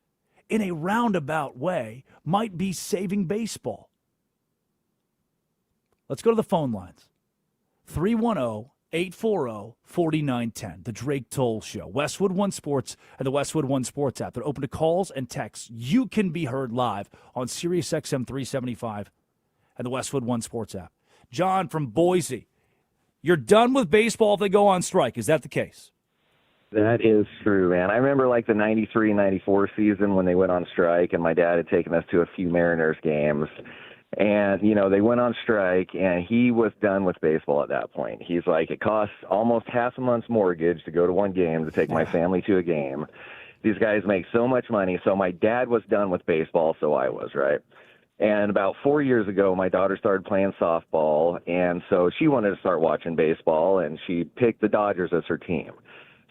in a roundabout way, might be saving baseball. Let's go to the phone lines. 310-840-4910, the Drake Toll Show. Westwood One Sports and the Westwood One Sports app. They're open to calls and texts. You can be heard live on SiriusXM 375 and the Westwood One Sports app. John from Boise, you're done with baseball if they go on strike. Is that the case? That is true, man. I remember like the 93, 94 season when they went on strike, and my dad had taken us to a few Mariners games. And, they went on strike, and he was done with baseball at that point. He's like, it costs almost half a month's mortgage to go to one game to take my family to a game. These guys make so much money. So my dad was done with baseball, so I was, right? And about 4 years ago, my daughter started playing softball, and so she wanted to start watching baseball, and she picked the Dodgers as her team.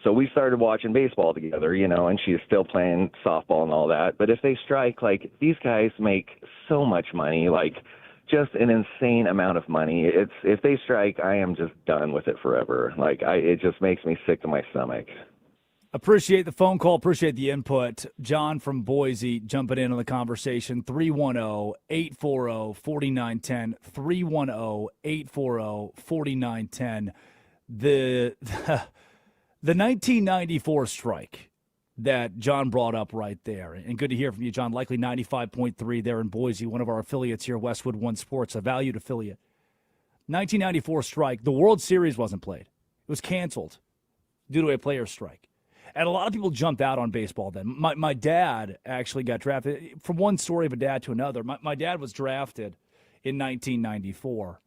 So we started watching baseball together, and she's still playing softball and all that. But if they strike, like, these guys make so much money, like just an insane amount of money. If they strike, I am just done with it forever. Like, it just makes me sick to my stomach. Appreciate the phone call. Appreciate the input. John from Boise jumping in on the conversation. 310-840-4910. 310-840-4910. The 1994 strike that John brought up right there. And good to hear from you, John. Likely 95.3 there in Boise, one of our affiliates here, Westwood One Sports, a valued affiliate. 1994 strike. The World Series wasn't played. It was canceled due to a player strike. And a lot of people jumped out on baseball then. My dad actually got drafted. From one story of a dad to another, my dad was drafted in 1994.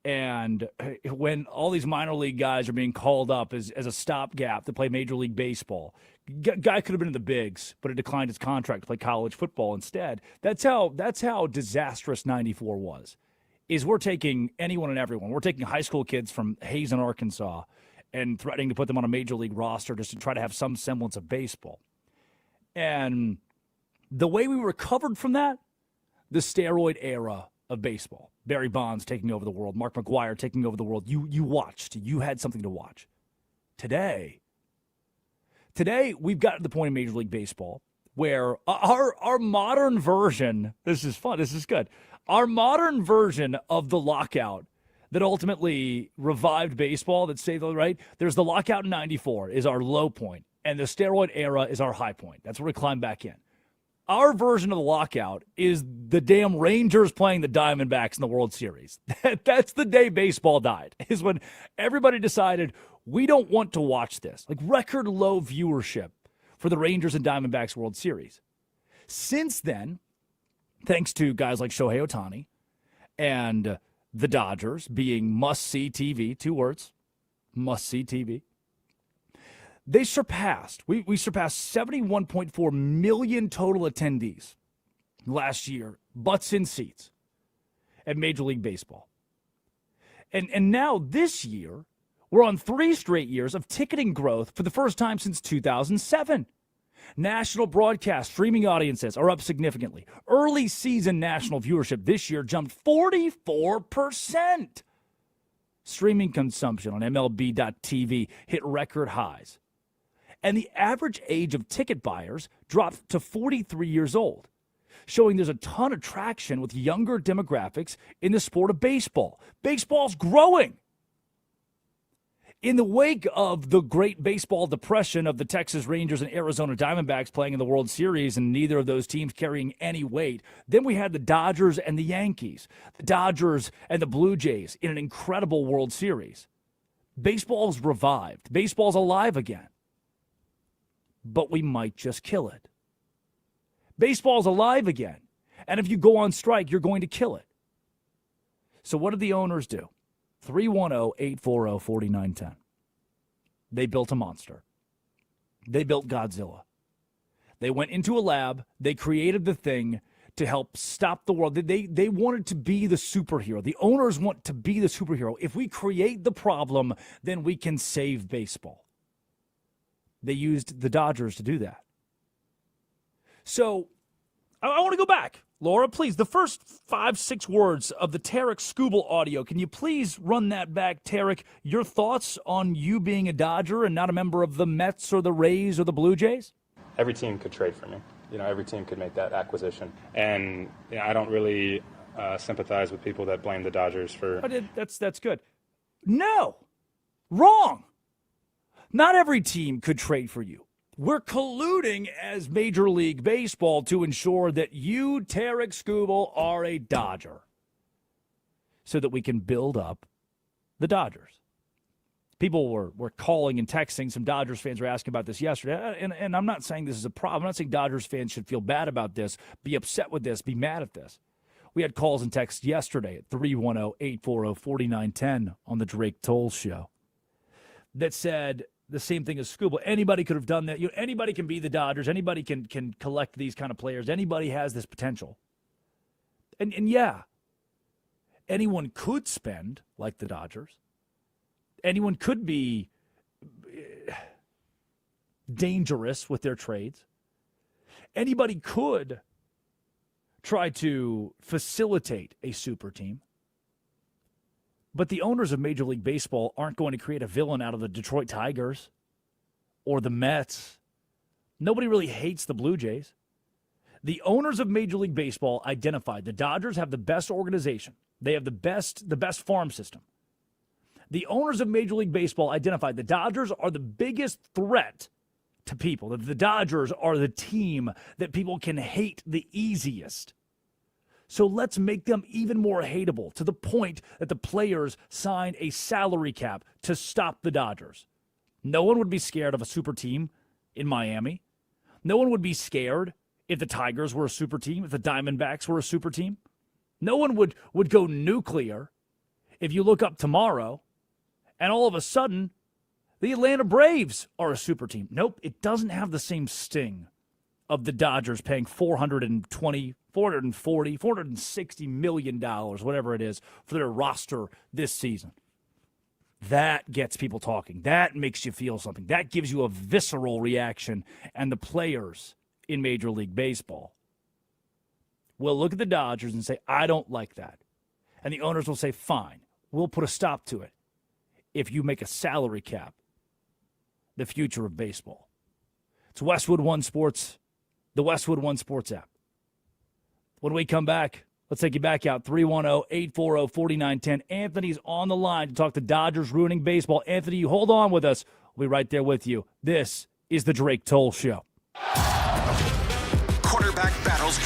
And when all these minor league guys are being called up as a stopgap to play Major League Baseball, guy could have been in the bigs, but it declined his contract to play college football instead. That's how disastrous 94 was. Is we're taking anyone and everyone. We're taking high school kids from Hazen, Arkansas, and threatening to put them on a Major League roster just to try to have some semblance of baseball. And the way we recovered from that, the steroid era of baseball. Barry Bonds taking over the world, Mark McGwire taking over the world. You watched. You had something to watch. Today, we've gotten to the point in Major League Baseball where our modern version, this is fun, this is good, our modern version of the lockout that ultimately revived baseball, that saved the right, there's the lockout in 94 is our low point, and the steroid era is our high point. That's where we climb back in. Our version of the lockout is the damn Rangers playing the Diamondbacks in the World Series. That's the day baseball died, is when everybody decided we don't want to watch this. Like record low viewership for the Rangers and Diamondbacks World Series. Since then, thanks to guys like Shohei Ohtani and the Dodgers being must-see TV, 2 words, must-see TV, they surpassed, we surpassed 71.4 million total attendees last year, butts in seats at Major League Baseball. And now this year, we're on 3 straight years of ticketing growth for the first time since 2007. National broadcast streaming audiences are up significantly. Early season national viewership this year jumped 44%. Streaming consumption on MLB.TV hit record highs. And the average age of ticket buyers dropped to 43 years old, showing there's a ton of traction with younger demographics in the sport of baseball. Baseball's growing. In the wake of the great baseball depression of the Texas Rangers and Arizona Diamondbacks playing in the World Series and neither of those teams carrying any weight, then we had the Dodgers and the Yankees, the Dodgers and the Blue Jays in an incredible World Series. Baseball's revived. Baseball's alive again. But we might just kill it. Baseball's alive again. And if you go on strike, you're going to kill it. So what did the owners do? 310-840-4910. They built a monster. They built Godzilla. They went into a lab. They created the thing to help stop the world. They wanted to be the superhero. The owners want to be the superhero. If we create the problem, then we can save baseball. They used the Dodgers to do that. So I want to go back. Laura, please, the first 5-6 words of the Tarek Skubal audio. Can you please run that back, Tarek? Your thoughts on you being a Dodger and not a member of the Mets or the Rays or the Blue Jays? Every team could trade for me. Every team could make that acquisition. And I don't really sympathize with people that blame the Dodgers for... That's good. No. Wrong. Not every team could trade for you. We're colluding as Major League Baseball to ensure that you, Tarek Skubal, are a Dodger so that we can build up the Dodgers. People were calling and texting. Some Dodgers fans were asking about this yesterday. And I'm not saying this is a problem. I'm not saying Dodgers fans should feel bad about this, be upset with this, be mad at this. We had calls and texts yesterday at 310-840-4910 on the Drake Toll Show that said the same thing as Skubal. Anybody could have done that. Anybody can be the Dodgers. Anybody can collect these kind of players. Anybody has this potential. And yeah, anyone could spend like the Dodgers. Anyone could be dangerous with their trades. Anybody could try to facilitate a super team. But the owners of Major League Baseball aren't going to create a villain out of the Detroit Tigers or the Mets. Nobody really hates the Blue Jays. The owners of Major League Baseball identified the Dodgers have the best organization. They have the best farm system. The owners of Major League Baseball identified the Dodgers are the biggest threat to people, that the Dodgers are the team that people can hate the easiest. So let's make them even more hateable, to the point that the players sign a salary cap to stop the Dodgers. No one would be scared of a super team in Miami. No one would be scared if the Tigers were a super team, if the Diamondbacks were a super team. No one would go nuclear if you look up tomorrow and all of a sudden the Atlanta Braves are a super team. Nope, it doesn't have the same sting of the Dodgers paying $420, $440, $460 million, whatever it is, for their roster this season. That gets people talking. That makes you feel something. That gives you a visceral reaction. And the players in Major League Baseball will look at the Dodgers and say, I don't like that. And the owners will say, fine, we'll put a stop to it if you make a salary cap the future of baseball. It's Westwood One Sports, the Westwood One Sports app. When we come back, let's take you back out, 310-840-4910. Anthony's on the line to talk the Dodgers ruining baseball. Anthony, you hold on with us. We'll be right there with you. This is the Drake Toll Show. Quarterback battles.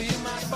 You might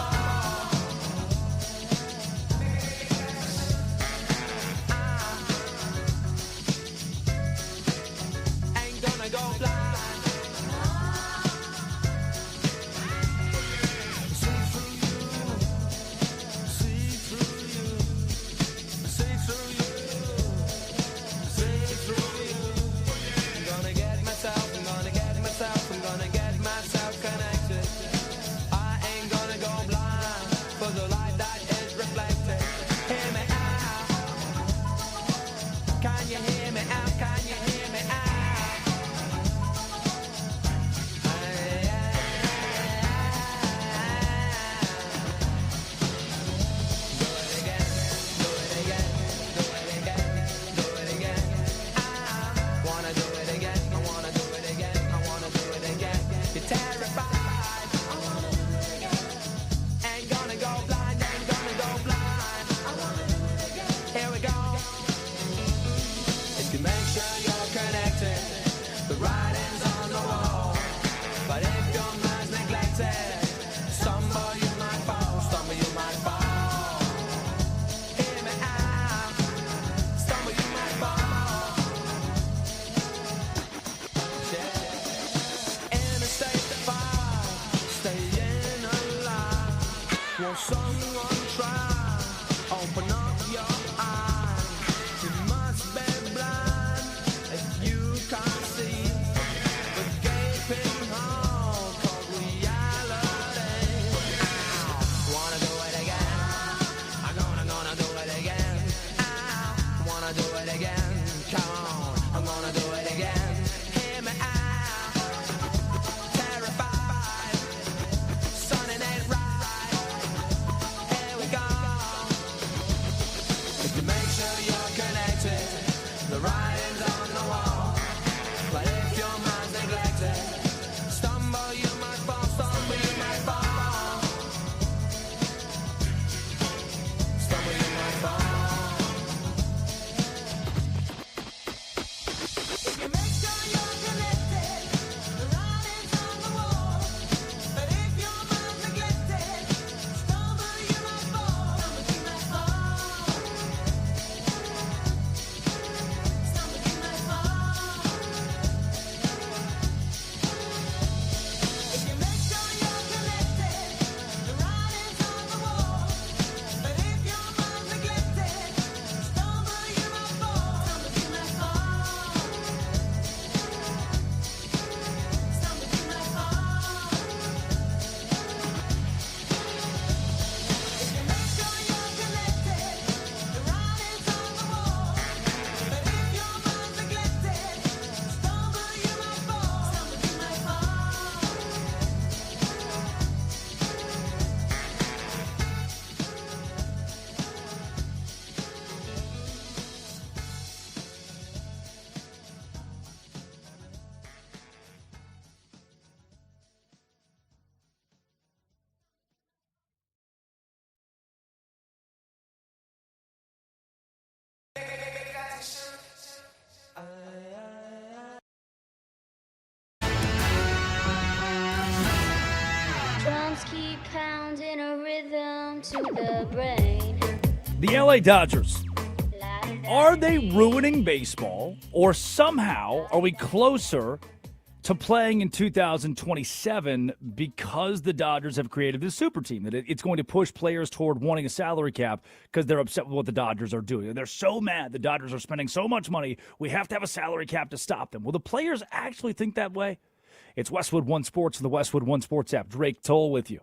drums keep pounding a rhythm to the brain. The LA Dodgers. Are they ruining baseball, or somehow are we closer to playing in 2027 because the Dodgers have created this super team, that it's going to push players toward wanting a salary cap because they're upset with what the Dodgers are doing? They're so mad the Dodgers are spending so much money, we have to have a salary cap to stop them. Will the players actually think that way? It's Westwood One Sports and the Westwood One Sports app. Drake Toll with you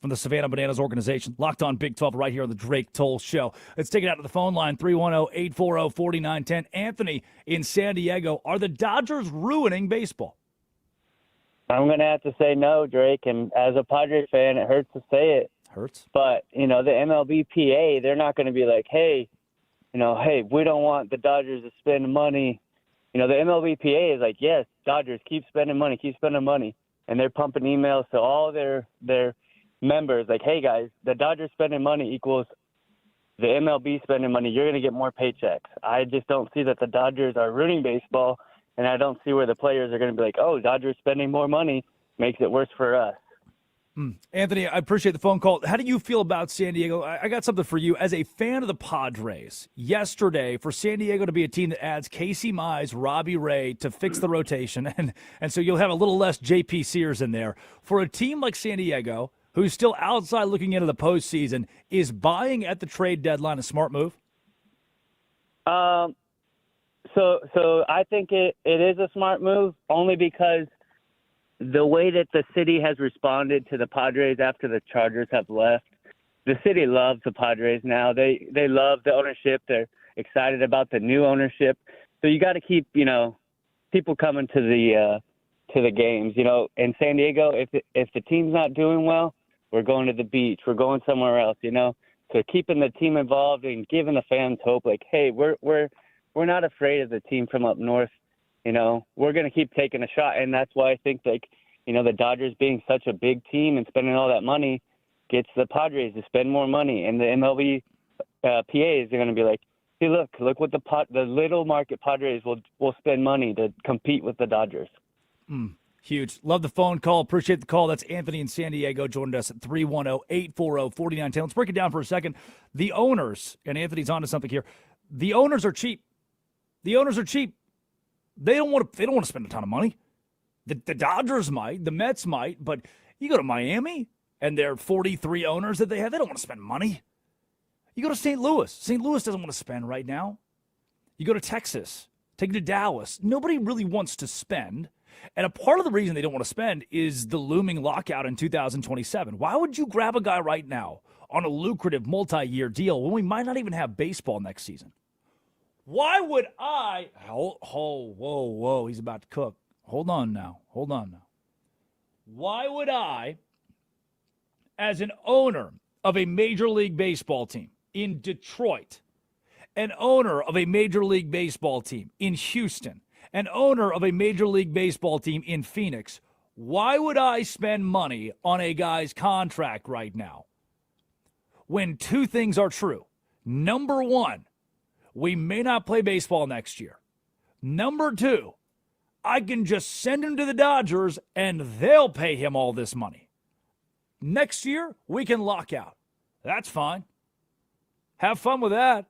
from the Savannah Bananas organization. Locked on Big 12 right here on the Drake Toll Show. Let's take it out to the phone line, 310-840-4910. Anthony in San Diego. Are the Dodgers ruining baseball? I'm going to have to say no, Drake. And as a Padres fan, it hurts to say it. Hurts. But, the MLB PA, they're not going to be like, hey, we don't want the Dodgers to spend money. The MLB PA is like, yes, Dodgers, keep spending money. And they're pumping emails to all their members like, hey, guys, the Dodgers spending money equals the MLB spending money. You're going to get more paychecks. I just don't see that the Dodgers are ruining baseball, and I don't see where the players are going to be like, oh, Dodgers spending more money makes it worse for us. Anthony, I appreciate the phone call. How do you feel about San Diego? I got something for you. As a fan of the Padres, yesterday, for San Diego to be a team that adds Casey Mize, Robbie Ray to fix the rotation, and so you'll have a little less JP Sears in there. For a team like San Diego, who's still outside looking into the postseason, is buying at the trade deadline a smart move? So I think it is a smart move, only because the way that the city has responded to the Padres after the Chargers have left, the city loves the Padres now. They love the ownership. They're excited about the new ownership. So you got to keep, people coming to the games. In San Diego, if the team's not doing well, we're going to the beach. We're going somewhere else. So keeping the team involved and giving the fans hope, like, hey, we're not afraid of the team from up north. We're going to keep taking a shot. And that's why I think, the Dodgers being such a big team and spending all that money gets the Padres to spend more money. And the MLB PAs are going to be like, hey, look what the little market Padres will spend money to compete with the Dodgers. Huge. Love the phone call. Appreciate the call. That's Anthony in San Diego. Joined us at 310-840-4910. Let's break it down for a second. The owners, and Anthony's onto something here, the owners are cheap. They don't want to spend a ton of money. The Dodgers might, the Mets might, but you go to Miami and their 43 owners that they have, they don't want to spend money. You go to St. Louis. St. Louis doesn't want to spend right now. You go to Texas, take it to Dallas. Nobody really wants to spend. And a part of the reason they don't want to spend is the looming lockout in 2027. Why would you grab a guy right now on a lucrative multi-year deal when we might not even have baseball next season? Why would I? Whoa, he's about to cook. Hold on now. Why would I, as an owner of a Major League Baseball team in Detroit, an owner of a Major League Baseball team in Houston, an owner of a Major League Baseball team in Phoenix, why would I spend money on a guy's contract right now when two things are true? Number one, we may not play baseball next year. Number two, I can just send him to the Dodgers and they'll pay him all this money. Next year, we can lock out. That's fine. Have fun with that.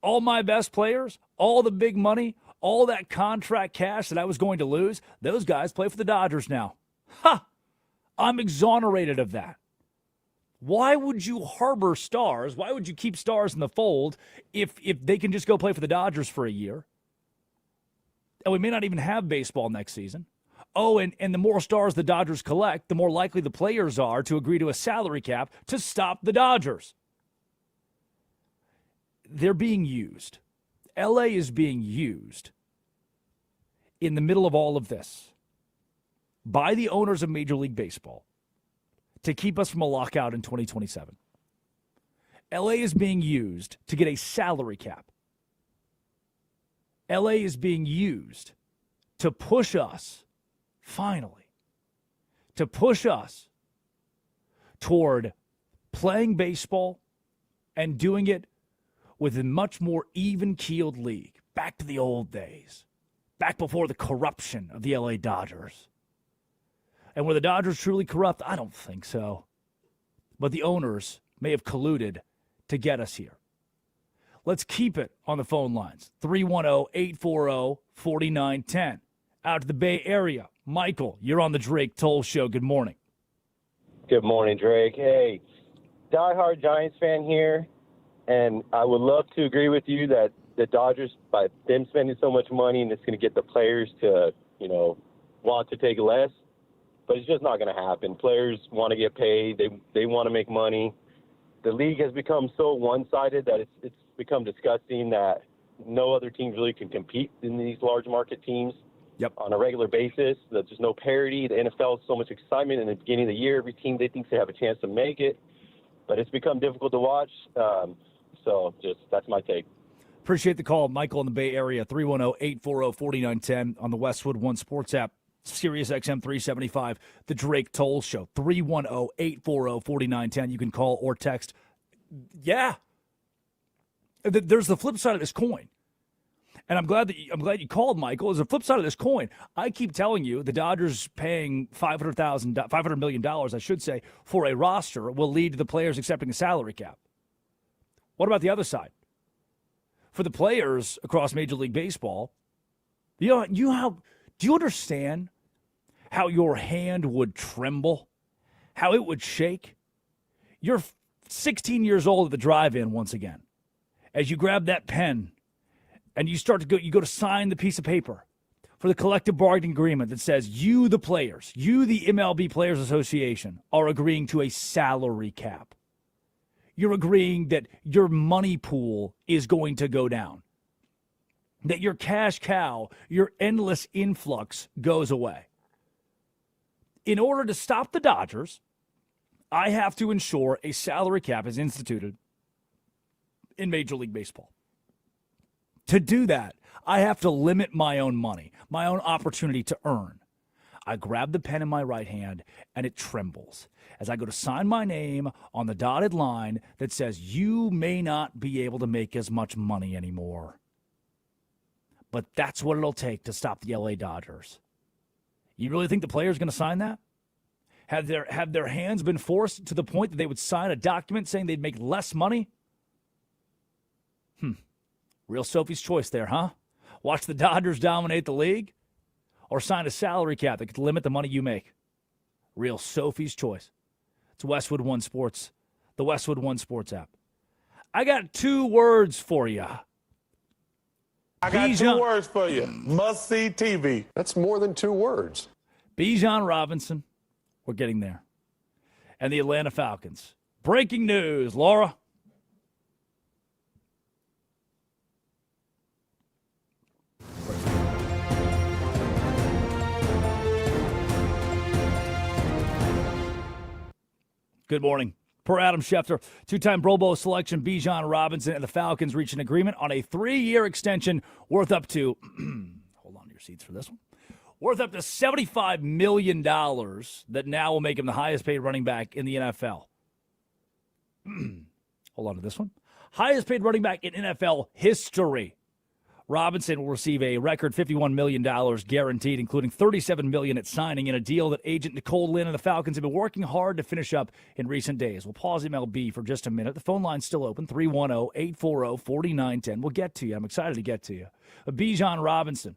All my best players, all the big money, all that contract cash that I was going to lose, those guys play for the Dodgers now. I'm exonerated of that. Why would you harbor stars? Why would you keep stars in the fold if they can just go play for the Dodgers for a year? And we may not even have baseball next season. Oh, and the more stars the Dodgers collect, the more likely the players are to agree to a salary cap to stop the Dodgers. They're being used. LA is being used in the middle of all of this by the owners of Major League Baseball to keep us from a lockout in 2027. LA is being used to get a salary cap. LA is being used to push us, finally, to push us toward playing baseball and doing it with a much more even-keeled league. Back to the old days. Back before the corruption of the LA Dodgers. And were the Dodgers truly corrupt? I don't think so. But the owners may have colluded to get us here. Let's keep it on the phone lines. 310-840-4910. Out to the Bay Area. Michael, you're on the Drake Toll Show. Good morning. Good morning, Drake. Hey, diehard Giants fan here, and I would love to agree with you that the Dodgers, by them spending so much money, and it's going to get the players to, want to take less, but it's just not going to happen. Players want to get paid. They want to make money. The league has become so one-sided that it's become disgusting that no other teams really can compete in these large market teams on a regular basis. There's just no parity. The NFL is so much excitement in the beginning of the year. Every team, they think they have a chance to make it, but it's become difficult to watch. So that's my take. Appreciate the call, Michael in the Bay Area, 310-840-4910 on the Westwood One Sports app, Sirius XM 375, the Drake Toll Show, 310-840-4910. You can call or text. Yeah. There's the flip side of this coin. And I'm glad you called, Michael. There's a flip side of this coin. I keep telling you the Dodgers paying $500 million, I should say, for a roster will lead to the players accepting a salary cap. What about the other side? For the players across Major League Baseball, do you understand how your hand would tremble, how it would shake? You're 16 years old at the drive-in once again. As you grab that pen and you go to sign the piece of paper for the collective bargaining agreement that says you, the players, you, the MLB Players Association, are agreeing to a salary cap. You're agreeing that your money pool is going to go down, that your cash cow, your endless influx goes away. In order to stop the Dodgers, I have to ensure a salary cap is instituted in Major League Baseball. To do that, I have to limit my own money, my own opportunity to earn. I grab the pen in my right hand, and it trembles as I go to sign my name on the dotted line that says you may not be able to make as much money anymore. But that's what it'll take to stop the LA Dodgers. You really think the player's going to sign that? Have their hands been forced to the point that they would sign a document saying they'd make less money? Real Sophie's choice there, huh? Watch the Dodgers dominate the league? Or sign a salary cap that could limit the money you make? Real Sophie's choice. It's Westwood One Sports, the Westwood One Sports app. I got 2 words for you. I got 2 words for you. Must-see TV. That's more than 2 words. Bijan Robinson. We're getting there. And the Atlanta Falcons. Breaking news, Laura. Good morning. Per Adam Schefter, 2-time Pro Bowl selection Bijan Robinson and the Falcons reach an agreement on a 3-year extension worth up to, hold on to your seats for this one, worth up to $75 million that now will make him the highest paid running back in the NFL. Hold on to this one. Highest paid running back in NFL history. Robinson will receive a record $51 million guaranteed, including $37 million at signing in a deal that agent Nicole Lynn and the Falcons have been working hard to finish up in recent days. We'll pause MLB for just a minute. The phone line's still open, 310-840-4910. We'll get to you. I'm excited to get to you. Bijan Robinson,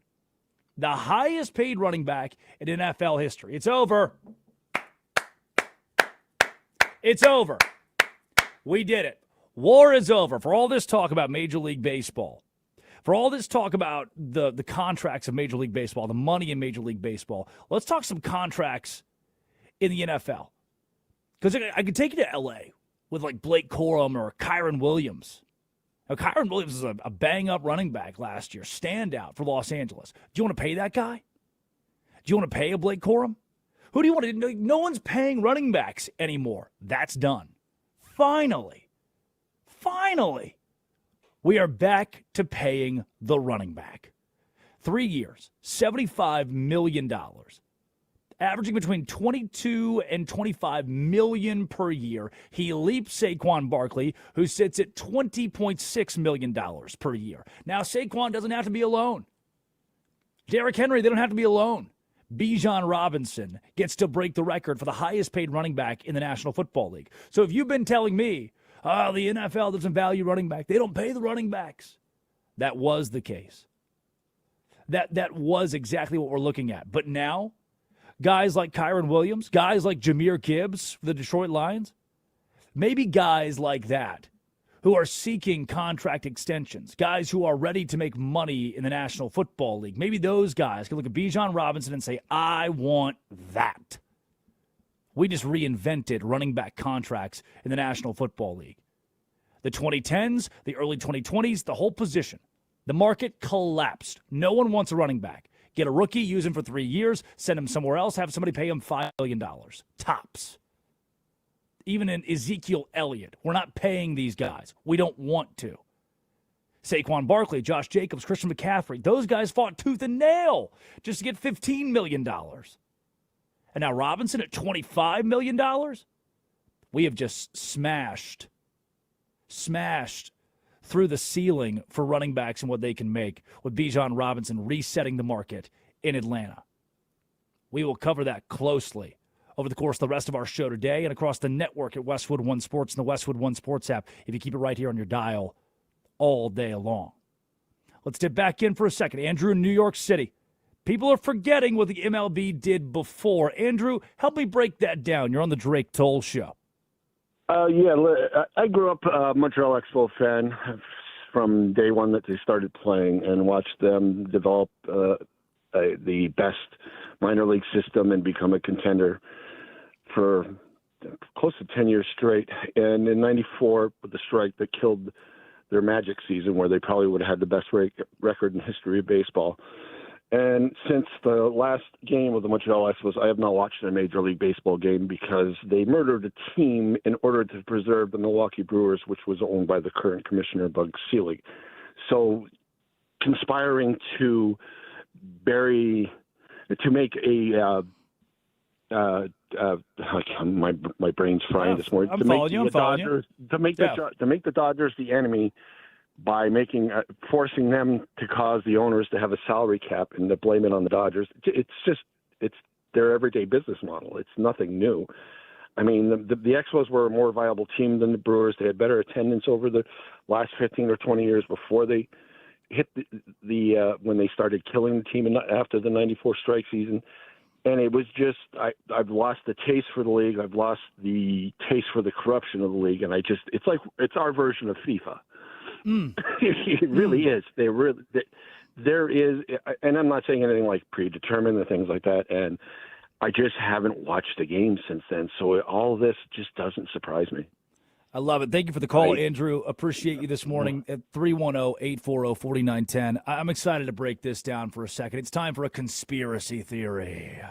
the highest paid running back in NFL history. It's over. It's over. We did it. War is over. For all this talk about Major League Baseball, for all this talk about the contracts of Major League Baseball, the money in Major League Baseball, let's talk some contracts in the NFL. Because I could take you to L.A. with like Blake Corum or Kyron Williams. Now, Kyron Williams is a bang-up running back last year, standout for Los Angeles. Do you want to pay that guy? Do you want to pay a Blake Corum? Who do you want to? No one's paying running backs anymore. That's done. Finally, we are back to paying the running back. 3 years, $75 million, averaging between $22 and $25 million per year. He leaps Saquon Barkley, who sits at $20.6 million per year. Now, Saquon doesn't have to be alone. Derrick Henry, they don't have to be alone. Bijan Robinson gets to break the record for the highest paid running back in the National Football League. So if you've been telling me, the NFL doesn't value running back, they don't pay the running backs, that was the case. That was exactly what we're looking at. But now, guys like Kyron Williams, guys like Jahmyr Gibbs for the Detroit Lions, maybe guys like that who are seeking contract extensions, guys who are ready to make money in the National Football League, maybe those guys can look at Bijan Robinson and say, I want that. We just reinvented running back contracts in the National Football League. The 2010s, the early 2020s, the whole position. The market collapsed. No one wants a running back. Get a rookie, use him for 3 years, send him somewhere else, have somebody pay him $5 million. Tops. Even in Ezekiel Elliott, we're not paying these guys. We don't want to. Saquon Barkley, Josh Jacobs, Christian McCaffrey, those guys fought tooth and nail just to get $15 million. And now Robinson at $25 million? We have just smashed through the ceiling for running backs and what they can make with Bijan Robinson resetting the market in Atlanta. We will cover that closely over the course of the rest of our show today and across the network at Westwood One Sports and the Westwood One Sports app if you keep it right here on your dial all day long. Let's dip back in for a second. Andrew in New York City. People are forgetting what the MLB did before. Andrew, help me break that down. You're on the Drake Toll Show. I grew up a Montreal Expo fan from day one that they started playing and watched them develop the best minor league system and become a contender for close to 10 years straight. And in 94, with the strike that killed their magic season, where they probably would have had the best record in history of baseball. And since the last game of the Montreal Expos, I have not watched a Major League Baseball game because they murdered a team in order to preserve the Milwaukee Brewers, which was owned by the current commissioner, Bug Selig. So conspiring to make a my brain's frying this morning. To make the Dodgers the enemy by forcing them to cause the owners to have a salary cap and to blame it on the Dodgers. It's their everyday business model. It's nothing new. I mean, the Expos were a more viable team than the Brewers. They had better attendance over the last 15 or 20 years before they hit when they started killing the team after the 94 strike season. And it was just, I've lost the taste for the league. I've lost the taste for the corruption of the league. And it's our version of FIFA. It really is. There is, and I'm not saying anything like predetermined and things like that. And I just haven't watched a game since then. So all of this just doesn't surprise me. I love it. Thank you for the call, Andrew. Appreciate you this morning at 310-840-4910. I'm excited to break this down for a second. It's time for a conspiracy theory.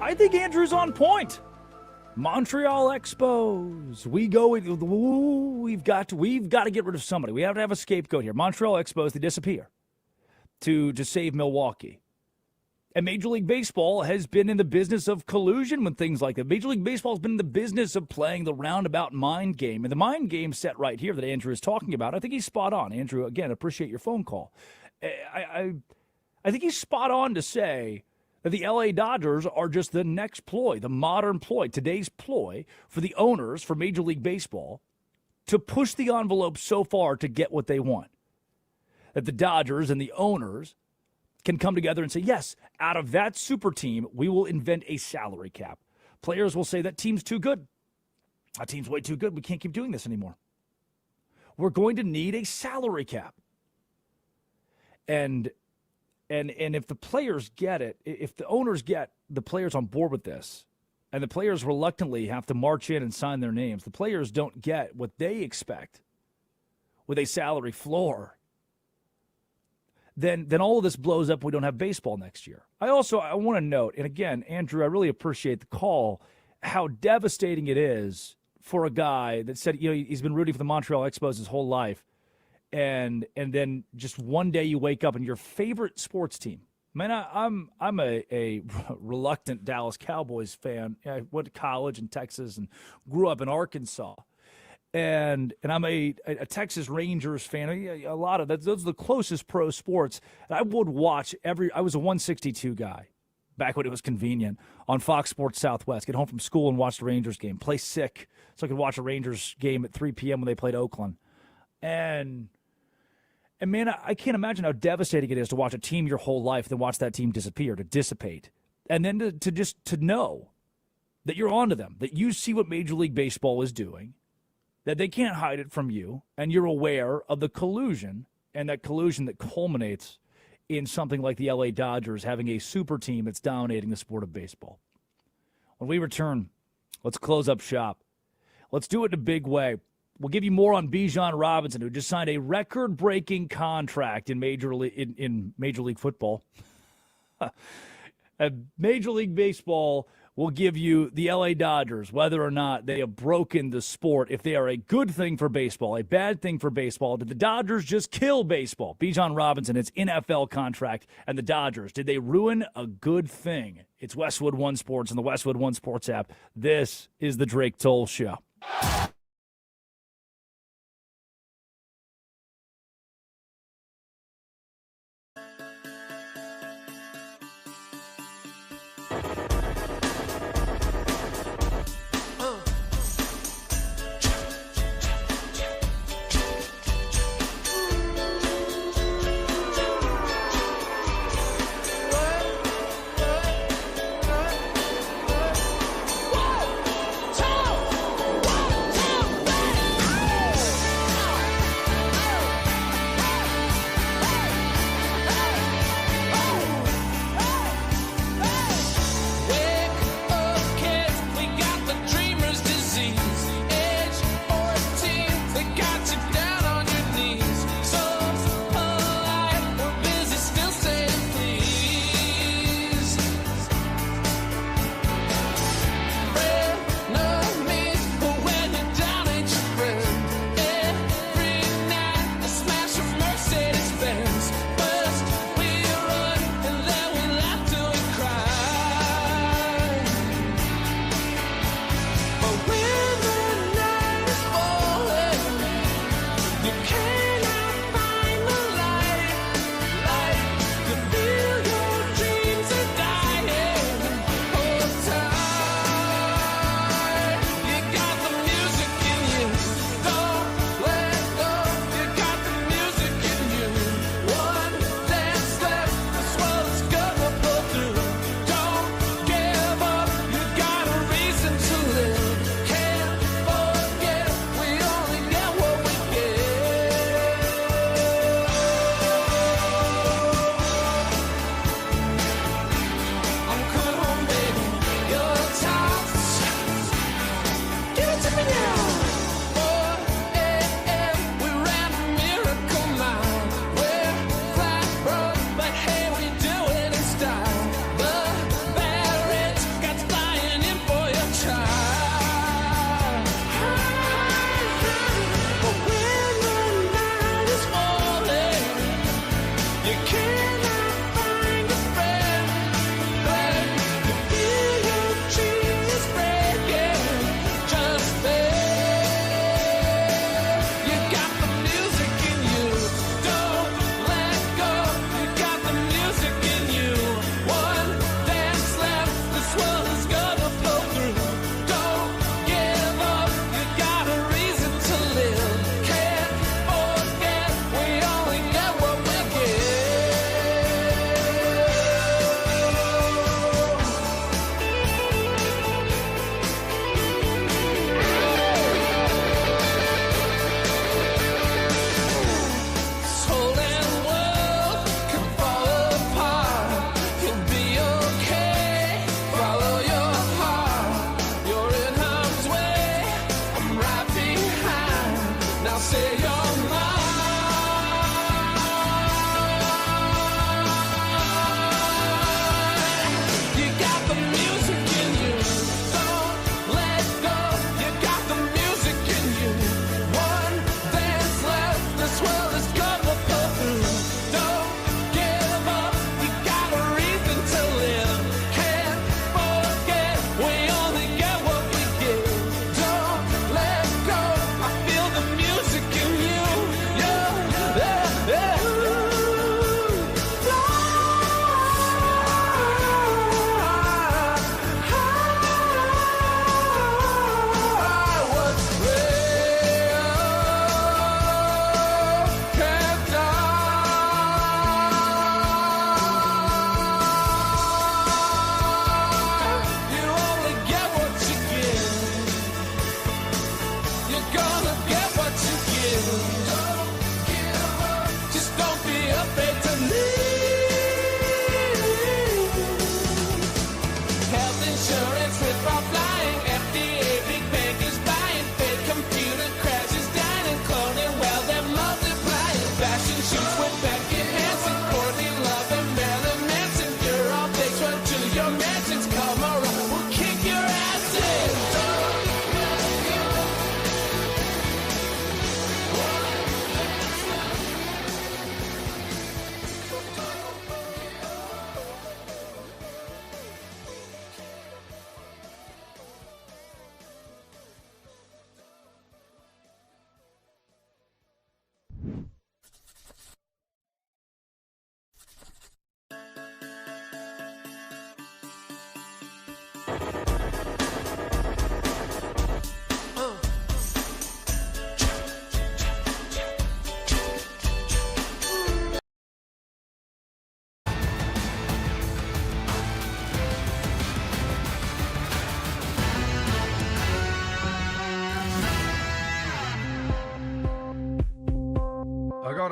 I think Andrew's on point. Montreal Expos. We've got to get rid of somebody. We have to have a scapegoat here. Montreal Expos, they disappear to save Milwaukee. And Major League Baseball has been in the business of collusion with things like that. Major League Baseball has been in the business of playing the roundabout mind game. And the mind game set right here that Andrew is talking about, I think he's spot on. Andrew, again, appreciate your phone call. I think he's spot on to say that the L.A. Dodgers are just the next ploy, the modern ploy, today's ploy for the owners, for Major League Baseball, to push the envelope so far to get what they want. That the Dodgers and the owners can come together and say, yes, out of that super team, we will invent a salary cap. Players will say that team's too good. That team's way too good. We can't keep doing this anymore. We're going to need a salary cap. And if the players get it, if the owners get the players on board with this, and the players reluctantly have to march in and sign their names, the players don't get what they expect with a salary floor, then all of this blows up. We don't have baseball next year. I want to note, and again, Andrew, I really appreciate the call, how devastating it is for a guy that said, he's been rooting for the Montreal Expos his whole life, and then just one day you wake up and your favorite sports team. Man, I'm a reluctant Dallas Cowboys fan. I went to college in Texas and grew up in Arkansas. and I'm a Texas Rangers fan. A lot of that. Those are the closest pro sports. And I would watch I was a 162 guy back when it was convenient on Fox Sports Southwest. Get home from school and watch the Rangers game. Play sick so I could watch a Rangers game at 3 p.m. when they played Oakland. And man, I can't imagine how devastating it is to watch a team your whole life, then watch that team disappear, to dissipate, and then to know that you're onto them, that you see what Major League Baseball is doing, that they can't hide it from you, and you're aware of the collusion, and that collusion that culminates in something like the LA Dodgers having a super team that's dominating the sport of baseball. When we return, let's close up shop. Let's do it in a big way. We'll give you more on Bijan Robinson, who just signed a record-breaking contract in Major League Football. Major League Baseball will give you the LA Dodgers, whether or not they have broken the sport, if they are a good thing for baseball, a bad thing for baseball. Did the Dodgers just kill baseball? Bijan Robinson, its NFL contract, and the Dodgers, did they ruin a good thing? It's Westwood One Sports and the Westwood One Sports app. This is the Drake Toll Show.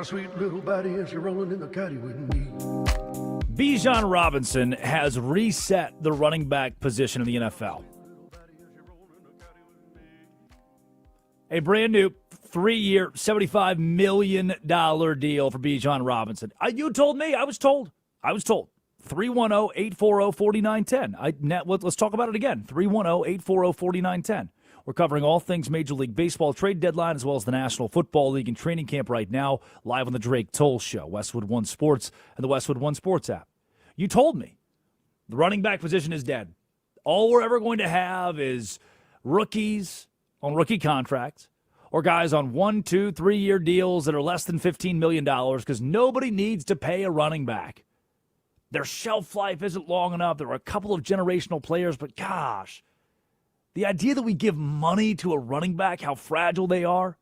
a sweet little body and she's rolling in the caddy with me. Bijan Robinson has reset the running back position in the NFL. A brand new 3-year, $75 million deal for Bijan Robinson. You told me. I was told. 310-840-4910. Let's talk about it again. 310-840-4910. We're covering all things Major League Baseball trade deadline as well as the National Football League and training camp right now, live on the Drake Toll Show, Westwood One Sports, and the Westwood One Sports app. You told me the running back position is dead. All we're ever going to have is rookies on rookie contracts or guys on 1, 2, 3-year deals that are less than $15 million because nobody needs to pay a running back. Their shelf life isn't long enough. There are a couple of generational players, but gosh, the idea that we give money to a running back, how fragile they are,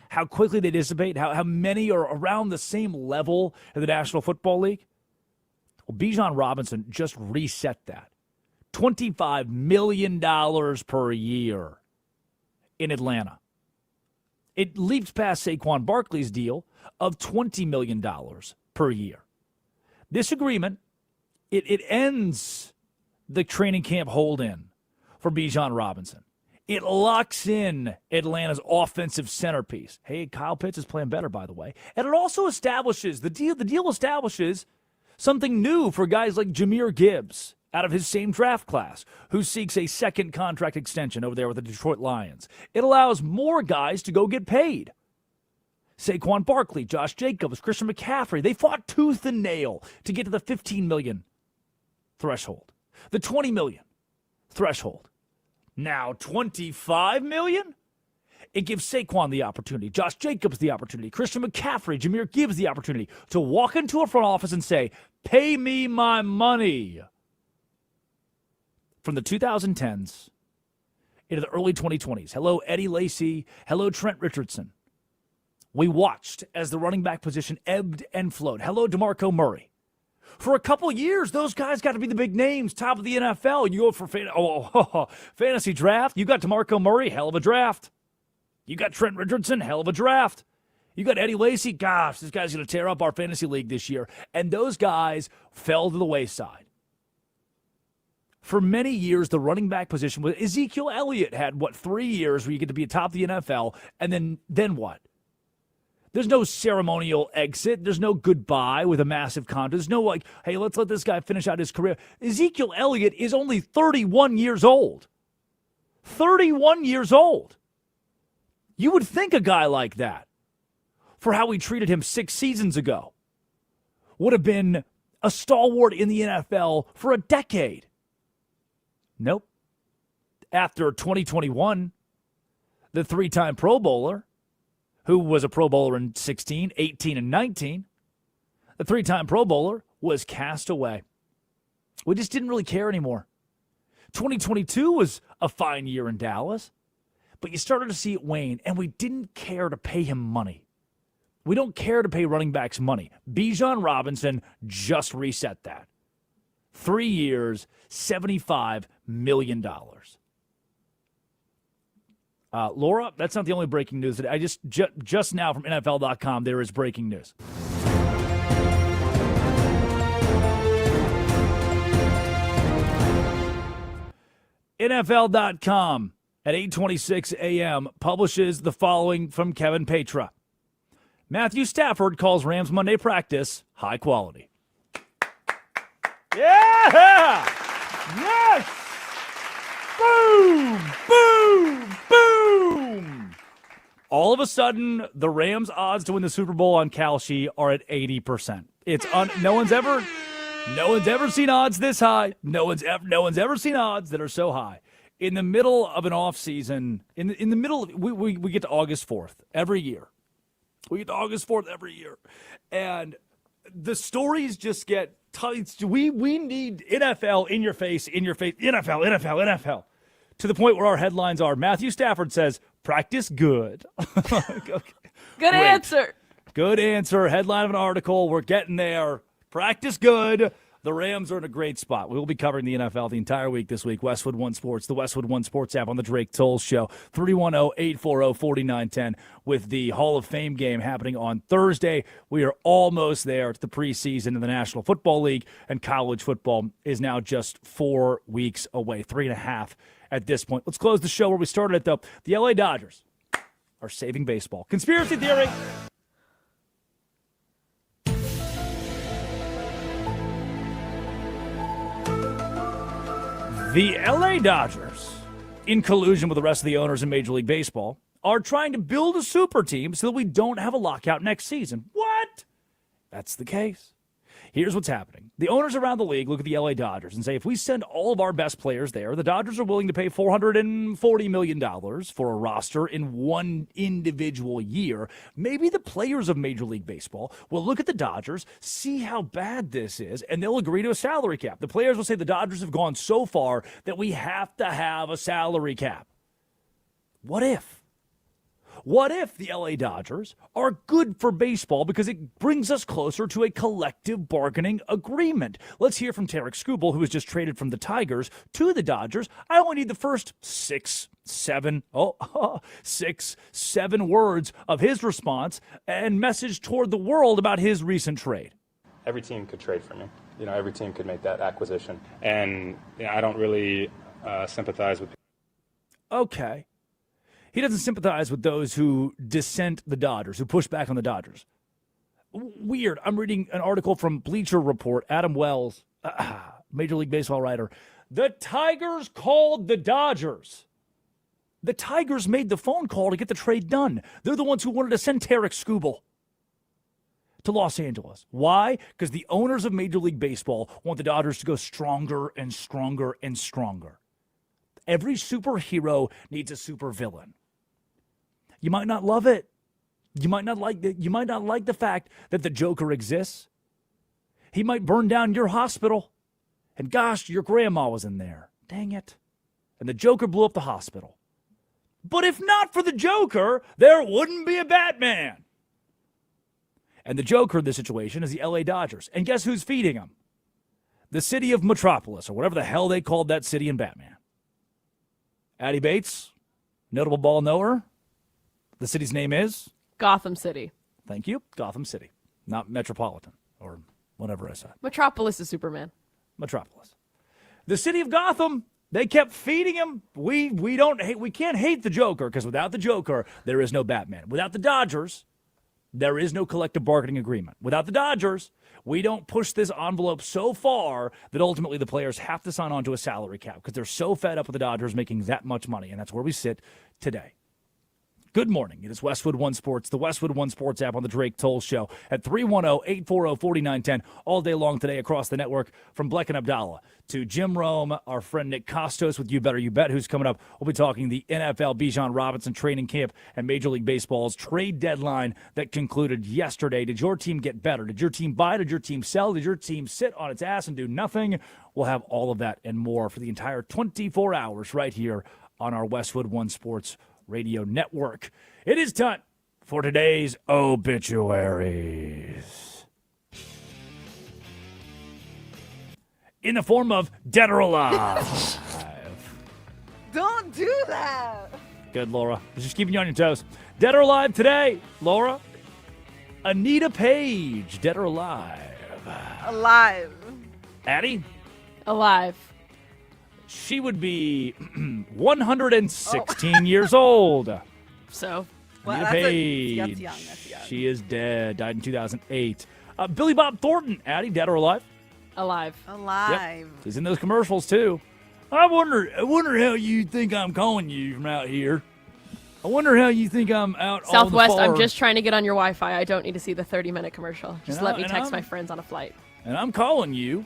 how quickly they dissipate, how many are around the same level in the National Football League. Well, Bijan Robinson just reset that. $25 million per year in Atlanta. It leaps past Saquon Barkley's deal of $20 million per year. This agreement, it ends the training camp hold-in for Bijan Robinson. It locks in Atlanta's offensive centerpiece. Hey, Kyle Pitts is playing better, by the way. And it also establishes, the deal establishes something new for guys like Jahmyr Gibbs out of his same draft class, who seeks a second contract extension over there with the Detroit Lions. It allows more guys to go get paid. Saquon Barkley, Josh Jacobs, Christian McCaffrey, they fought tooth and nail to get to the $15 million threshold, the $20 million threshold. Now $25 million? It gives Saquon the opportunity, Josh Jacobs the opportunity, Christian McCaffrey, Jahmyr Gibbs the opportunity to walk into a front office and say, pay me my money. From the 2010s into the early 2020s. Hello, Eddie Lacy. Hello, Trent Richardson. We watched as the running back position ebbed and flowed. Hello, DeMarco Murray. For a couple years, those guys got to be the big names, top of the NFL. You go for fantasy draft. You got DeMarco Murray, hell of a draft. You got Trent Richardson, hell of a draft. You got Eddie Lacy. Gosh, this guy's going to tear up our fantasy league this year. And those guys fell to the wayside. For many years, the running back position was Ezekiel Elliott had, 3 years where you get to be atop of the NFL, and then what? There's no ceremonial exit. There's no goodbye with a massive contract. There's no hey, let's let this guy finish out his career. Ezekiel Elliott is only 31 years old. 31 years old. You would think a guy like that, for how we treated him 6 seasons ago, would have been a stalwart in the NFL for a decade. Nope. After 2021, the 3-time Pro Bowler, who was a Pro Bowler in 16, 18, and 19, the 3-time Pro Bowler was cast away. We just didn't really care anymore. 2022 was a fine year in Dallas, but you started to see it wane, and we didn't care to pay him money. We don't care to pay running backs money. Bijan Robinson just reset that. 3 years, $75 million. Laura, that's not the only breaking news. I just now from NFL.com, there is breaking news. NFL.com at 8:26 a.m. publishes the following from Kevin Petra. Matthew Stafford calls Rams Monday practice high quality. Yeah! Yes! Boom! Boom! Boom! All of a sudden, the Rams' odds to win the Super Bowl on Kalshi are at 80%. No one's ever seen odds this high. No one's ever seen odds that are so high. In the middle of an off season, in the middle, we get to August 4th every year. We get to August 4th every year, and the stories just get tight. We need NFL in your face, NFL, to the point where our headlines are, Matthew Stafford says, practice good. Okay. Good answer. Good answer. Headline of an article. We're getting there. Practice good. The Rams are in a great spot. We will be covering the NFL the entire week this week. Westwood One Sports, the Westwood One Sports app on the Drake Toll Show. 310-840-4910 with the Hall of Fame game happening on Thursday. We are almost there to the preseason in the National Football League, and college football is now just 4 weeks away, 3.5 at this point. Let's close the show where we started it, though. The LA Dodgers are saving baseball. Conspiracy theory. The LA Dodgers, in collusion with the rest of the owners in Major League Baseball, are trying to build a super team so that we don't have a lockout next season. What? That's the case. Here's what's happening. The owners around the league look at the LA Dodgers and say, if we send all of our best players there, the Dodgers are willing to pay $440 million for a roster in one individual year. Maybe the players of Major League Baseball will look at the Dodgers, see how bad this is, and they'll agree to a salary cap. The players will say the Dodgers have gone so far that we have to have a salary cap. What if? What if the LA Dodgers are good for baseball because it brings us closer to a collective bargaining agreement? Let's hear from Tarek Skubal, who was just traded from the Tigers to the Dodgers. I only need the first 6, 7 words of his response and message toward the world about his recent trade. Every team could trade for me. Every team could make that acquisition. And I don't really sympathize with. Okay. He doesn't sympathize with those who dissent the Dodgers, who push back on the Dodgers. Weird. I'm reading an article from Bleacher Report. Adam Wells, Major League Baseball writer. The Tigers called the Dodgers. The Tigers made the phone call to get the trade done. They're the ones who wanted to send Tarek Skubal to Los Angeles. Why? Because the owners of Major League Baseball want the Dodgers to go stronger and stronger and stronger. Every superhero needs a supervillain. You might not love it. You might not like the fact that the Joker exists. He might burn down your hospital. And gosh, your grandma was in there. Dang it. And the Joker blew up the hospital. But if not for the Joker, there wouldn't be a Batman. And the Joker in this situation is the LA Dodgers. And guess who's feeding him? The city of Metropolis, or whatever the hell they called that city in Batman. Addie Bates, notable ball knower. The city's name is? Gotham City. Thank you. Gotham City. Not Metropolitan, or whatever I said. Metropolis is Superman. Metropolis. The city of Gotham, they kept feeding him. We can't hate the Joker, because without the Joker, there is no Batman. Without the Dodgers, there is no collective bargaining agreement. Without the Dodgers, we don't push this envelope so far that ultimately the players have to sign on to a salary cap because they're so fed up with the Dodgers making that much money, and that's where we sit today. Good morning. It is Westwood One Sports, the Westwood One Sports app on the Drake Toll Show at 310-840-4910 all day long today across the network. From Bleck and Abdallah to Jim Rome, our friend Nick Costos with You Better You Bet, who's coming up. We'll be talking the NFL Bijan Robinson training camp and Major League Baseball's trade deadline that concluded yesterday. Did your team get better? Did your team buy? Did your team sell? Did your team sit on its ass and do nothing? We'll have all of that and more for the entire 24 hours right here on our Westwood One Sports Radio Network. It is time for today's obituaries. In the form of Dead or Alive. Don't do that. Good, Laura. Just keeping you on your toes. Dead or Alive today, Laura. Anita Page, Dead or Alive. Alive. Addie? Alive. She would be 116 years old. So, Anita Page. That's young. That's young. She is dead. Died in 2008. Billy Bob Thornton. Addie, dead or alive? Alive. Alive. Yep. He's in those commercials, too. I wonder how you think I'm calling you from out here. I wonder how you think I'm out Southwest, on the far... I'm just trying to get on your Wi-Fi. I don't need to see the 30-minute commercial. Just let me text my friends on a flight. And I'm calling you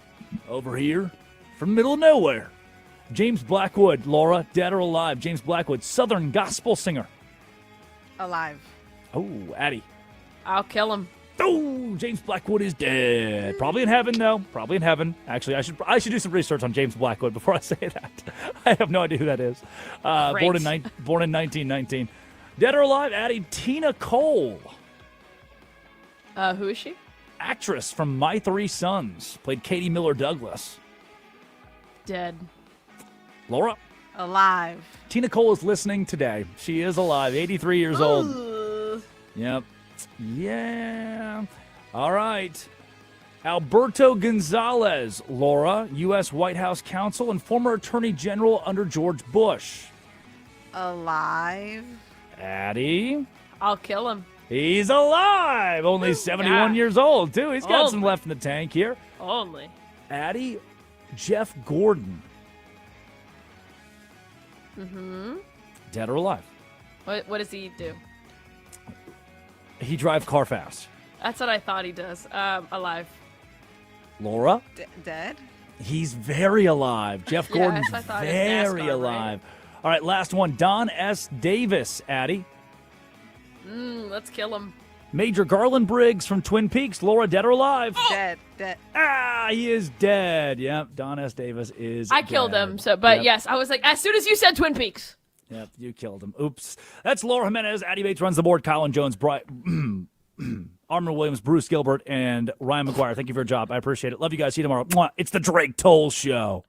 over here from the middle of nowhere. James Blackwood, Laura, dead or alive? James Blackwood, Southern gospel singer. Alive. Oh, Addie. I'll kill him. Oh, James Blackwood is dead. Probably in heaven, though. Probably in heaven. Actually, I should do some research on James Blackwood before I say that. I have no idea who that is. Born in 1919. Dead or alive? Addie, Tina Cole. Who is she? actress from My Three Sons, played Katie Miller Douglas. Dead. Laura? Alive. Tina Cole is listening today. She is alive, 83 years old. Yep. Yeah. All right. Alberto Gonzalez, Laura, U.S. White House counsel and former attorney general under George Bush. Alive. Addie? I'll kill him. He's alive! Only 71 years old, too. He's got some Only. left in the tank here. Only. Addie, Jeff Gordon. Mm-hmm. Dead or alive? What does he do? He drive car fast. That's what I thought he does. Alive. Laura? Dead? He's very alive. Jeff Yes, Gordon's I thought it was very NASCAR, alive. All right, last one. Don S. Davis, Addie. Let's kill him. Major Garland Briggs from Twin Peaks. Laura, dead or alive? Dead. He is dead. Yep, Don S. Davis is I killed dead. him. But Yep. yes, I was like, as soon as you said Twin Peaks. Yep, you killed him. Oops. That's Laura Jimenez. Addie Bates runs the board. Colin Jones, Armin Williams, Bruce Gilbert, and Ryan McGuire. Thank you for your job. I appreciate it. Love you guys. See you tomorrow. Mwah. It's the Drake Toll Show.